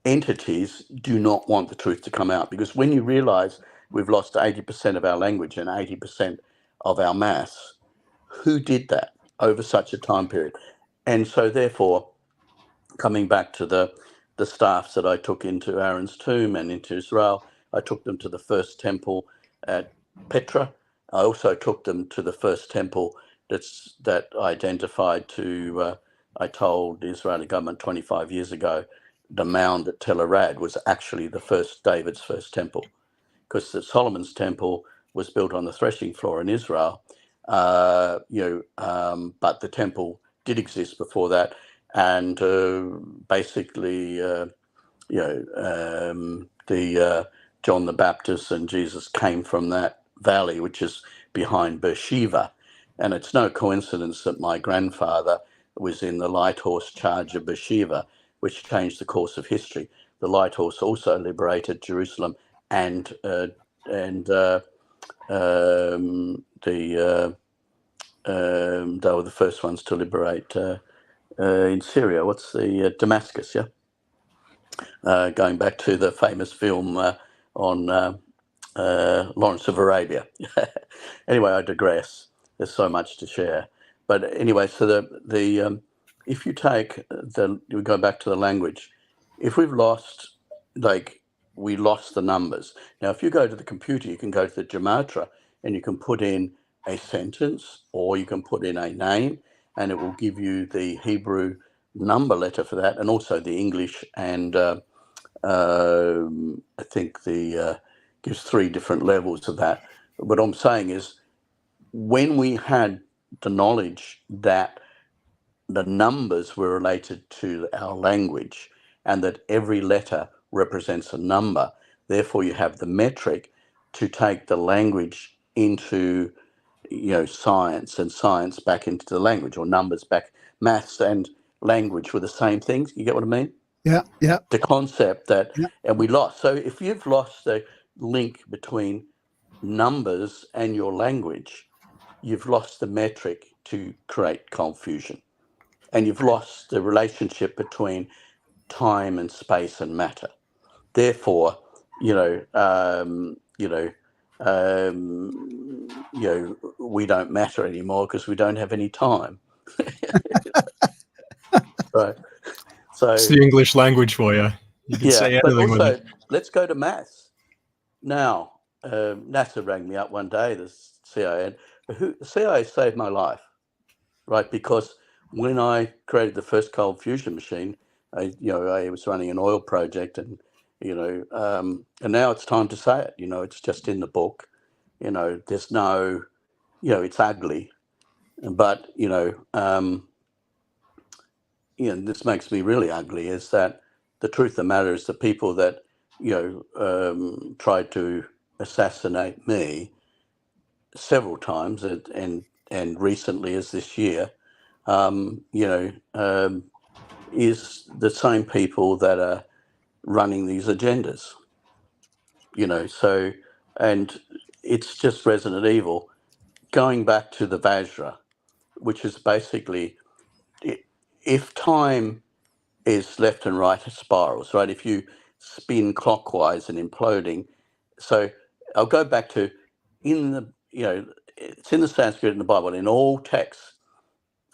entities do not want the truth to come out. Because when you realize we've lost 80% of our language and 80% of our mass, who did that over such a time period? And so therefore, coming back to the staffs that I took into Aaron's tomb and into Israel, I took them to the first temple at Petra. I also took them to the first temple that identified to, I told the Israeli government 25 years ago, the mound at Tel Arad was actually David's first temple, because the Solomon's temple was built on the threshing floor in Israel, but the temple did exist before that, and basically, John the Baptist and Jesus came from that valley, which is behind Beersheba. And it's no coincidence that my grandfather was in the light horse charge of Beersheba, which changed the course of history. The light horse also liberated Jerusalem, and they were the first ones to liberate in Syria. What's the Damascus? Yeah. Going back to the famous film on Lawrence of Arabia. Anyway, I digress. There's so much to share. But anyway, so the if you take we go back to the language. If we've lost, we lost the numbers. Now, if you go to the computer, you can go to the gematria and you can put in a sentence or you can put in a name, and it will give you the Hebrew number letter for that, and also the English, and I think the gives 3 different levels of that. What I'm saying is, when we had the knowledge that the numbers were related to our language and that every letter represents a number, therefore you have the metric to take the language into science, and science back into the language, or numbers back. Maths and language were the same things. You get what I mean? Yeah. The concept that, and we lost. So if you've lost the link between numbers and your language, you've lost the metric to create confusion, and you've lost the relationship between time and space and matter. Therefore, we don't matter anymore because we don't have any time. Right. So It's the English language for you. You can say but anything with also, it. let's go to maths. Now, NASA rang me up one day, the CIA. The CIA saved my life, right? Because when I created the first cold fusion machine, I was running an oil project, and and now it's time to say it. It's just in the book. There's no, it's ugly, but this makes me really ugly. Is that the truth of the matter is the people that tried to assassinate me several times, and recently as this year, is the same people that are running these agendas. So, and it's just Resident Evil. Going back to the Vajra, which is basically, if time is left and right spirals, right? If you spin clockwise and imploding. So I'll go back to it's in the Sanskrit in the Bible, in all texts,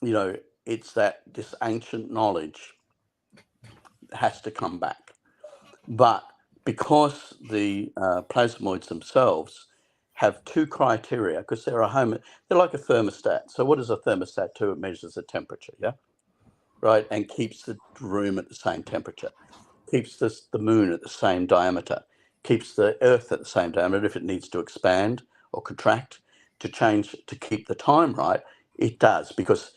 it's that this ancient knowledge has to come back. But because the plasmoids themselves have two criteria, because they're like a thermostat. So what does a thermostat do? It measures the temperature, yeah? Right, and keeps the room at the same temperature, keeps the moon at the same diameter, keeps the earth at the same diameter. If it needs to expand or contract to change to keep the time right, it does, because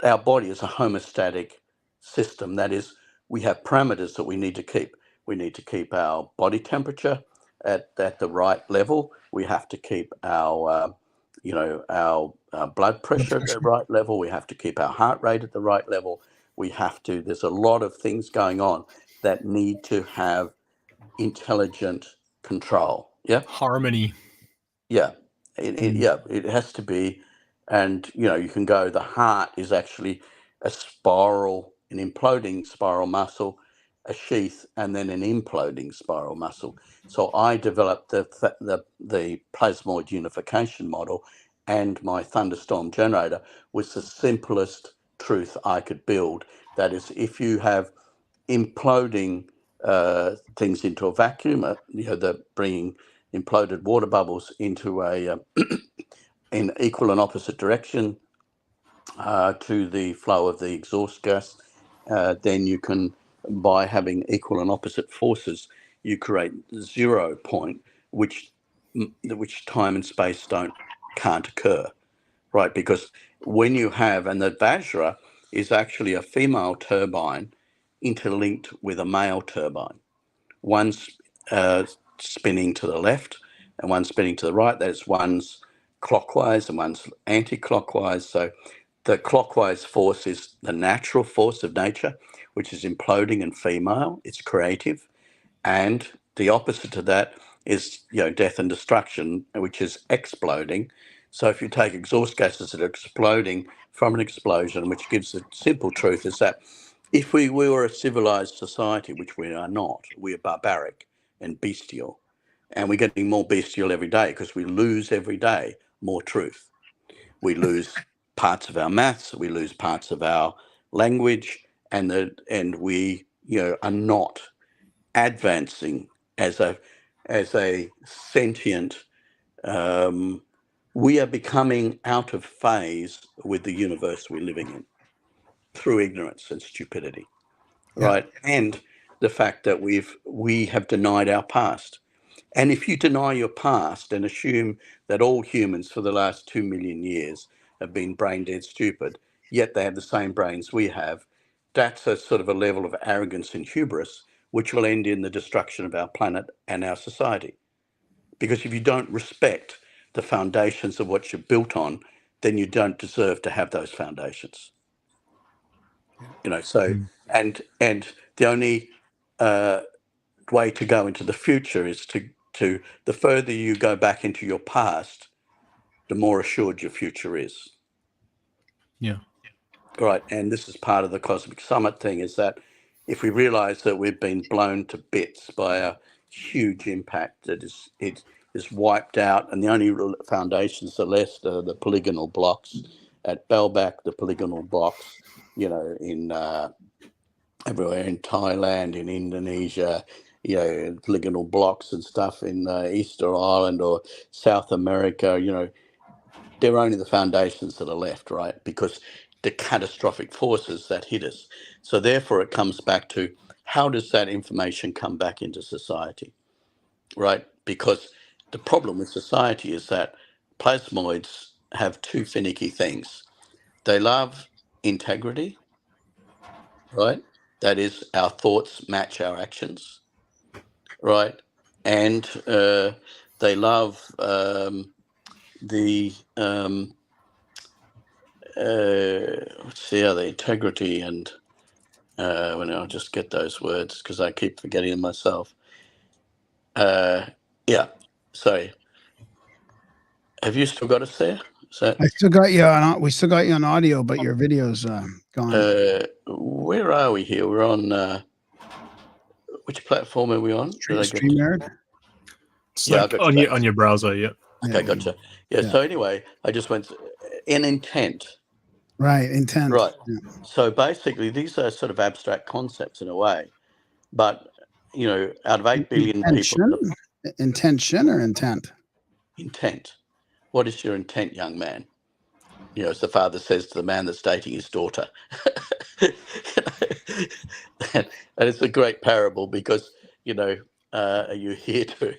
our body is a homeostatic system. That is, we have parameters that we need to keep. We need to keep our body temperature at the right level. We have to keep our blood pressure at the right level. We have to keep our heart rate at the right level. There's a lot of things going on that need to have intelligent control. Yeah. Harmony. Yeah. It has to be. And, you can go, the heart is actually a spiral, an imploding spiral muscle, a sheath, and then an imploding spiral muscle. So I developed the plasmoid unification model, and my Thunderstorm Generator was the simplest truth I could build. That is, if you have imploding things into a vacuum, the bringing imploded water bubbles into in equal and opposite direction to the flow of the exhaust gas, then you can, by having equal and opposite forces, you create 0 point, which time and space can't occur, right? Because when you have, and the Vajra is actually a female turbine interlinked with a male turbine. One's spinning to the left and one's spinning to the right. One's clockwise and one's anti-clockwise. So the clockwise force is the natural force of nature, which is imploding and female. It's creative. And the opposite to that is, death and destruction, which is exploding. So if you take exhaust gases that are exploding from an explosion, which gives the simple truth, is that if we were a civilized society, which we are not, we are barbaric and bestial, and we're getting more bestial every day because we lose every day more truth. We lose parts of our maths, we lose parts of our language, and we are not advancing as a sentient. We are becoming out of phase with the universe we're living in through ignorance and stupidity, right? And the fact that we have denied our past. And if you deny your past and assume that all humans for the last 2 million years have been brain dead stupid, yet they have the same brains we have, that's a sort of a level of arrogance and hubris, which will end in the destruction of our planet and our society. Because if you don't respect the foundations of what you're built on, then you don't deserve to have those foundations. So, and the only way to go into the future is to the further you go back into your past, the more assured your future is. Yeah. Right. And this is part of the Cosmic Summit thing, is that if we realize that we've been blown to bits by a huge impact that is wiped out, and the only foundations that are left are the polygonal blocks at Bellback, the polygonal blocks, in everywhere in Thailand, in Indonesia, polygonal blocks and stuff in Easter Island or South America, they're only the foundations that are left, right? Because the catastrophic forces that hit us. So therefore it comes back to, how does that information come back into society, right? Because the problem with society is that plasmoids have two finicky things. They love integrity, right? That is, our thoughts match our actions, right? And they love the the integrity and when I'll just get those words because I keep forgetting them myself. Yeah, sorry. Have you still got us there? I still got you on. We still got you on audio, but your video's gone. Where are we here? We're on which platform are we on? StreamYard. Yeah, I on your browser. Yeah. Okay, gotcha. Yeah. So anyway, I just went in intent. Right, intent. Right. Yeah. So basically, these are sort of abstract concepts in a way, but out of 8 billion people, intention or intent. Intent. What is your intent, young man? As the father says to the man that's dating his daughter. and it's a great parable because, are you here to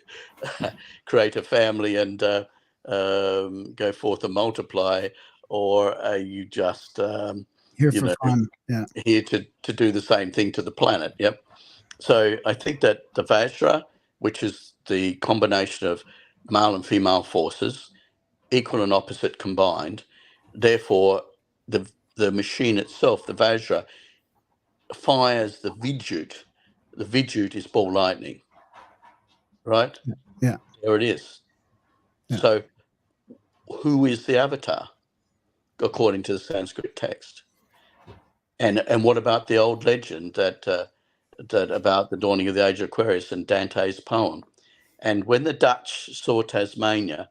create a family and go forth and multiply, or are you just here for fun? Yeah. Here to do the same thing to the planet? Yep. So I think that the Vajra, which is the combination of male and female forces, equal and opposite combined, therefore the machine itself, the Vajra, fires the Vidyut. The Vidyut is ball lightning, right? Yeah. There it is. Yeah. So who is the avatar, according to the Sanskrit text? And what about the old legend that about the dawning of the age of Aquarius and Dante's poem? And when the Dutch saw Tasmania,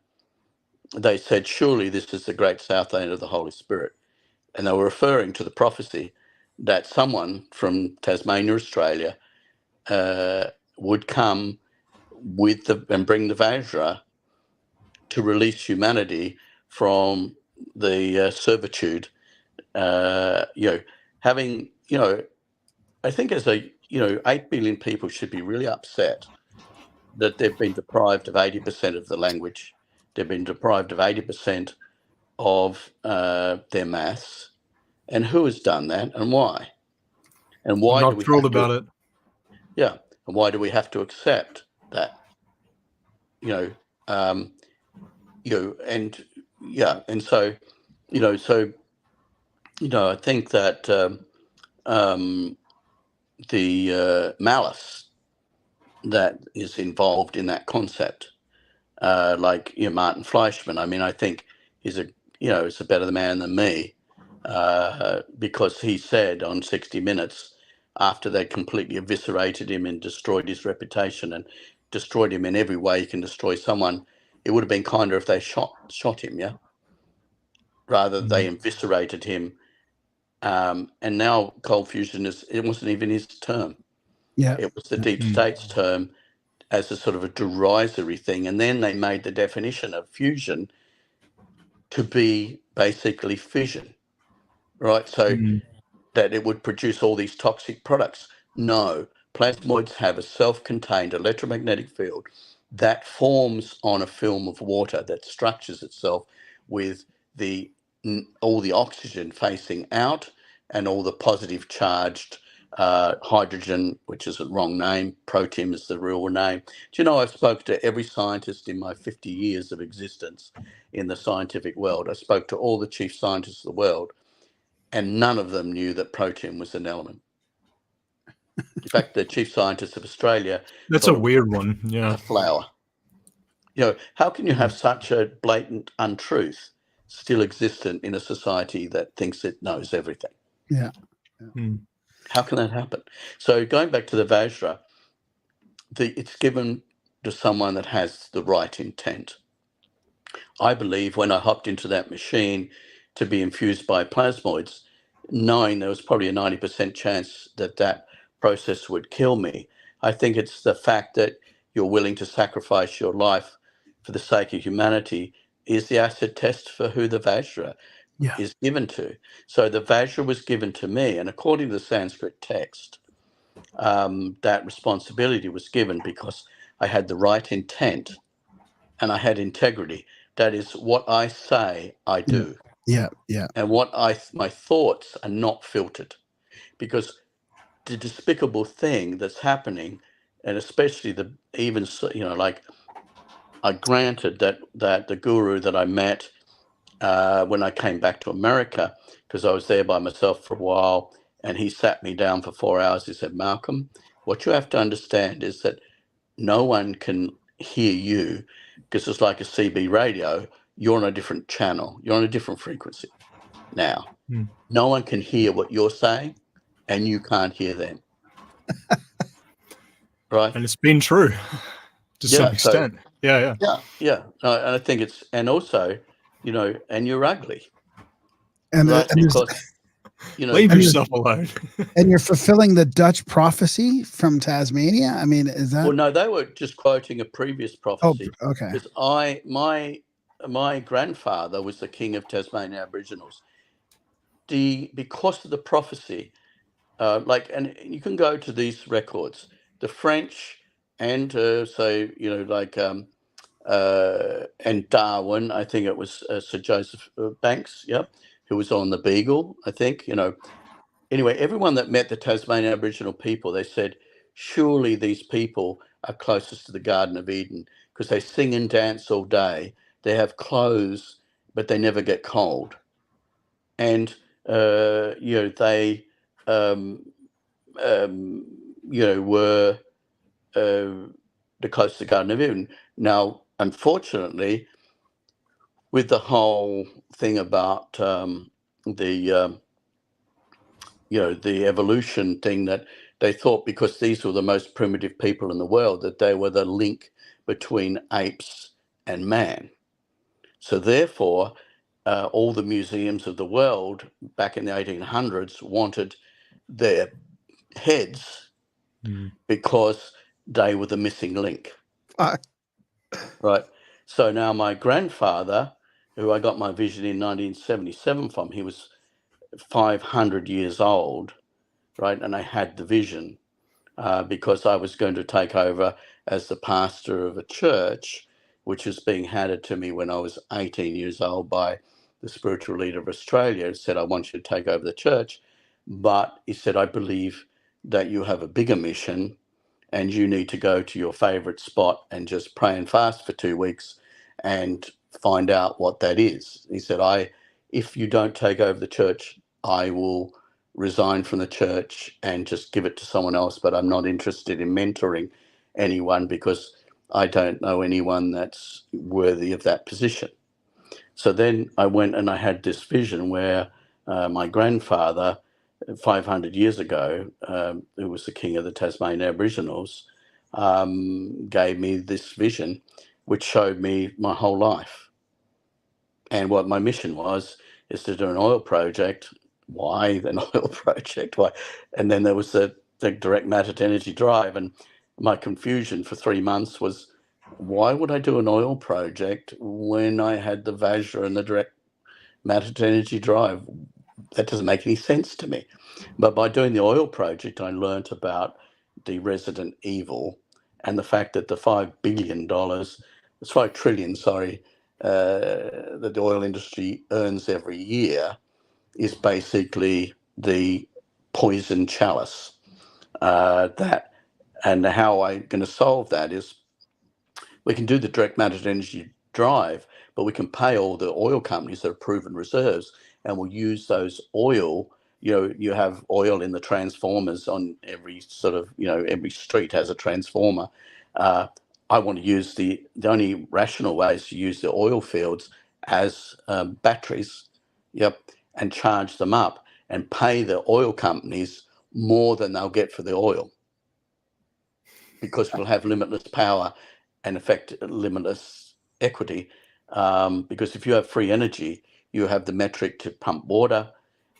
they said, surely this is the great southland of the Holy Spirit. And they were referring to the prophecy that someone from Tasmania, Australia, would come and bring the Vajra to release humanity from the servitude. Having, I think as 8 billion people should be really upset that they've been deprived of 80% of the language. They've been deprived of 80% of their maths. And who has done that and why? And why I'm do we thrilled about it? Yeah. And why do we have to accept that? And so, I think that the malice that is involved in that concept, like Martin Fleischmann, I mean, I think he's he's a better man than me, because he said on 60 Minutes, after they completely eviscerated him and destroyed his reputation and destroyed him in every way you can destroy someone, it would have been kinder if they shot him, yeah? Rather, they eviscerated him. And now cold fusion it wasn't even his term. Yeah. It was the deep state's term as a sort of a derisory thing. And then they made the definition of fusion to be basically fission, right? So that it would produce all these toxic products. No, plasmoids have a self-contained electromagnetic field that forms on a film of water that structures itself with all the oxygen facing out and all the positive charged hydrogen, which is a wrong name. Protium is the real name. Do you know, I've spoken to every scientist in my 50 years of existence in the scientific world. I spoke to all the chief scientists of the world, and none of them knew that protium was an element. In fact, the chief scientist of Australia... That's a weird one, yeah. A flower. How can you have such a blatant untruth still existent in a society that thinks it knows everything? Yeah. How can that happen? So going back to the Vajra, it's given to someone that has the right intent. I believe when I hopped into that machine to be infused by plasmoids, knowing there was probably a 90% chance that process would kill me, I think it's the fact that you're willing to sacrifice your life for the sake of humanity is the acid test for who the Vajra. Yeah. is given to. So the Vajra was given to me, and according to the Sanskrit text, that responsibility was given because I had the right intent and I had integrity. That is, what I say, I do. Yeah. Yeah. And my thoughts are not filtered, because the despicable thing that's happening, and especially like, I granted that the guru that I met when I came back to America, because I was there by myself for a while, and he sat me down for 4 hours. He said, Malcolm, what you have to understand is that no one can hear you, because it's like a CB radio. You're on a different channel. You're on a different frequency now. Hmm. No one can hear what you're saying, and you can't hear them. Right? And it's been true to some extent. Yeah. Yeah. And I think and also, and you're ugly, And, right? Because, Leave yourself alone. and you're fulfilling the Dutch prophecy from Tasmania. I mean, is that? Well, no, they were just quoting a previous prophecy. Oh, okay. Because my grandfather was the king of Tasmania Aboriginals. Because of the prophecy, and you can go to these records, the French and and Darwin, I think it was Sir Joseph Banks, who was on the Beagle, I think, Anyway, everyone that met the Tasmanian Aboriginal people, they said, surely these people are closest to the Garden of Eden, because they sing and dance all day. They have clothes, but they never get cold. And, they, were the closest to the Garden of Eden. Now, unfortunately, with the whole thing about the evolution thing, that they thought because these were the most primitive people in the world, that they were the link between apes and man. So therefore, all the museums of the world back in the 1800s wanted their heads because they were the missing link. Right. So now my grandfather, who I got my vision in 1977 from, he was 500 years old, right? And I had the vision because I was going to take over as the pastor of a church, which was being handed to me when I was 18 years old by the spiritual leader of Australia. He said, I want you to take over the church. But he said, I believe that you have a bigger mission and you need to go to your favorite spot and just pray and fast for 2 weeks and find out what that is. He said, if you don't take over the church, I will resign from the church and just give it to someone else, but I'm not interested in mentoring anyone because I don't know anyone that's worthy of that position. So then I went and I had this vision where my grandfather, 500 years ago, who was the king of the Tasmanian Aboriginals, gave me this vision, which showed me my whole life. And what my mission was is to do an oil project. Why an oil project? Why? And then there was the direct matter to energy drive. And my confusion for 3 months was, why would I do an oil project when I had the Vajra and the direct matter to energy drive? That doesn't make any sense to me. But by doing the oil project, I learnt about the resident evil and the fact that the $5 billion, it's 5 trillion, sorry, that the oil industry earns every year is basically the poison chalice. And how I'm going to solve that is we can do the direct matter to energy drive, but we can pay all the oil companies that have proven reserves, and we'll use those oil. You have oil in the transformers on every every street has a transformer. I want to use the only rational way is to use the oil fields as batteries, and charge them up and pay the oil companies more than they'll get for the oil, because we'll have limitless power and effect limitless equity. Because if you have free energy, you have the metric to pump water,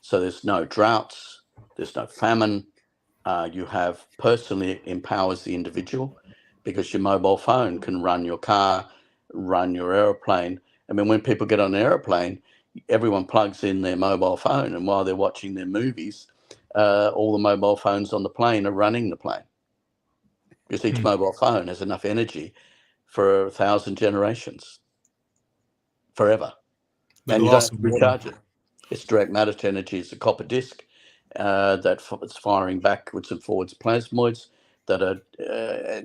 so there's no droughts, there's no famine. You have personally empowers the individual, because your mobile phone can run your car, run your aeroplane. I mean, when people get on an aeroplane, everyone plugs in their mobile phone, and while they're watching their movies, all the mobile phones on the plane are running the plane, because each mobile phone has enough energy for 1,000 generations, forever. But And the you don't loss have of to water. recharge it. It's direct matter energy. It's a copper disk it's firing backwards and forwards plasmoids that are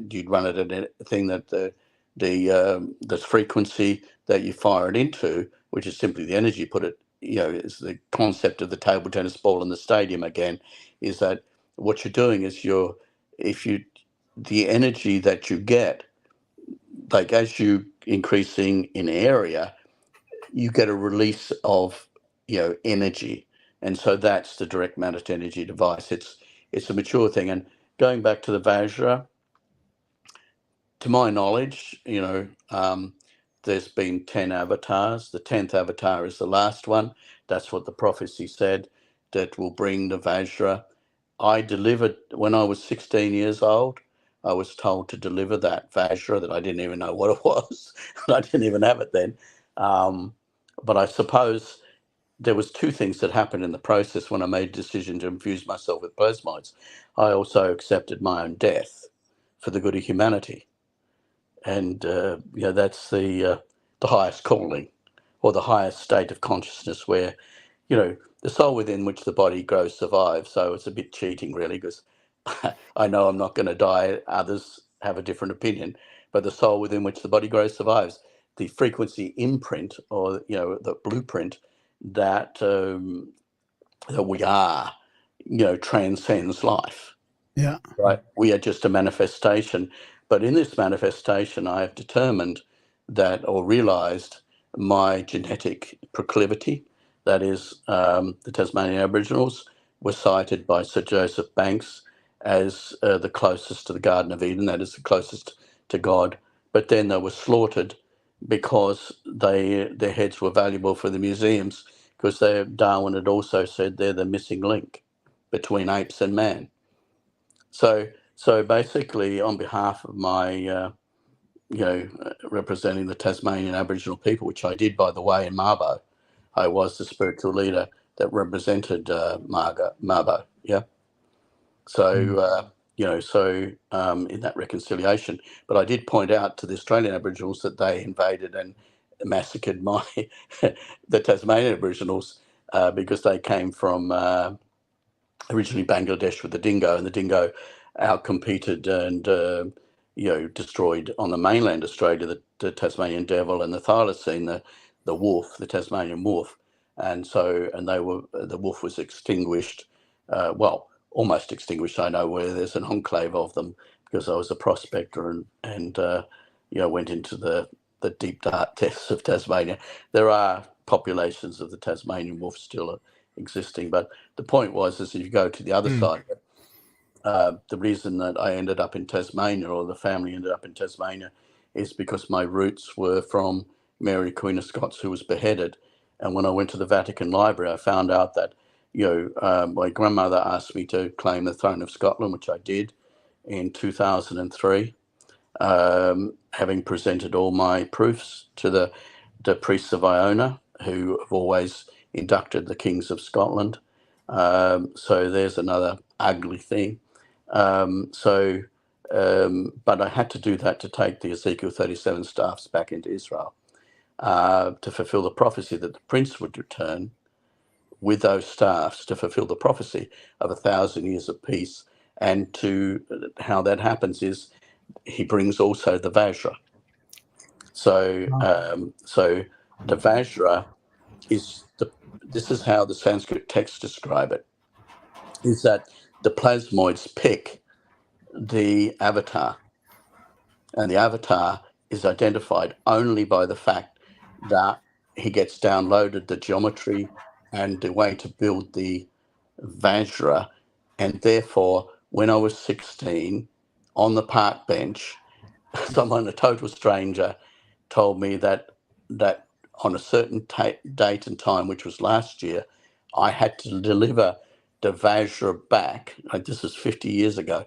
you'd run it at a thing that the frequency that you fire it into, which is simply the energy put it, is the concept of the table tennis ball in the stadium again, is that what you're doing is the energy that you get, like as you increasing in area, you get a release of energy, and so that's the direct matter to energy device. It's a mature thing. And going back to the Vajra, to my knowledge, there's been 10 avatars. The 10th avatar is the last one. That's what the prophecy said, that will bring the Vajra. I delivered when I was 16 years old. I was told to deliver that Vajra that I didn't even know what it was. I didn't even have it then. But I suppose there was two things that happened in the process when I made a decision to infuse myself with plasmoids. I also accepted my own death for the good of humanity, and that's the highest calling, or the highest state of consciousness, where the soul within which the body grows survives. So it's a bit cheating, really, because I know I'm not going to die. Others have a different opinion, but the soul within which the body grows survives. The frequency imprint, or the blueprint that that we are, transcends life. Yeah. Right. We are just a manifestation, but in this manifestation, I have determined that, or realised, my genetic proclivity. That is, the Tasmanian Aboriginals were cited by Sir Joseph Banks as the closest to the Garden of Eden, that is the closest to God. But then they were slaughtered because their heads were valuable for the museums, because Darwin had also said they're the missing link between apes and man. So basically, on behalf of my, representing the Tasmanian Aboriginal people, which I did, by the way, in Mabo, I was the spiritual leader that represented Mabo. Yeah. So, in that reconciliation, but I did point out to the Australian Aboriginals that they invaded and massacred the Tasmanian Aboriginals, because they came from originally Bangladesh with the dingo, and the dingo outcompeted and destroyed on the mainland Australia the Tasmanian devil and the thylacine, the wolf, the Tasmanian wolf, and the wolf was extinguished. Almost extinguished. I know where there's an enclave of them, because I was a prospector and went into the deep dark depths of Tasmania. There are populations of the Tasmanian wolf still existing, but the point was, is if you go to the other side, the reason that I ended up in Tasmania, or the family ended up in Tasmania, is because my roots were from Mary, Queen of Scots, who was beheaded. And when I went to the Vatican Library, I found out that my grandmother asked me to claim the throne of Scotland, which I did in 2003, having presented all my proofs to the priests of Iona, who have always inducted the kings of Scotland. So there's another ugly thing. But I had to do that to take the Ezekiel 37 staffs back into Israel, to fulfill the prophecy that the prince would return with those staffs, to fulfill the prophecy of 1,000 years of peace. And how that happens is he brings also the Vajra. So the Vajra is this is how the Sanskrit texts describe it, is that the plasmoids pick the avatar, and the avatar is identified only by the fact that he gets downloaded the geometry and the way to build the Vajra. And therefore, when I was 16, on the park bench, someone, a total stranger, told me that on a certain date and time, which was last year, I had to deliver the Vajra back, like this is 50 years ago,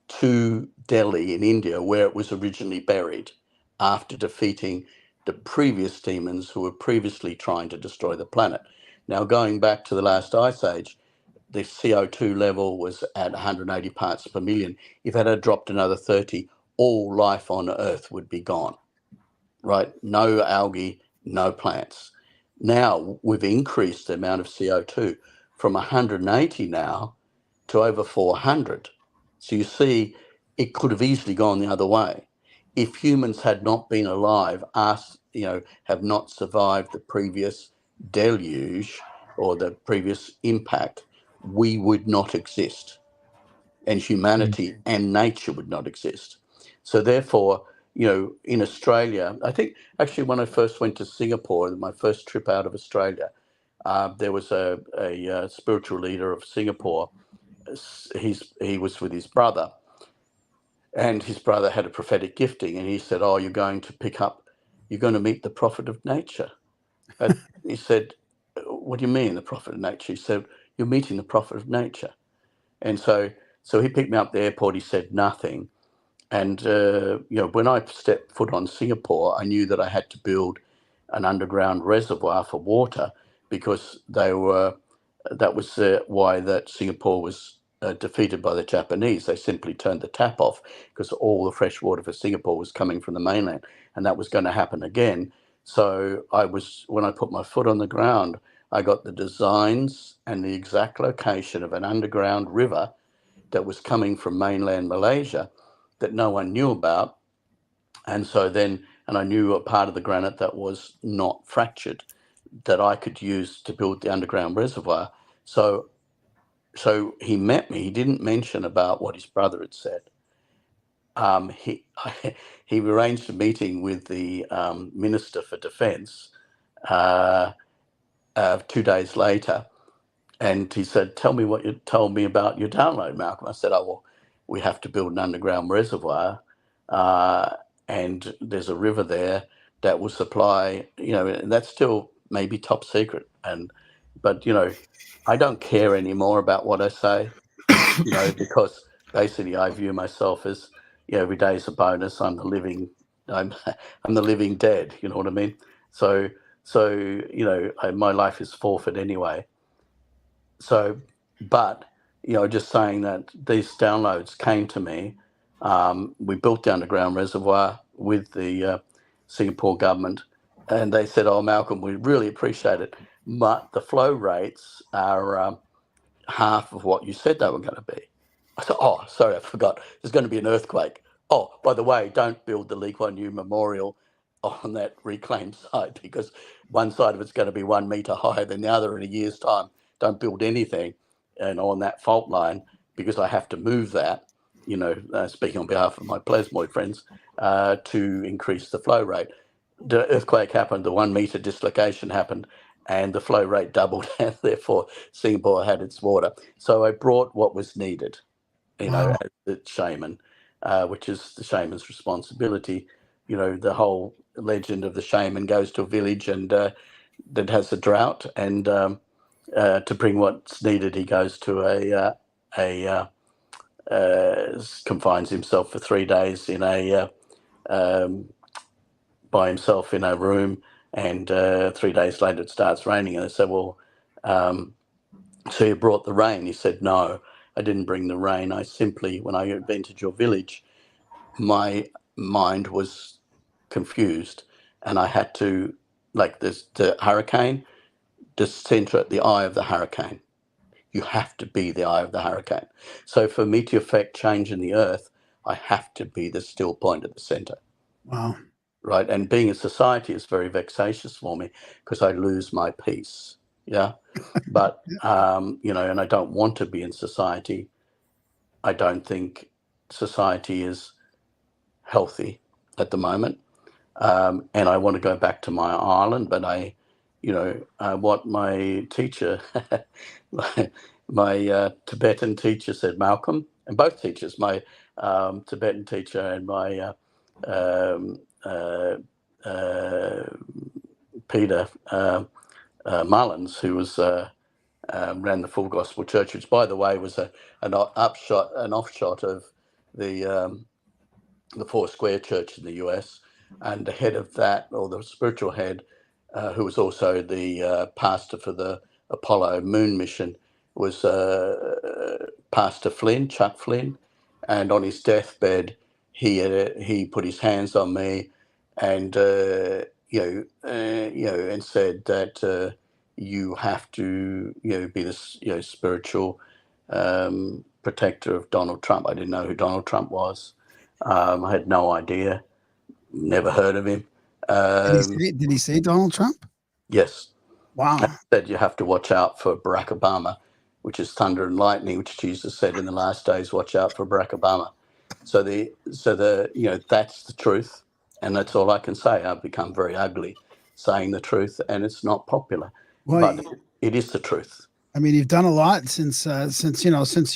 to Delhi in India, where it was originally buried, after defeating the previous demons who were previously trying to destroy the planet. Now, going back to the last ice age, the CO2 level was at 180 parts per million. If it had dropped another 30, all life on Earth would be gone, right? No algae, no plants. Now we've increased the amount of CO2 from 180 now to over 400. So you see, it could have easily gone the other way. If humans had not been alive, us, have not survived the previous deluge or the previous impact, we would not exist, and humanity and nature would not exist. So therefore, in Australia, I think actually when I first went to Singapore, my first trip out of Australia, there was a spiritual leader of Singapore. He was with his brother, and his brother had a prophetic gifting, and he said, "Oh, you're going to meet the prophet of nature." And he said, "What do you mean, the prophet of nature?" He said, "You're meeting the prophet of nature." And so he picked me up at the airport. He said nothing. And, when I stepped foot on Singapore, I knew that I had to build an underground reservoir for water, because that was why that Singapore was defeated by the Japanese. They simply turned the tap off because all the fresh water for Singapore was coming from the mainland, and that was going to happen again. So when I put my foot on the ground, I got the designs and the exact location of an underground river that was coming from mainland Malaysia that no one knew about. And so then, and I knew a part of the granite that was not fractured that I could use to build the underground reservoir. So he met me. He didn't mention about what his brother had said. He arranged a meeting with the Minister for Defence 2 days later, and he said, "Tell me what you told me about your download, Malcolm." I said, "Oh, well, we have to build an underground reservoir, and there's a river there that will supply, and that's still maybe top secret. But I don't care anymore about what I say, because basically I view myself as, every day is a bonus. I'm the living dead. You know what I mean? So my life is forfeit anyway. So, but just saying that these downloads came to me. We built the underground reservoir with the Singapore government, and they said, "Oh, Malcolm, we really appreciate it, but the flow rates are half of what you said they were going to be." I said, "Oh, sorry, I forgot. There's going to be an earthquake. Oh, by the way, don't build the Lee Kuan Yew Memorial on that reclaimed site, because one side of it's going to be 1 metre higher than the other in a year's time. Don't build anything on that fault line, because I have to move that," speaking on behalf of my plasmoid friends, to increase the flow rate. The earthquake happened, the 1 metre dislocation happened, and the flow rate doubled, and therefore Singapore had its water. So I brought what was needed, Wow. as the shaman, which is the shaman's responsibility. The whole legend of the shaman goes to a village and that has a drought, and to bring what's needed, he goes to confines himself for 3 days in by himself in a room, and 3 days later it starts raining, and they say, "Well, so you brought the rain?" He said, "No, I didn't bring the rain. I simply, when I entered your village, my mind was confused, and I had to, like the hurricane, the center at the eye of the hurricane. You have to be the eye of the hurricane. So for me to affect change in the earth, I have to be the still point at the center." Wow. Right. And being in society is very vexatious for me, because I lose my peace. Yeah. But, and I don't want to be in society. I don't think society is healthy at the moment. And I want to go back to my island, but what my teacher, my Tibetan teacher said, Malcolm, and both teachers, my Tibetan teacher and my Peter Mullins, who was ran the Full Gospel Church, which, by the way, was an offshot of the Four Square Church in the US. and the head of that, or the spiritual head, who was also the pastor for the Apollo moon mission, was Pastor Flynn, Chuck Flynn, and on his deathbed, he put his hands on me, and and said that you have to be this spiritual protector of Donald Trump. I didn't know who Donald Trump was. I had no idea. Never heard of him. Did he say Donald Trump? Yes. Wow. Said you have to watch out for Barack Obama, which is thunder and lightning, which Jesus said in the last days, watch out for Barack Obama. So that's the truth, and that's all I can say. I've become very ugly saying the truth, and it's not popular, Well, but it is the truth. I mean, you've done a lot since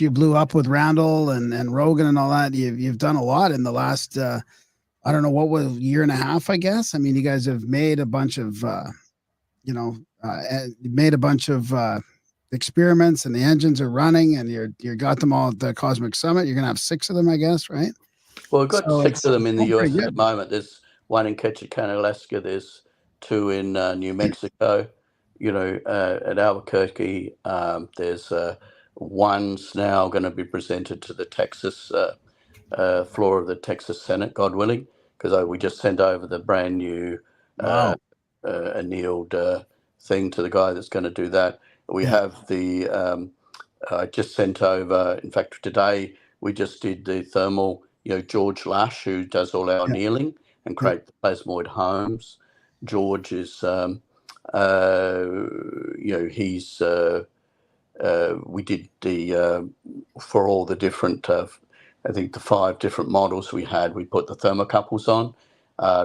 you blew up with Randall and Rogan and all that. You've done a lot in the last I don't know what was year and a half, I guess. I mean, you guys have made a bunch of experiments, and the engines are running, and you got them all at the Cosmic Summit. You're gonna have 6 of them, I guess, right? Well, we've got 6 of them in the US pretty at the moment. There's one in Ketchikan, Alaska. There's 2 in New Mexico. At Albuquerque. There's one's now going to be presented to the Texas floor of the Texas Senate, God willing, because we just sent over the brand new annealed thing to the guy that's going to do that. We have the I just sent over. In fact, today we just did the thermal. George Lash, who does all our annealing and create the plasmoid homes. George is, he's. We did the for all the different. I think the 5 different models we had. We put the thermocouples on,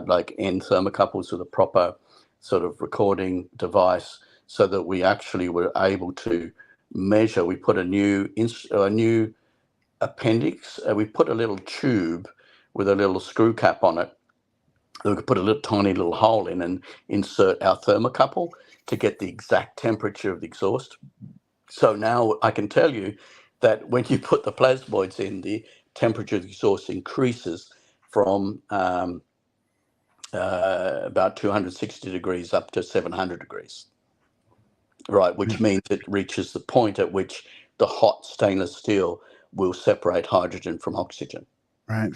like N thermocouples with a proper sort of recording device, so that we actually were able to measure. We put a new appendix. We put a little tube with a little screw cap on it. We could put a little tiny little hole in and insert our thermocouple to get the exact temperature of the exhaust. So now I can tell you that when you put the plasmoids in, the temperature of the exhaust increases from about 260 degrees up to 700 degrees. Right, which means it reaches the point at which the hot stainless steel will separate hydrogen from oxygen, right,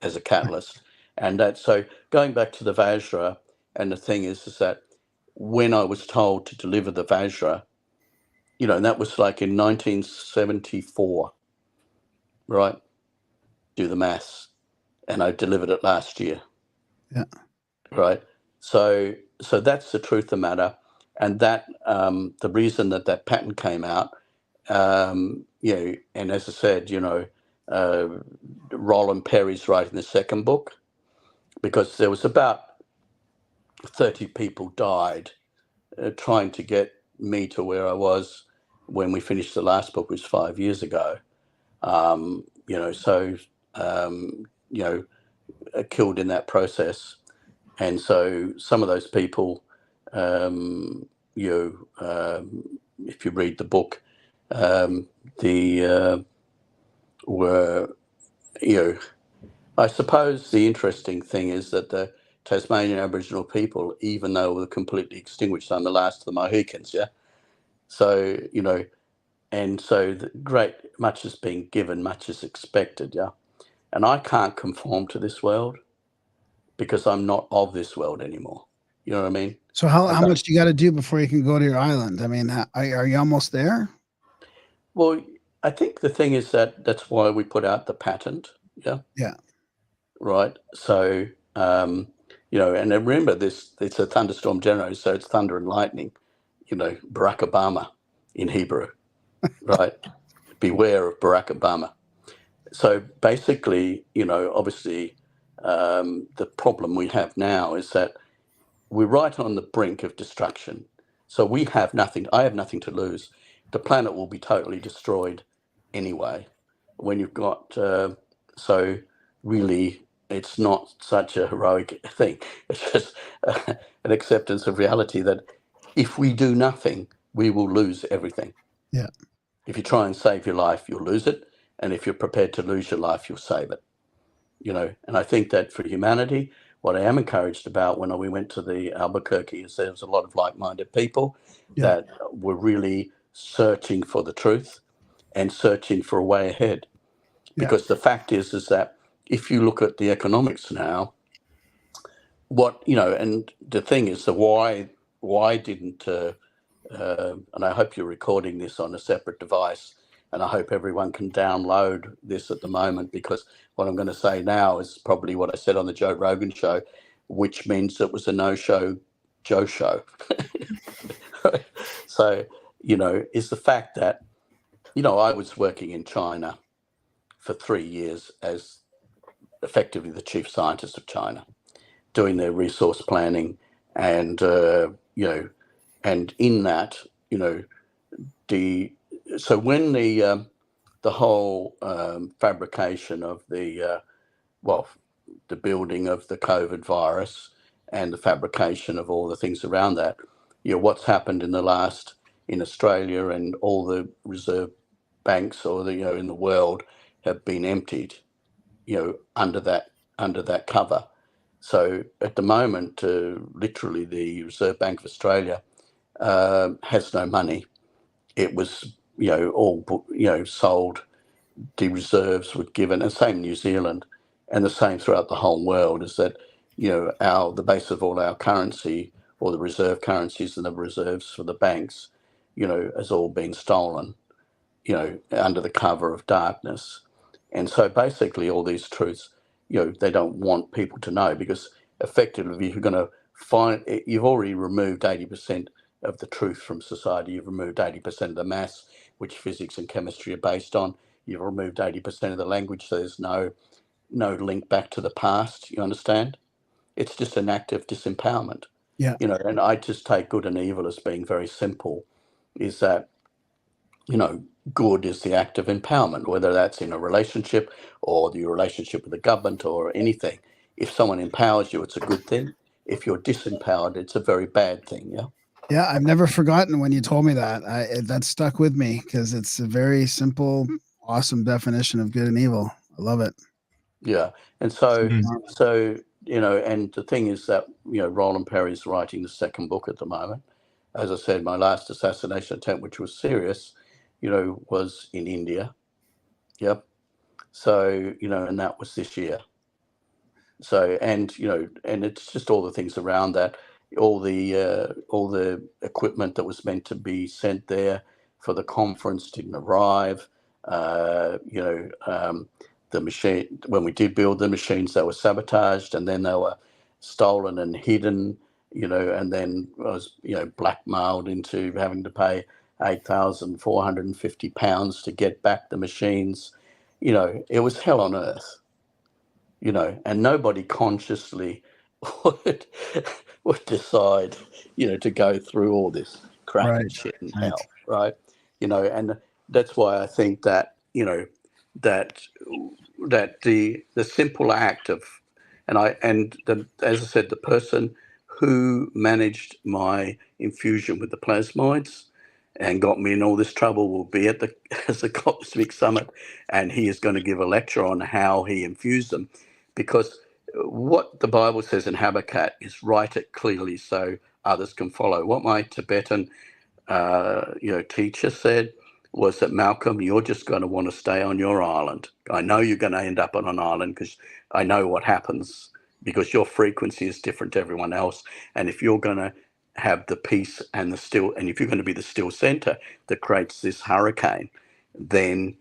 as a catalyst. And so going back to the Vajra, and the thing is that when I was told to deliver the Vajra, and that was like in 1974, right? Do the maths. And I delivered it last year. Yeah. Right. So that's the truth of the matter. And that the reason that patent came out, and as I said, Roland Perry's writing the second book, because there was about 30 people died trying to get me to where I was when we finished the last book, which was 5 years ago. Killed in that process. And so some of those people, if you read the book, were, I suppose the interesting thing is that the Tasmanian Aboriginal people, even though were completely extinguished, I'm the last of the Mohicans, yeah? So, and so much is being given, much is expected, yeah? And I can't conform to this world because I'm not of this world anymore. You know what I mean? So how much do you got to do before you can go to your island? I mean, are you almost there? Well, I think the thing is that's why we put out the patent. Yeah. Yeah. Right. So, and remember this, it's a thunderstorm generator. So it's thunder and lightning, Barack Obama in Hebrew, right? Beware of Barack Obama. So basically, obviously, the problem we have now is that we're right on the brink of destruction. So we have nothing. I have nothing to lose. The planet will be totally destroyed anyway. When you've got, so really, it's not such a heroic thing. It's just an acceptance of reality that if we do nothing, we will lose everything. Yeah. If you try and save your life, you'll lose it. And if you're prepared to lose your life, you'll save it. And I think that for humanity, what I am encouraged about when we went to the Albuquerque is there was a lot of like-minded people that were really searching for the truth and searching for a way ahead. Because the fact is that if you look at the economics now, and the thing is, why didn't, and I hope you're recording this on a separate device, and I hope everyone can download this at the moment, because what I'm going to say now is probably what I said on the Joe Rogan show, which means it was a no-show Joe show. So, is the fact that, I was working in China for 3 years as effectively the chief scientist of China, doing their resource planning, and and in that, so when the whole fabrication of the building of the COVID virus and the fabrication of all the things around that, what's happened in Australia, and all the reserve banks in the world have been emptied, under that cover. So at the moment, literally the Reserve Bank of Australia has no money. It was, all, sold. The reserves were given, and same New Zealand, and the same throughout the whole world, is that, the base of all our currency, or the reserve currencies and the reserves for the banks, has all been stolen, under the cover of darkness. And so basically all these truths, they don't want people to know, because effectively, if you're going to you've already removed 80% of the truth from society. You've removed 80% of the maths, which physics and chemistry are based on. You've removed 80% of the language, so there's no link back to the past. You understand? It's just an act of disempowerment. Yeah. And I just take good and evil as being very simple, is that, good is the act of empowerment, whether that's in a relationship or the relationship with the government or anything. If someone empowers you, it's a good thing. If you're disempowered, it's a very bad thing. Yeah. Yeah, I've never forgotten when you told me that. That stuck with me, because it's a very simple, awesome definition of good and evil. I love it. Yeah. And so, Mhm. and the thing is that, Roland Perry's writing the second book at the moment. As I said, my last assassination attempt, which was serious, was in India. Yep. So, and that was this year. So, and it's just all the things around that, all the equipment that was meant to be sent there for the conference didn't arrive. The machine, when we did build the machines, they were sabotaged, and then they were stolen and hidden. And then I was, blackmailed into having to pay £8,450 to get back the machines. It was hell on earth. And nobody consciously would decide, to go through all this crap Right. and shit and Right. hell, right? And that's why I think that, that the simple act of, as I said, the person who managed my infusion with the plasmoids and got me in all this trouble will be at the as the Cosmic Summit, and he is going to give a lecture on how he infused them, because what the Bible says in Habakkuk is write it clearly so others can follow. What my Tibetan teacher said was that, Malcolm, you're just going to want to stay on your island. I know you're going to end up on an island, because I know what happens, because your frequency is different to everyone else. And if you're going to have the peace and the still, and if you're going to be the still center that creates this hurricane, then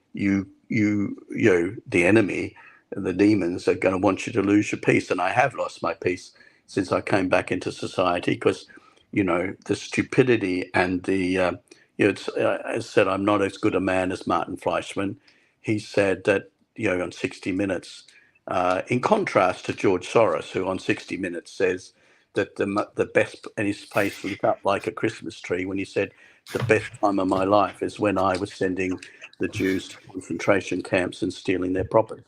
the enemy, the demons, are going to want you to lose your peace. And I have lost my peace since I came back into society, because the stupidity and the it's as I said, I'm not as good a man as Martin Fleischman. He said that, on 60 Minutes, in contrast to George Soros, who on 60 Minutes says that the best, and his face lit up like a Christmas tree when he said, the best time of my life is when I was sending the Jews to concentration camps and stealing their property.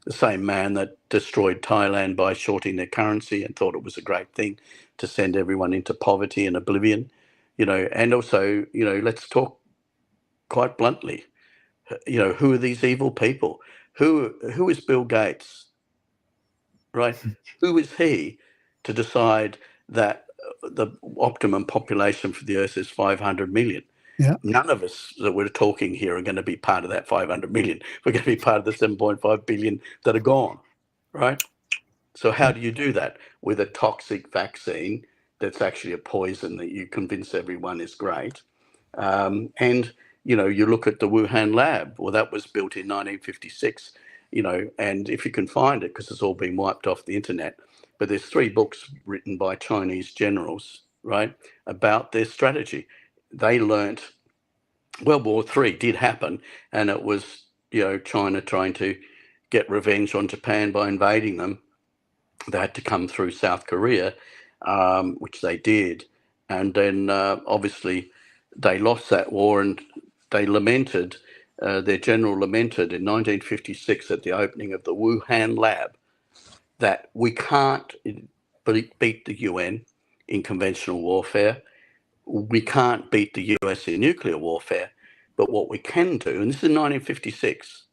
The same man that destroyed Thailand by shorting their currency and thought it was a great thing to send everyone into poverty and oblivion, and also, let's talk quite bluntly, who are these evil people? Who is Bill Gates? right? Who is he to decide that the optimum population for the Earth is 500 million? Yeah. None of us that we're talking here are going to be part of that 500 million. We're going to be part of the 7.5 billion that are gone, right? So how do you do that? With a toxic vaccine that's actually a poison that you convince everyone is great. And, you know, you look at the Wuhan lab, well, that was built in 1956, you know, and if you can find it, because it's all been wiped off the internet, but there's 3 books written by Chinese generals, right, about their strategy. They learnt World War III did happen, and it was, you know, China trying to get revenge on Japan by invading them. They had to come through South Korea, which they did. And then obviously they lost that war, and they lamented, their general lamented in 1956 at the opening of the Wuhan lab that we can't beat the UN in conventional warfare. We can't beat the US in nuclear warfare. But what we can do, and this is in 1956,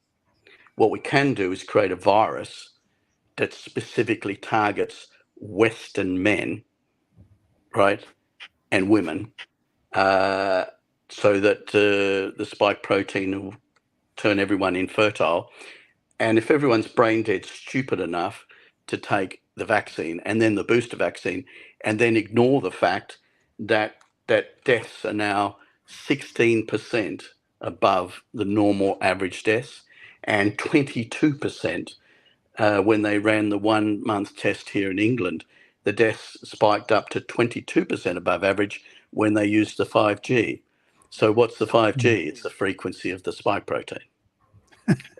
what we can do is create a virus that specifically targets Western men, right, and women, so that the spike protein will turn everyone infertile. And if everyone's brain dead stupid enough to take the vaccine and then the booster vaccine, and then ignore the fact that deaths are now 16% above the normal average deaths, and 22% when they ran the 1 month test here in England, the deaths spiked up to 22% above average when they used the 5G. So what's the 5G? It's the frequency of the spike protein.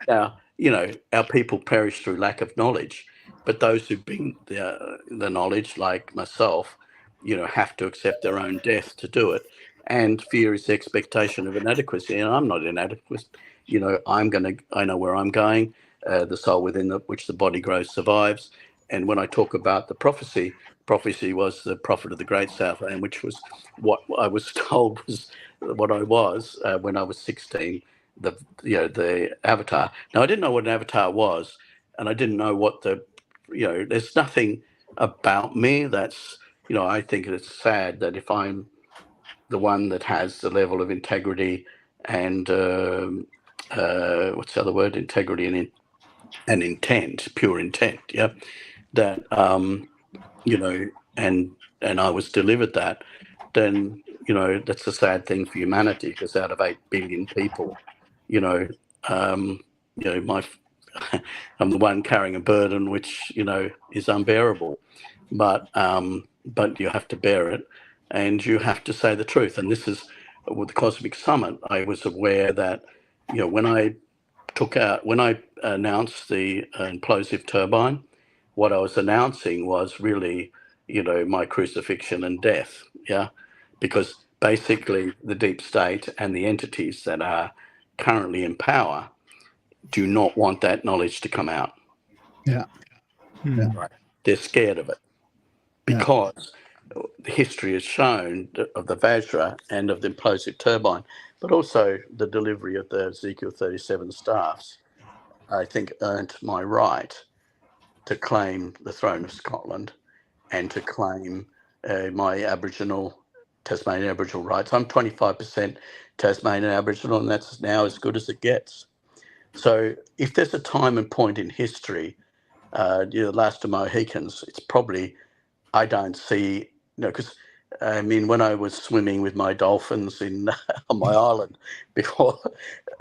Now, you know, our people perish through lack of knowledge, but those who bring the knowledge, like myself, you know, have to accept their own death to do it. And fear is the expectation of inadequacy, and I'm not inadequate. You know, I know where I'm going. The soul within which the body grows survives. And when I talk about the prophecy was the prophet of the Great Southland, which was what I was told was what I was when I was 16. The avatar. Now, I didn't know what an avatar was, and I didn't know what there's nothing about me that's, you know, I think it's sad that if I'm the one that has the level of integrity and what's the other word? Integrity and intent, pure intent, yeah, that you know, and I was delivered that, then, you know, that's a sad thing for humanity, because out of 8 billion people, you know, I'm the one carrying a burden which, you know, is unbearable, but you have to bear it, and you have to say the truth. And this is with the Cosmic Summit. I was aware that, you know, when I announced the implosive turbine, what I was announcing was really, you know, my crucifixion and death. Yeah, because basically the deep state and the entities that are currently in power do not want that knowledge to come out. Yeah. Yeah. Right. They're scared of it because history has shown of the Vajra and of the implosive turbine, but also the delivery of the Ezekiel 37 staffs, I think earned my right to claim the throne of Scotland and to claim my Tasmanian Aboriginal rights. I'm 25% Tasmanian Aboriginal, and that's now as good as it gets. So if there's a time and point in history, the last of Mohicans, it's probably, I don't see, you know, because I mean, when I was swimming with my dolphins on my island before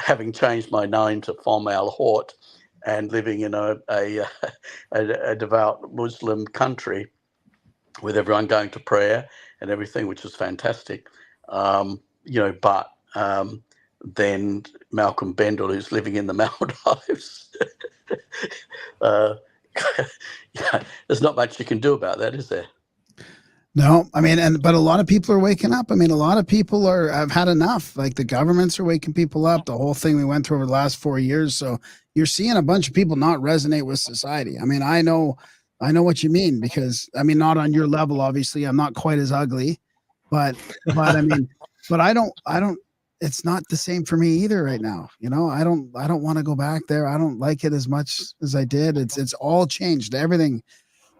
having changed my name to Fom Al Hort and living in a devout Muslim country with everyone going to prayer and everything, which was fantastic, you know, but then Malcolm Bendall, who's living in the Maldives, yeah, there's not much you can do about that, is there? No, I mean, but a lot of people are waking up. I mean, a lot of people have had enough. Like the governments are waking people up. The whole thing we went through over the last 4 years. So you're seeing a bunch of people not resonate with society. I mean, I know what you mean, because I mean, not on your level, obviously. I'm not quite as ugly, but I mean, but I don't. it's not the same for me either right now. You know, I don't want to go back there. I don't like it as much as I did. It's all changed, everything.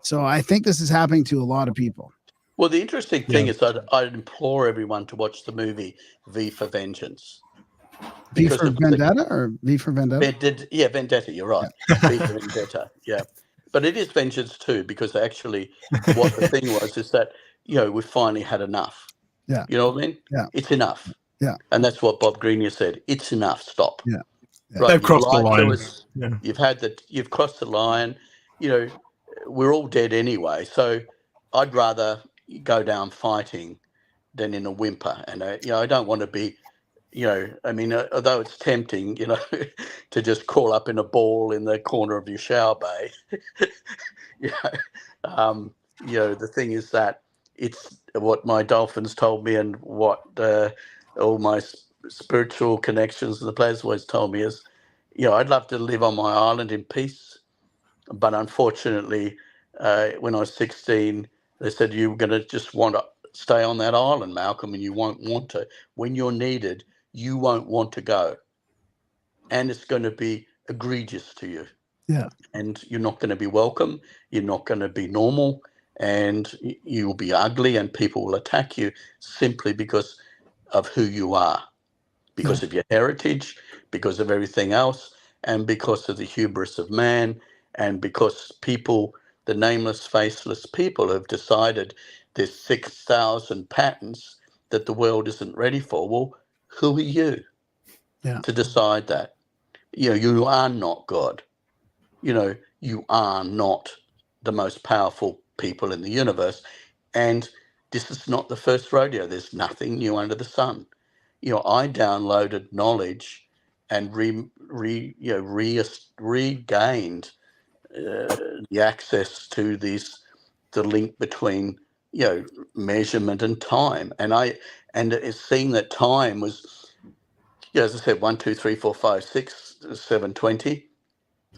So I think this is happening to a lot of people. Well, the interesting thing Yeah. is I'd implore everyone to watch the movie V for Vengeance. V Because for it was Vendetta or V for Vendetta? yeah, Vendetta, you're right. V for Vendetta, yeah. But it is Vengeance too, because actually what the thing was is that, you know, we finally had enough. Yeah. You know what I mean? Yeah. It's enough. Yeah. And that's what Bob Greenyer said. It's enough. Stop. Yeah. Yeah. Right. They've You've crossed the lied to line. us. Yeah. You've crossed the line. You know, we're all dead anyway. So I'd rather go down fighting than in a whimper. And, you know, I don't want to be, you know, I mean, although it's tempting, you know, to just crawl up in a ball in the corner of your shower bay, you know, the thing is that it's what my dolphins told me and what all my spiritual connections and the plasmoids told me is, you know, I'd love to live on my island in peace. But unfortunately, when I was 16, they said, you're going to just want to stay on that island, Malcolm, and you won't want to. When you're needed, you won't want to go. And it's going to be egregious to you. Yeah. And you're not going to be welcome. You're not going to be normal. And you'll be ugly and people will attack you simply because of who you are, because of your heritage, because of everything else, and because of the hubris of man, and because people, the nameless, faceless people, have decided there's 6,000 patents that the world isn't ready for. Well, who are you to decide that? You know, you are not God. You know, you are not the most powerful people in the universe. And this is not the first rodeo. There's nothing new under the sun. You know, I downloaded knowledge and regained the access to the link between, you know, measurement and time. And it's seeing that time was, you know, as I said, 1, 2, 3, 4, 5, 6, 720,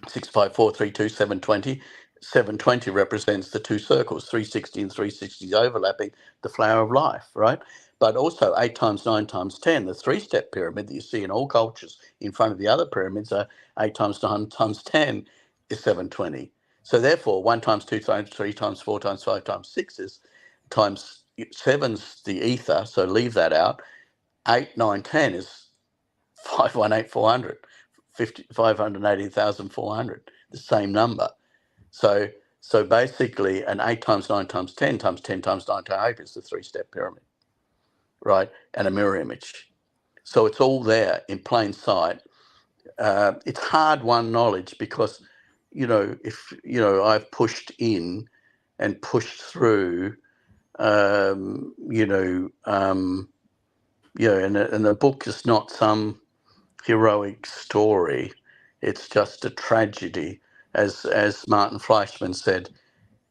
6, 5, 4, 3, 2, 720. 720 represents the two circles, 360 and 360 overlapping the flower of life, right? But also 8 times 9 times 10, the 3-step pyramid that you see in all cultures in front of the other pyramids are 8 times 9 times 10 is 720. So therefore, 1 times 2 times 3 times 4 times 5 times 6 is times 7's the ether, so leave that out. 8, 9, 10 is 518,400, 518,400, the same number. So basically, an 8 times 9 times 10 times 10 times 9 times 8 is the 3-step pyramid, right? And a mirror image. So it's all there in plain sight. It's hard-won knowledge because, you know, if, you know, I've pushed in and pushed through, and the book is not some heroic story. It's just a tragedy. As Martin Fleischmann said,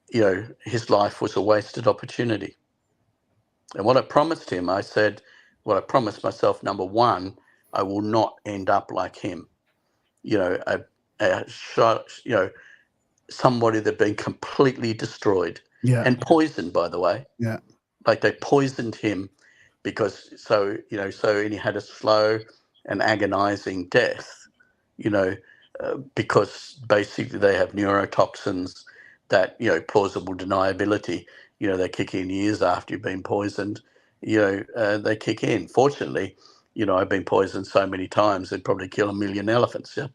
you know, his life was a wasted opportunity. And what I promised him, I said, what I promised myself, number one, I will not end up like him. You know, somebody that had been completely destroyed and poisoned, by the way. Yeah. Like they poisoned him because and he had a slow and agonizing death, you know, because basically they have neurotoxins that, you know, plausible deniability, you know, they kick in years after you've been poisoned, you know, they kick in. Fortunately, you know, I've been poisoned so many times, they'd probably kill 1 million elephants, yeah.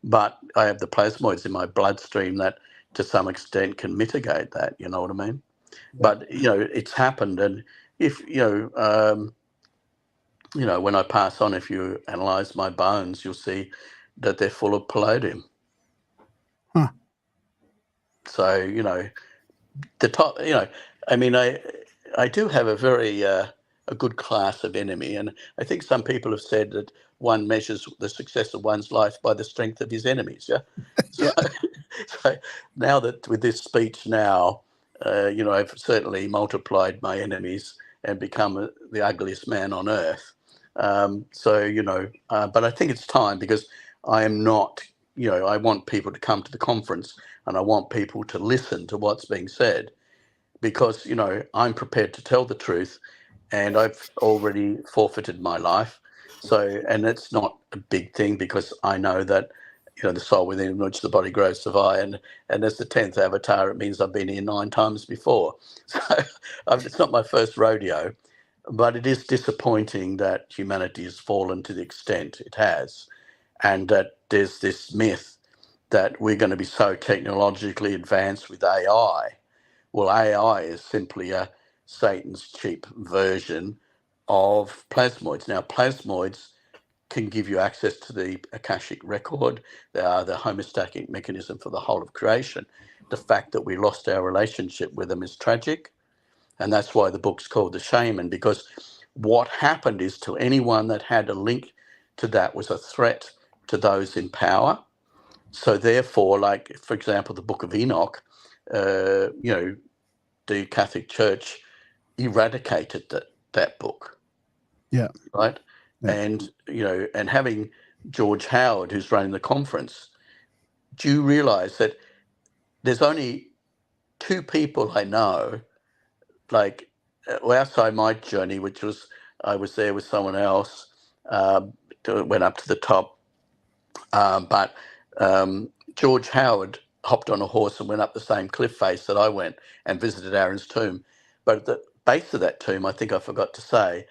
But I have the plasmoids in my bloodstream that to some extent can mitigate that, you know what I mean? Yeah. But, you know, it's happened. And if, you know, when I pass on, if you analyze my bones, you'll see that they're full of palladium. Huh. So, you know, the top, you know, I mean, I do have a very a good class of enemy, and I think some people have said that one measures the success of one's life by the strength of his enemies. Yeah. So, so now that with this speech now, you know, I've certainly multiplied my enemies and become the ugliest man on earth. So, you know, but I think it's time because I am not, you know, I want people to come to the conference and I want people to listen to what's being said because, you know, I'm prepared to tell the truth and I've already forfeited my life. So, and it's not a big thing because I know that, the soul within which the body grows to vie, and as the 10th avatar, it means I've been here 9 times before. So it's not my first rodeo, but it is disappointing that humanity has fallen to the extent it has, and that there's this myth that we're going to be so technologically advanced with AI. Well, AI is simply a Satan's cheap version of plasmoids. Now, plasmoids can give you access to the Akashic record. They are the homeostatic mechanism for the whole of creation. The fact that we lost our relationship with them is tragic. And that's why the book's called The Shaman, because what happened is to anyone that had a link to that was a threat to those in power. So therefore, like, for example, the Book of Enoch, the Catholic Church eradicated that book. Yeah. Right. Yeah. And, and having George Howard, who's running the conference, do you realize that there's only 2 people I know, like, outside my journey, which was I was there with someone else, went up to the top. But George Howard hopped on a horse and went up the same cliff face that I went and visited Aaron's tomb. But at the base of that tomb, I think I forgot to say,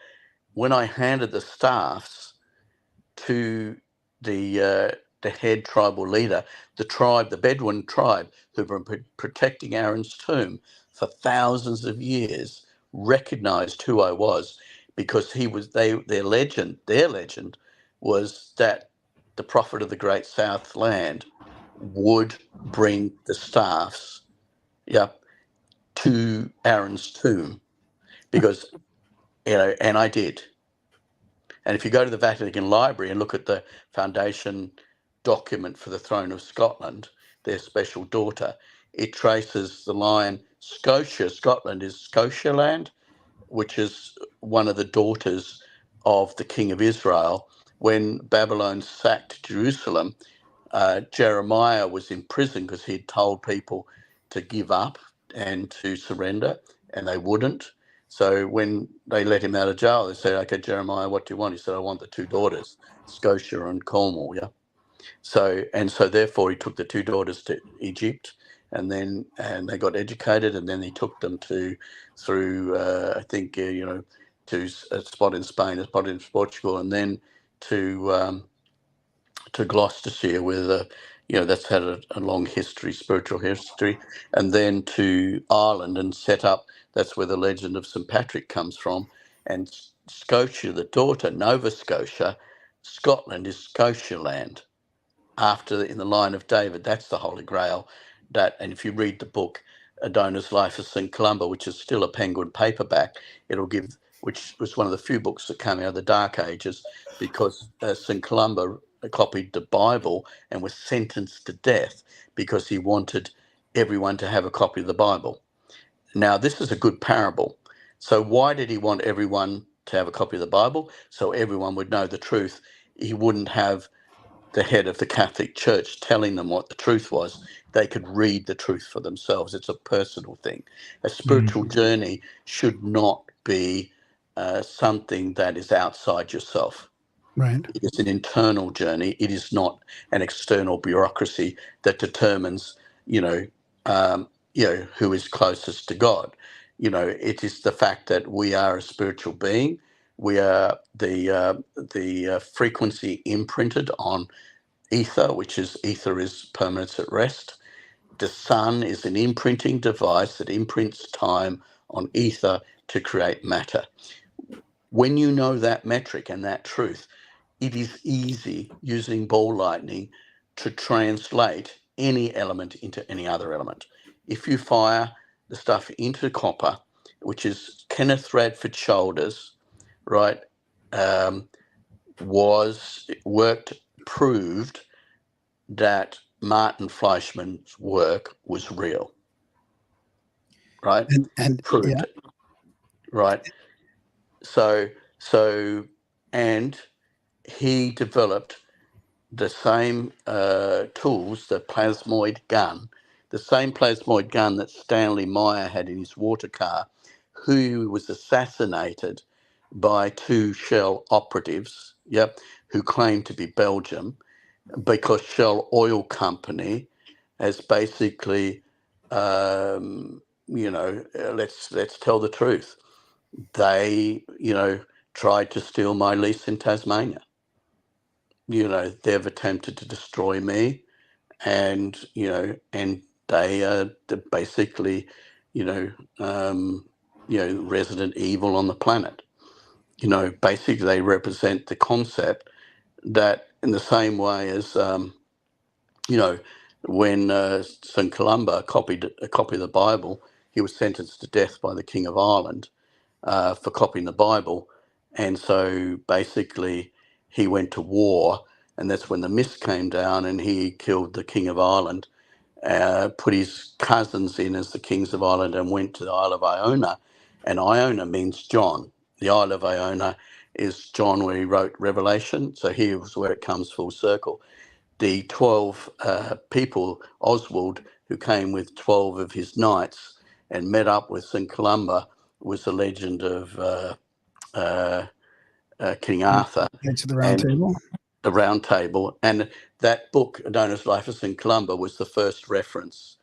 when I handed the staffs to the head tribal leader, the Bedouin tribe, who've been protecting Aaron's tomb for thousands of years, recognized who I was, because their legend was that the prophet of the Great South Land would bring the staffs, to Aaron's tomb, because, and I did. And if you go to the Vatican Library and look at the foundation document for the throne of Scotland, their special daughter, it traces the line Scotia. Scotland is Scotia land, which is one of the daughters of the king of Israel. When Babylon sacked Jerusalem, Jeremiah was in prison because he'd told people to give up and to surrender, and they wouldn't. So when they let him out of jail, they said, "Okay, Jeremiah, what do you want?" He said, "I want the 2 daughters, Scotia and Cornwall." Yeah. So therefore he took the 2 daughters to Egypt, and they got educated, and then he took them through I think to a spot in Spain, a spot in Portugal, and then to Gloucestershire, where that's had a long history, spiritual history, and then to Ireland and set up. That's where the legend of St. Patrick comes from. And Scotia, the daughter, Nova Scotia, Scotland is Scotia land. In the line of David, that's the Holy Grail. And if you read the book Adona's Life of St. Columba, which is still a Penguin paperback, which was one of the few books that came out of the Dark Ages, because St. Columba copied the Bible and was sentenced to death because he wanted everyone to have a copy of the Bible. Now, this is a good parable. So why did he want everyone to have a copy of the Bible? So everyone would know the truth. He wouldn't have the head of the Catholic Church telling them what the truth was. They could read the truth for themselves. It's a personal thing. A spiritual journey should not be something that is outside yourself. Right. It's an internal journey. It is not an external bureaucracy that determines, who is closest to God. It is the fact that we are a spiritual being. We are the frequency imprinted on ether, ether is permanence at rest. The sun is an imprinting device that imprints time on ether to create matter. When you know that metric and that truth, it is easy using ball lightning to translate any element into any other element. If you fire the stuff into copper, which is Kenneth Radford Shoulders, right, proved that Martin Fleischmann's work was real, right? And Proved it, right? And he developed the same tools, the same plasmoid gun that Stanley Meyer had in his water car, who was assassinated by 2 Shell operatives, yep, who claim to be Belgium, because Shell Oil Company has basically, let's tell the truth. They, tried to steal my lease in Tasmania. They've attempted to destroy me, and they basically, resident evil on the planet. Basically they represent the concept that, in the same way as when St. Columba copied a copy of the Bible, he was sentenced to death by the King of Ireland for copying the Bible. And so basically he went to war, and that's when the mist came down and he killed the King of Ireland, put his cousins in as the Kings of Ireland, and went to the Isle of Iona. And Iona means John. The Isle of Iona is John, where he wrote Revelation. So here's where it comes full circle. The 12 people, Oswald, who came with 12 of his knights and met up with St. Columba, was the legend of King Arthur. Knights of the Round Table. The Round Table. And that book, known as Life of St. Columba, was the first reference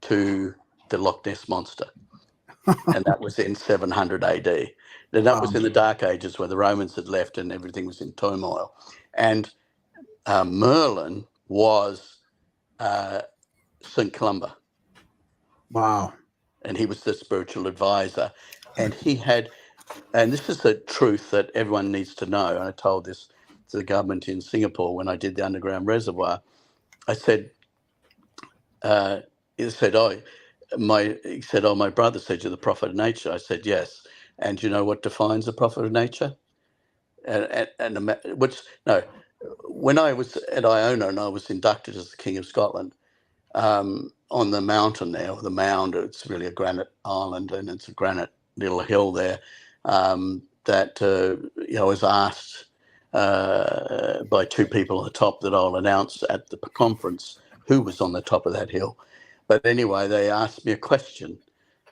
to the Loch Ness Monster. And that was in 700 AD. And that was in the Dark Ages, where the Romans had left and everything was in turmoil. And Merlin was St. Columba. Wow. And he was the spiritual advisor. And he had, and this is the truth that everyone needs to know. And I told this to the government in Singapore when I did the underground reservoir. I said, he said, my brother said, you're the prophet of nature. I said, yes. And you know what defines a prophet of nature? When I was at Iona and I was inducted as the King of Scotland, on the mountain there, the mound, it's really a granite island, and it's a granite little hill there, that I was asked by two people on the top that I'll announce at the conference who was on the top of that hill. But anyway, they asked me a question.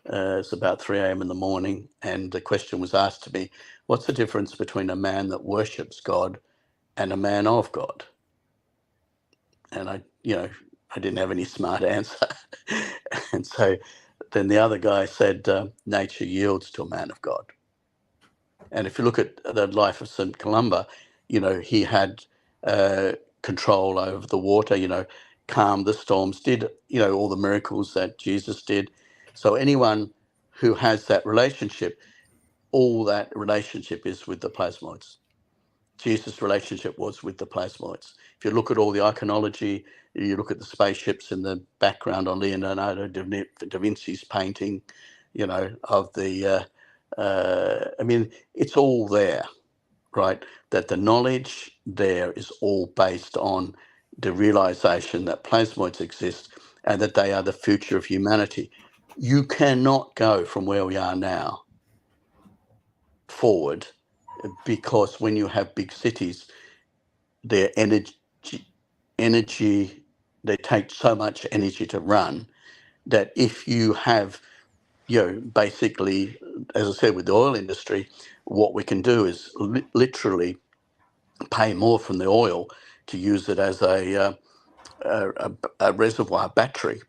It's about 3 a.m. in the morning, and the question was asked to me, what's the difference between a man that worships God and a man of God? And I didn't have any smart answer. And so then the other guy said, nature yields to a man of God. And if you look at the life of St. Columba, he had control over the water, calmed the storms, did, all the miracles that Jesus did. So anyone who has that relationship, all that relationship is with the plasmoids. Jesus' relationship was with the plasmoids. If you look at all the iconology, you look at the spaceships in the background on Leonardo da Vinci's painting, of the, it's all there, right? That the knowledge there is all based on the realization that plasmoids exist and that they are the future of humanity. You cannot go from where we are now forward, because when you have big cities, their energy, they take so much energy to run that if you have, basically, as I said, with the oil industry, what we can do is literally pay more from the oil to use it as a reservoir battery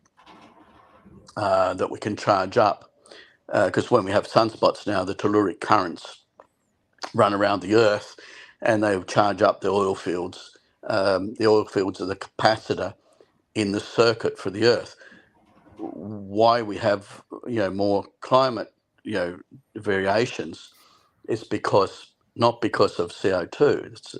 that we can charge up. Because when we have sunspots now, the telluric currents run around the Earth and they charge up the oil fields. The oil fields are the capacitor in the circuit for the Earth. Why we have more climate variations is not because of CO2. It's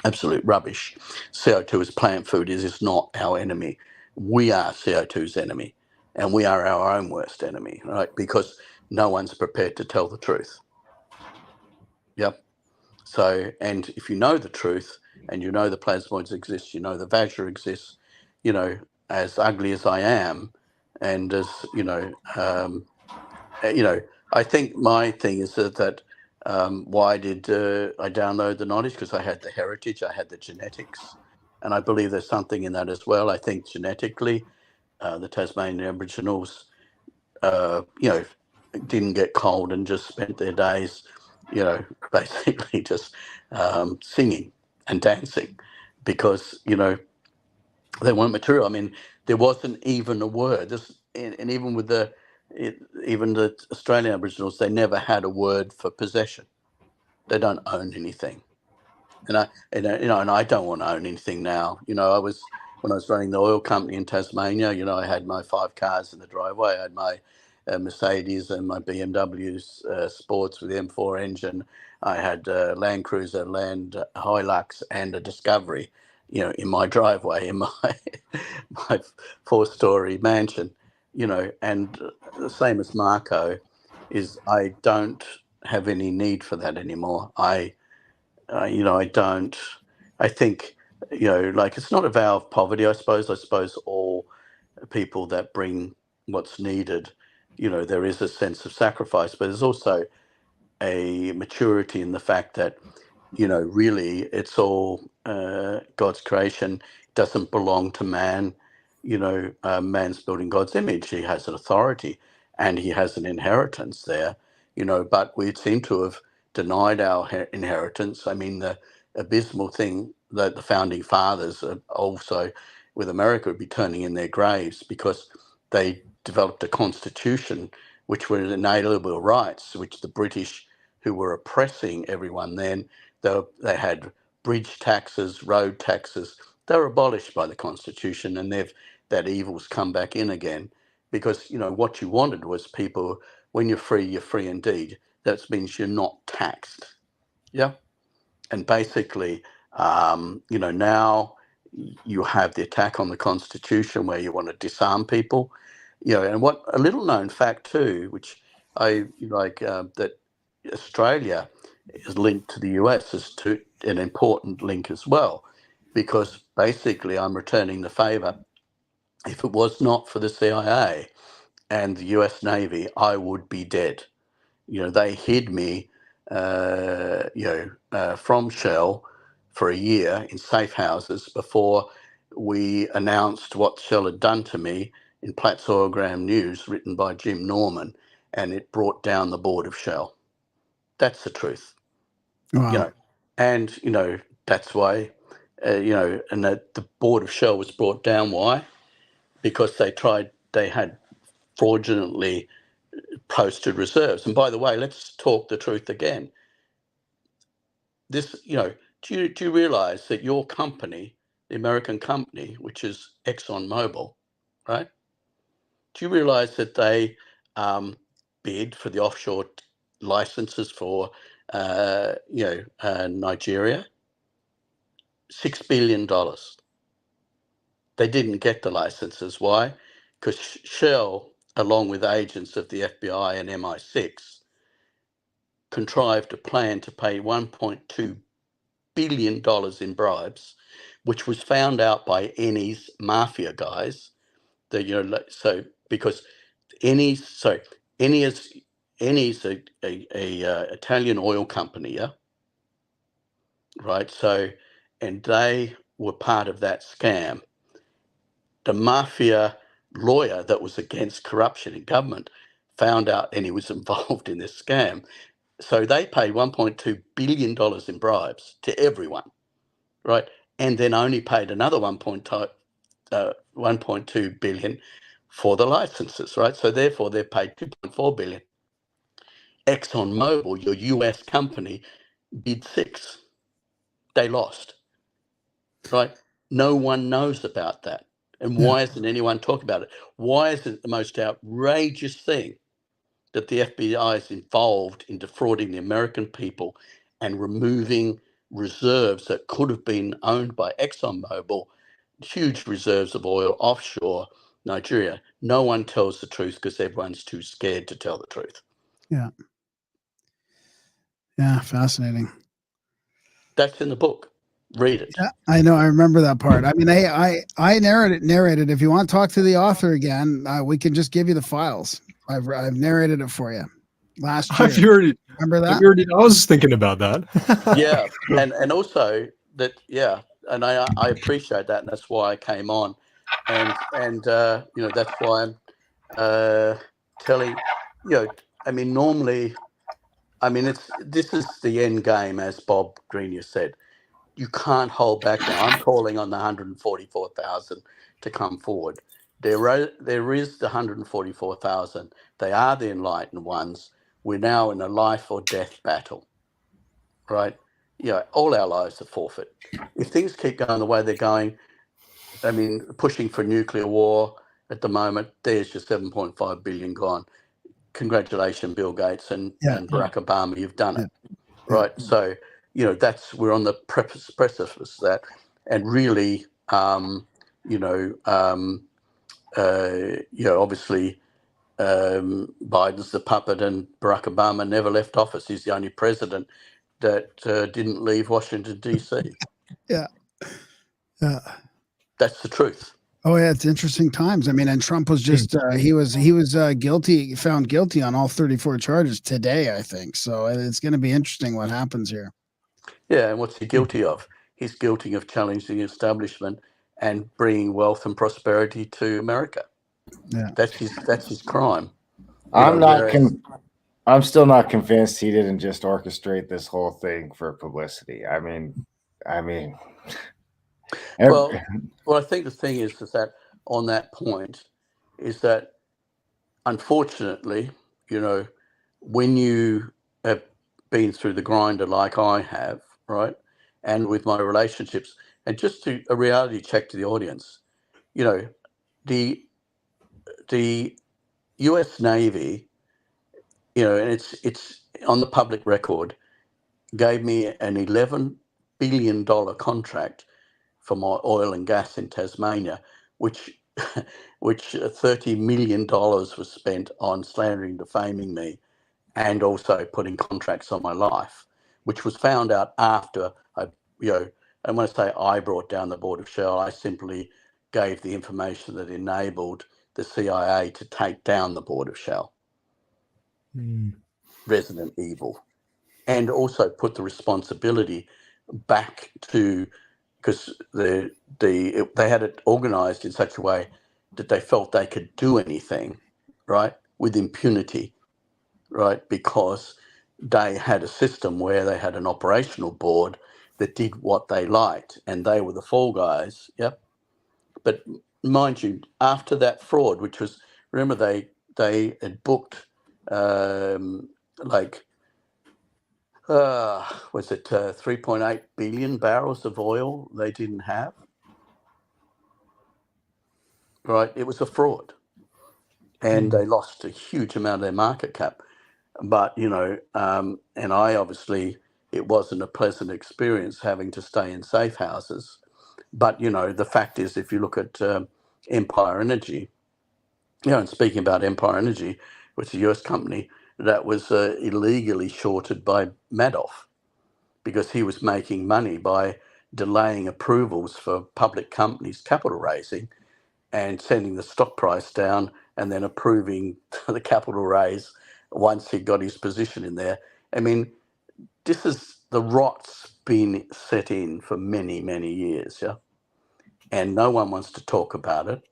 absolute rubbish. CO2 is plant food. It is not our enemy. We are CO2's enemy, and we are our own worst enemy, right? Because no one's prepared to tell the truth. Yep. So, and if you know the truth, and you know the plasmoids exist, the Vajra exists, as ugly as I am, and as I think my thing is that why did I download the knowledge? Because I had the heritage, I had the genetics, and I believe there's something in that as well. I think genetically, the Tasmanian Aboriginals, didn't get cold and just spent their days, basically just singing and dancing because, they weren't material. I mean, there wasn't even a word. And even with even the Australian Aboriginals, they never had a word for possession. They don't own anything. And I don't want to own anything now. When I was running the oil company in Tasmania, I had my 5 cars in the driveway. I had my Mercedes and my BMW Sports with the M4 engine. I had Land Cruiser, Land Hilux, and a Discovery, in my driveway, in my my 4-story mansion. And the same as Marco is I don't have any need for that anymore. I don't. I think, like it's not a vow of poverty. I suppose all people that bring what's needed, there is a sense of sacrifice, but there's also a maturity in the fact that, really it's all God's creation. It doesn't belong to man. Man's building God's image. He has an authority and he has an inheritance there, but we seem to have denied our inheritance. I mean, the abysmal thing that the founding fathers also with America would be turning in their graves because they developed a constitution which were inalienable rights, which the British, who were oppressing everyone then, they had bridge taxes, road taxes. They were abolished by the constitution, and that evil's come back in again because, what you wanted was people, when you're free indeed. That means you're not taxed. Yeah. And basically, now you have the attack on the Constitution where you want to disarm people. And what a little known fact too, which I like, that Australia is linked to the US is to an important link as well, because basically I'm returning the favour. If it was not for the CIA and the US Navy, I would be dead. They hid me, from Shell for a year in safe houses before we announced what Shell had done to me in Platts Oilgram News, written by Jim Norman, and it brought down the board of Shell. That's the truth. Wow. And that's why, and that the board of Shell was brought down. Why? Because they had fraudulently posted reserves. And by the way, let's talk the truth again. This, do you realize that your company, the American company, which is ExxonMobil, right? Do you realize that they bid for the offshore licenses for, Nigeria? $6 billion. They didn't get the licenses. Why? Because Shell, along with agents of the FBI and MI6, contrived a plan to pay $1.2 billion in bribes, which was found out by Eni's mafia guys. Because Eni is a Italian oil company, yeah, right? So, and they were part of that scam. The mafia lawyer that was against corruption in government found out Eni was involved in this scam. So they paid $1.2 billion in bribes to everyone, right? And then only paid another 1.2 billion for the licenses, right? So therefore they paid 2.4 billion. ExxonMobil, your US company, bid 6. They lost, right? No one knows about that. And why isn't anyone talking about it? Why is it the most outrageous thing that the FBI is involved in defrauding the American people and removing reserves that could have been owned by ExxonMobil, huge reserves of oil offshore Nigeria? No one tells the truth because everyone's too scared to tell the truth. Yeah. Yeah. Fascinating. That's in the book. Read it. Yeah, I know. I remember that part. I mean, I narrated. If you want to talk to the author again, we can just give you the files. I've narrated it for you last year. Remember that? I was thinking about that. Yeah, and also that, yeah, and I appreciate that, and that's why I came on, and that's why I'm telling, I mean, normally I mean, this is the end game, as Bob Greenyer said. You can't hold back now. I'm calling on the 144,000 to come forward. There is the 144,000. They are the enlightened ones. We're now in a life or death battle, right? All our lives are forfeit. If things keep going the way they're going, I mean, pushing for nuclear war at the moment, there's your 7.5 billion gone. Congratulations, Bill Gates and Barack Obama, you've done it, right? So, we're on the precipice of that, and really, obviously, Biden's the puppet, and Barack Obama never left office. He's the only president that didn't leave Washington D.C. Yeah. That's the truth. Oh yeah, it's interesting times. I mean, and Trump was just he was guilty, found guilty on all 34 charges today, I think. So it's going to be interesting what happens here. Yeah, and what's he guilty of? He's guilty of challenging the establishment and bringing wealth and prosperity to America. Yeah, that's his crime. I'm still not convinced he didn't just orchestrate this whole thing for publicity. I mean, well, I think the thing is that on that point is that, unfortunately, when you have been through the grinder like I have, right, and with my relationships, and just to a reality check to the audience, the U.S. Navy, and it's on the public record, gave me an $11 billion contract for my oil and gas in Tasmania, which $30 million was spent on slandering, defaming me, and also putting contracts on my life, which was found out after and when I say I brought down the Board of Shell, I simply gave the information that enabled the CIA to take down the Board of Shell. Resident evil. And also put the responsibility back to, because they had it organized in such a way that they felt they could do anything, right, with impunity, right, because they had a system where they had an operational board that did what they liked, and they were the fall guys. Yep. But mind you, after that fraud, which was, remember, they had booked was it 3.8 billion barrels of oil they didn't have? Right, it was a fraud, and they lost a huge amount of their market cap. But and I obviously, it wasn't a pleasant experience having to stay in safe houses. But the fact is, if you look at Empire Energy, and speaking about Empire Energy, which is a US company that was illegally shorted by Madoff, because he was making money by delaying approvals for public companies' capital raising and sending the stock price down, and then approving the capital raise once he got his position in there. I mean, this is the rot's been set in for many, many years, yeah? And no one wants to talk about it.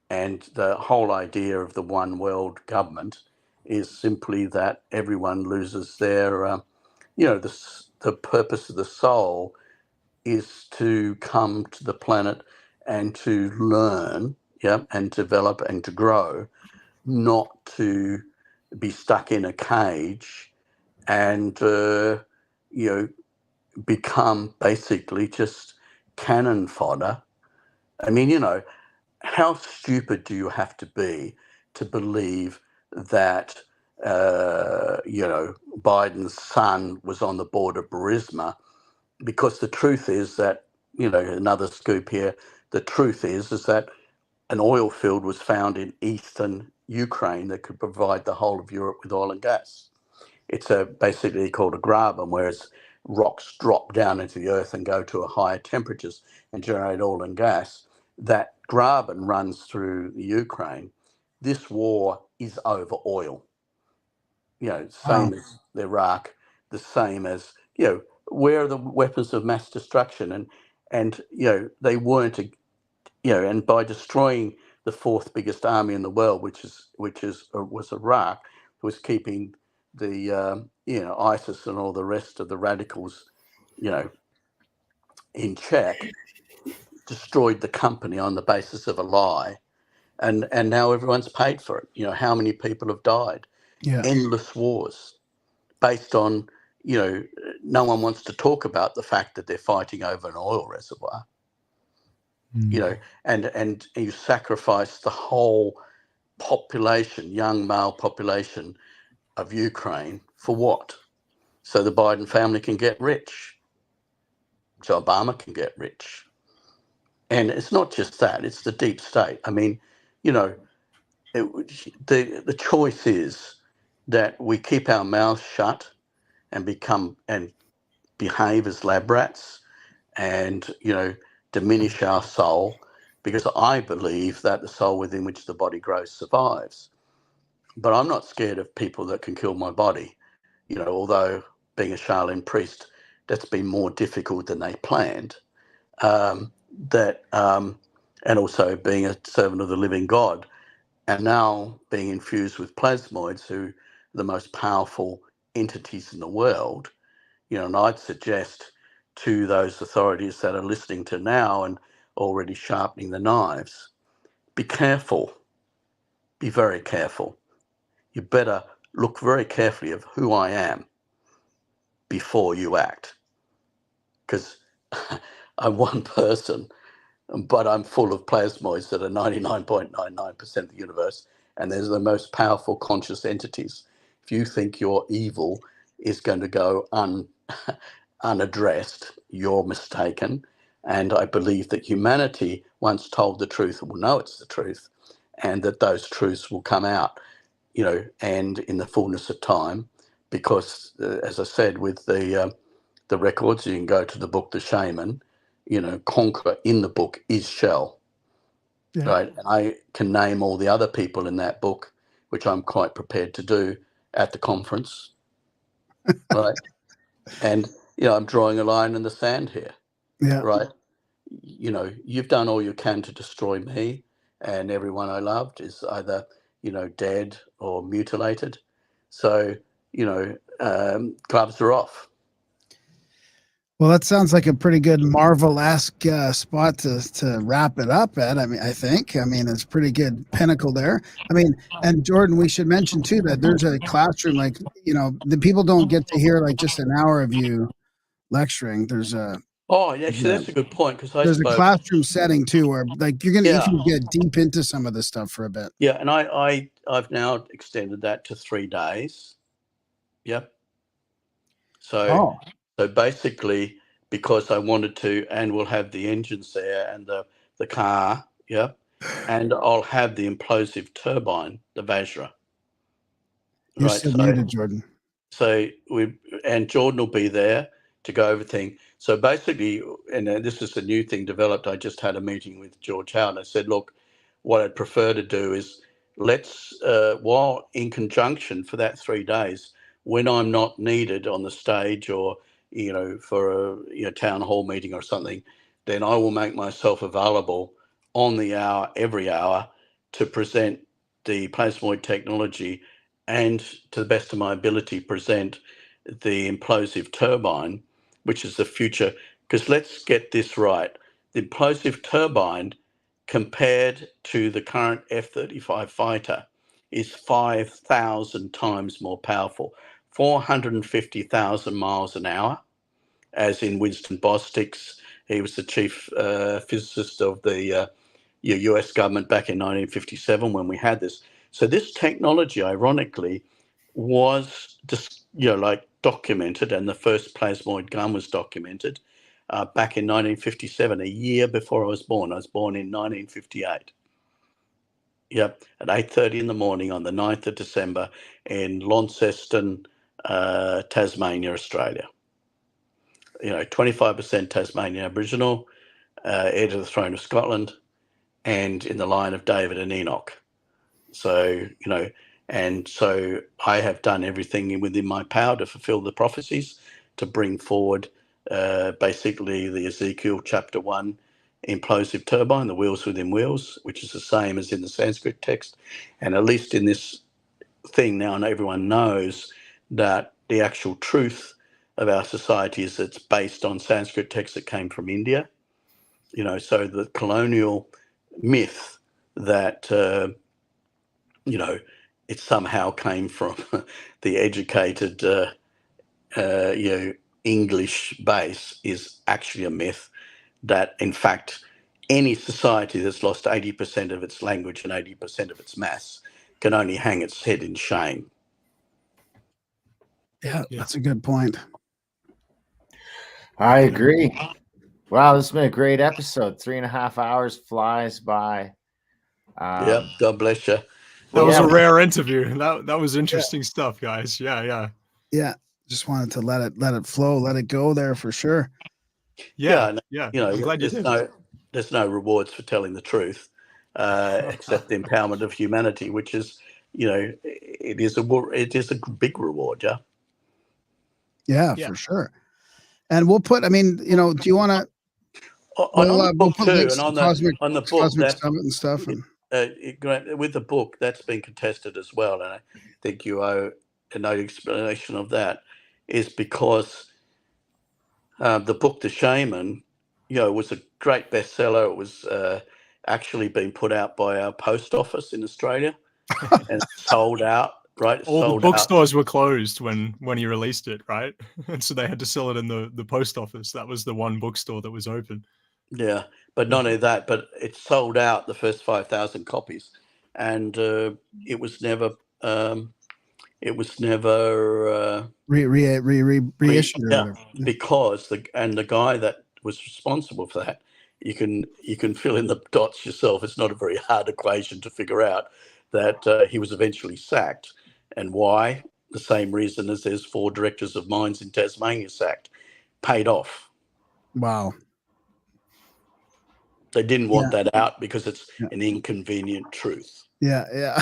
And the whole idea of the one world government is simply that everyone loses their, the purpose of the soul is to come to the planet and to learn, and develop and to grow, not to be stuck in a cage and become basically just cannon fodder. I mean, how stupid do you have to be to believe that Biden's son was on the board of Burisma? Because the truth is that, another scoop here, the truth is that an oil field was found in eastern Ukraine that could provide the whole of Europe with oil and gas. It's basically called a graben, where it's rocks drop down into the earth and go to higher temperatures and generate oil and gas. That graben runs through the Ukraine. This war is over oil. Same as Iraq, the same as, where are the weapons of mass destruction? And they weren't, and by destroying the fourth biggest army in the world, which was Iraq, was keeping ISIS and all the rest of the radicals, in check, destroyed the company on the basis of a lie, and now everyone's paid for it. How many people have died? Yeah. Endless wars based on, no one wants to talk about the fact that they're fighting over an oil reservoir. And you sacrifice the whole population, young male population of Ukraine for what? So the Biden family can get rich, so Obama can get rich. And it's not just that, it's the deep state. I mean, the choice is that we keep our mouths shut and behave as lab rats and, diminish our soul, because I believe that the soul within which the body grows survives. But I'm not scared of people that can kill my body, although being a Shaolin priest, that's been more difficult than they planned. And also being a servant of the living God, and now being infused with plasmoids, who are the most powerful entities in the world, and I'd suggest to those authorities that are listening to now and already sharpening the knives, be careful, be very careful. You better look very carefully of who I am before you act, because I'm one person, but I'm full of plasmoids that are 99.99% of the universe, and there's the most powerful conscious entities. If you think your evil is going to go unaddressed, you're mistaken. And I believe that humanity, once told the truth, will know it's the truth, and that those truths will come out, and in the fullness of time, because as I said, with the records, you can go to the book The Shaman. Conqueror in the book is Shell, right? And I can name all the other people in that book, which I'm quite prepared to do at the conference, right? And I'm drawing a line in the sand here, right? You've done all you can to destroy me, and everyone I loved is either dead or mutilated. So gloves are off. Well, that sounds like a pretty good Marvel-esque spot to wrap it up at. I think it's pretty good pinnacle there. And Jordan, we should mention too that there's a classroom, like, the people don't get to hear like just an hour of you lecturing. There's a that's a good point, because there's a classroom setting too, where like you can get deep into some of this stuff for a bit. Yeah, and I've now extended that to 3 days. Yep. So basically, because I wanted to, and we'll have the engines there and the car, and I'll have the implosive turbine, the Vajra. You're still muted, Jordan. So Jordan will be there to go over things. So basically, and this is the new thing developed. I just had a meeting with George Howe, and I said, look, what I'd prefer to do is let's, while in conjunction for that 3 days, when I'm not needed on the stage or, for a town hall meeting or something, then I will make myself available on the hour, every hour, to present the plasmoid technology and, to the best of my ability, present the implosive turbine, which is the future. Because let's get this right. The implosive turbine, compared to the current F-35 fighter, is 5,000 times more powerful, 450,000 miles an hour, as in Winston Bostwick's. He was the chief physicist of the US government back in 1957 when we had this. So this technology, ironically, was just, documented, and the first plasmoid gun was documented back in 1957, a year before I was born. I was born in 1958. Yep, at 8:30 in the morning on the 9th of December in Launceston, Tasmania, Australia. 25% Tasmanian Aboriginal, heir to the throne of Scotland, and in the line of David and Enoch. So, and so I have done everything within my power to fulfill the prophecies, to bring forward basically the Ezekiel chapter 1 implosive turbine, the wheels within wheels, which is the same as in the Sanskrit text. And at least in this thing now, and everyone knows that the actual truth of our society is it's based on Sanskrit texts that came from India. So the colonial myth that, it somehow came from the educated, English base is actually a myth. That, in fact, any society that's lost 80% of its language and 80% of its mass can only hang its head in shame. Yeah, that's a good point. I agree. Wow, this has been a great episode. 3.5 hours flies by. Yeah, God bless you. That was a rare interview. That was interesting stuff, guys. Yeah. Just wanted to let it flow, let it go there for sure. Yeah. I'm glad you did. There's no rewards for telling the truth, except the empowerment of humanity, which is, it is a big reward. Yeah, for sure. And we'll put. I mean, do you want to? We'll put links to on the book, Cosmic Summit and stuff. with the book, that's been contested as well, and I think you owe a no explanation of that. Is because the book, The Shaman, was a great bestseller. It was actually been put out by our post office in Australia and sold out. Right, all the bookstores were closed when he released it, right? And so they had to sell it in the post office. That was the one bookstore that was open. Yeah, but not only that, but it sold out the first 5,000 copies, and it was never reissued. Because the guy that was responsible for that, you can fill in the dots yourself. It's not a very hard equation to figure out that he was eventually sacked, and why? The same reason as there's 4 directors of mines in Tasmania sacked, paid off. Wow. They didn't want that out because it's an inconvenient truth. Yeah.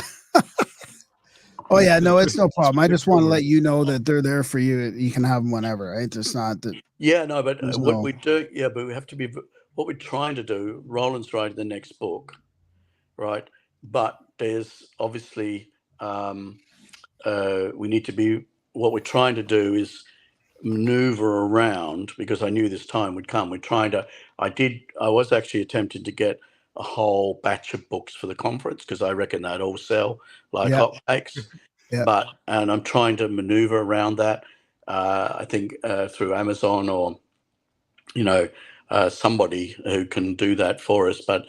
Oh yeah, no, it's no problem. I just want to let you know that they're there for you. You can have them whenever, right? It's not that. Yeah, no, but we do. Yeah, but we have to be. What we're trying to do. Roland's writing the next book, right? But there's obviously we need to be. What we're trying to do is maneuver around, because I knew this time would come. We're trying to. I was actually attempting to get a whole batch of books for the conference because I reckon they'd all sell like hotcakes. And I'm trying to maneuver around that. I think through Amazon or somebody who can do that for us. But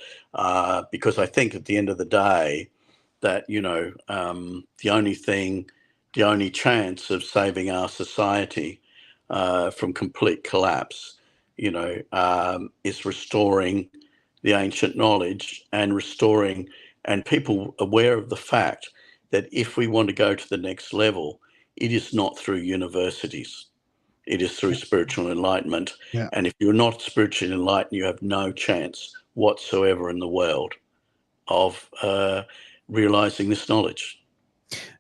because I think at the end of the day that the only chance of saving our society from complete collapse, is restoring the ancient knowledge and restoring and people aware of the fact that if we want to go to the next level, it is not through universities. It is through spiritual enlightenment. Yeah. And if you're not spiritually enlightened, you have no chance whatsoever in the world of realizing this knowledge.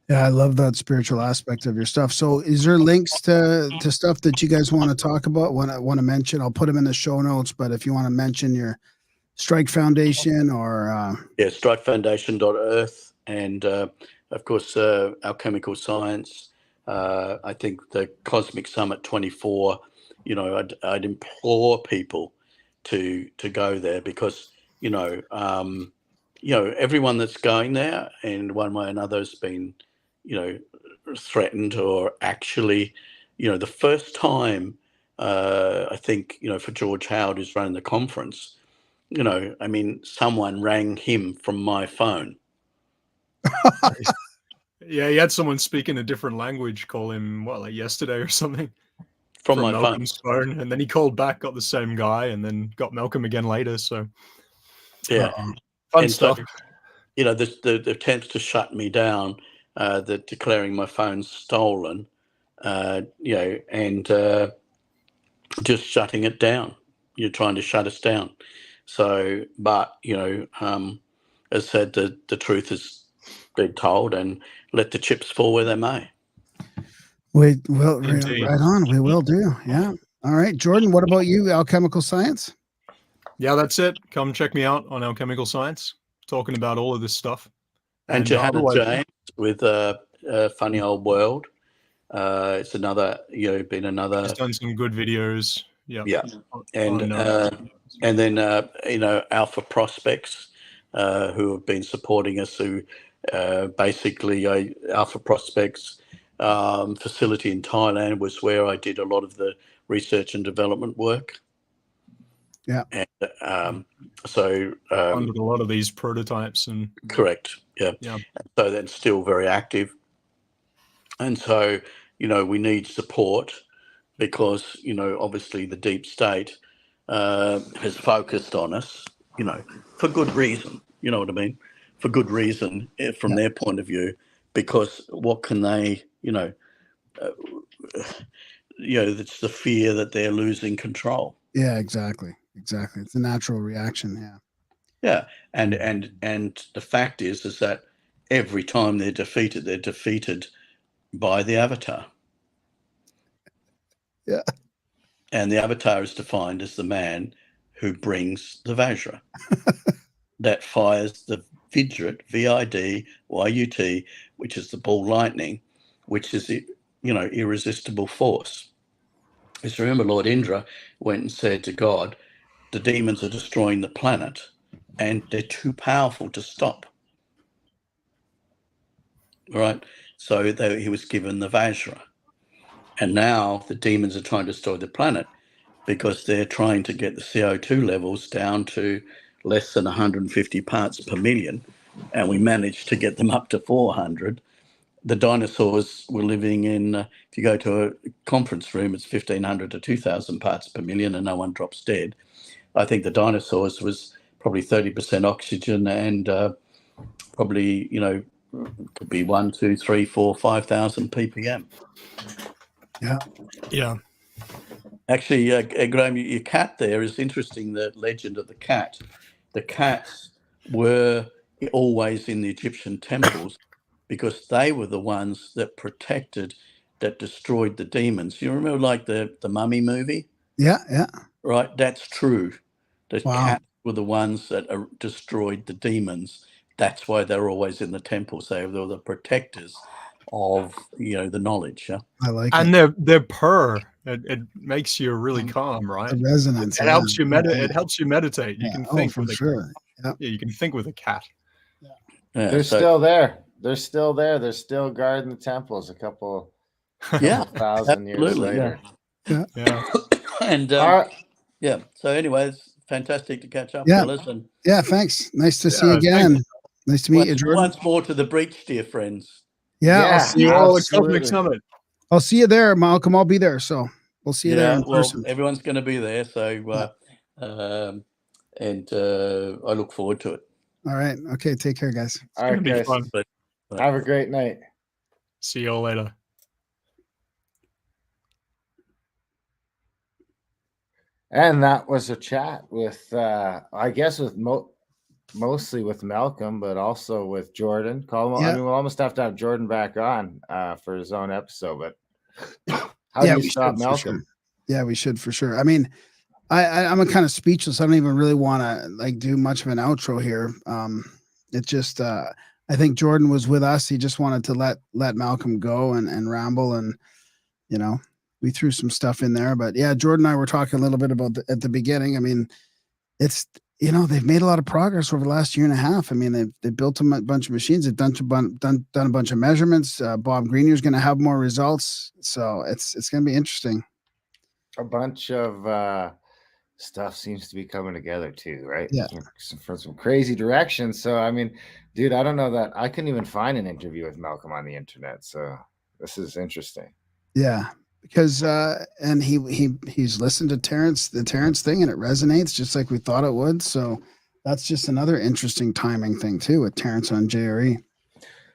Yeah, I love that spiritual aspect of your stuff. So is there links to stuff that you guys want to talk about, want to mention? I'll put them in the show notes, but if you want to mention your Strike Foundation or... strikefoundation.earth and, of course, Alchemical Science. I think the Cosmic Summit 24, I'd implore people to go there because, everyone that's going there in one way or another has been, threatened or actually, the first time, I think, for George Howard, who's running the conference, someone rang him from my phone. Yeah, he had someone speaking a different language call him, like yesterday or something? From my Malcolm's phone. And then he called back, got the same guy, and then got Malcolm again later. So, yeah. Fun stuff. So, the attempts to shut me down, declaring my phone stolen, and just shutting it down. You're trying to shut us down. So, but, as I said, the truth has been told, and let the chips fall where they may. We will, right on. We will do. Yeah. All right. Jordan, what about you? Alchemical Science? Yeah, that's it. Come check me out on Alchemical Science, talking about all of this stuff. And Johanna James with Funny Old World. It's another, been another. He's done some good videos. Yeah. Yeah. And on, and then Alpha Prospects, who have been supporting us, who basically Alpha Prospects facility in Thailand was where I did a lot of the research and development work. Yeah. And so funded a lot of these prototypes and correct. Yeah. Yeah. So that's still very active. And so, we need support because, obviously the deep state has focused on us, for good reason. You know what I mean? For good reason from their point of view, because what can they, it's the fear that they're losing control. Yeah, exactly. It's a natural reaction. Yeah. Yeah. And the fact is that every time they're defeated by the avatar. Yeah. And the avatar is defined as the man who brings the Vajra that fires the Vidrat, VIDYUT, which is the ball lightning, which is, irresistible force. Because remember, Lord Indra went and said to God, the demons are destroying the planet and they're too powerful to stop. Right? So he was given the Vajra. And now the demons are trying to destroy the planet because they're trying to get the CO2 levels down to less than 150 parts per million. And we managed to get them up to 400. The dinosaurs were living in, if you go to a conference room, it's 1,500 to 2,000 parts per million and no one drops dead. I think the dinosaurs was probably 30% oxygen and probably, could be 1, 2, 3, 4, 5,000 ppm. Yeah. Yeah. Actually, Graham, your cat there is interesting, the legend of the cat. The cats were always in the Egyptian temples because they were the ones that destroyed the demons. You remember like the Mummy movie? Yeah. Right, that's true. The Wow. cats were the ones that destroyed the demons. That's why they're always in the temples. They were the protectors of, the knowledge. Yeah? I like And it. their purr, it makes you really calm, right? The resonance. It helps you meditate. It helps you meditate. You can think for with sure. Yeah, you can think with a cat. Yeah, They're still there. They're still there. They're still guarding the temples a couple thousand years later. Yeah. And yeah. So anyway, it's fantastic to catch up, Yeah. fellas. And Yeah, thanks. Nice to see you thanks. again. Nice to meet you, Jordan. once more to the breach, dear friends. Yeah, Yeah, I'll see you. Oh, absolutely. Cosmic Summit. I'll see you there, Malcolm. I'll be there. So we'll see you there in person. Everyone's going to be there. So, I look forward to it. All right. Okay. Take care, guys. All right, It's guys. fun. Have a great night. See you all later. And that was a chat with, I guess, with mostly with Malcolm, but also with Jordan. Collin, I mean, we'll almost have to have Jordan back on for his own episode. But how do you stop Malcolm? Sure. Yeah, we should for sure. I mean, I'm a kind of speechless. I don't even really want to do much of an outro here. It's just I think Jordan was with us. He just wanted to let Malcolm go and ramble, and we threw some stuff in there. But yeah, Jordan and I were talking a little bit about at the beginning. I mean, it's they've made a lot of progress over the last year and a half. I mean, they built a bunch of machines. They've done a bunch of measurements. Bob Greenier's going to have more results, so it's going to be interesting. A bunch of stuff seems to be coming together too, right? Yeah, from some crazy directions. So I mean, dude, I don't know that I couldn't even find an interview with Malcolm on the internet. So this is interesting. Yeah, because and he's listened to the Terrence thing, and it resonates just like we thought it would. So that's just another interesting timing thing too with Terrence on JRE.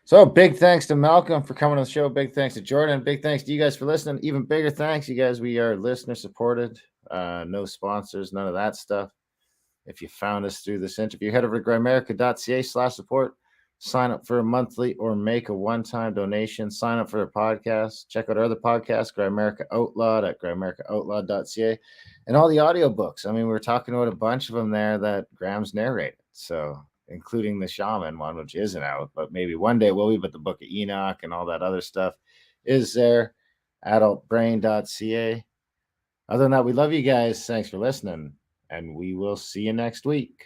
So big thanks to Malcolm for coming on the show. Big thanks to Jordan. Big thanks to you guys for listening. Even bigger thanks, you guys. We are listener supported. No sponsors, none of that stuff. If you found us through this interview, head over to grimerica.ca/support. Sign up for a monthly or make a one-time donation. Sign up for a podcast. Check out our other podcasts, Grimerica Outlawed at grimericaoutlawed.ca, and all the audiobooks. I mean, we're talking about a bunch of them there that Graham's narrated. So including the Shaman one, which isn't out, but maybe one day will be. But the book of Enoch and all that other stuff is there. adultbrain.ca. Other than that, we love you guys. Thanks for listening, and we will see you next week.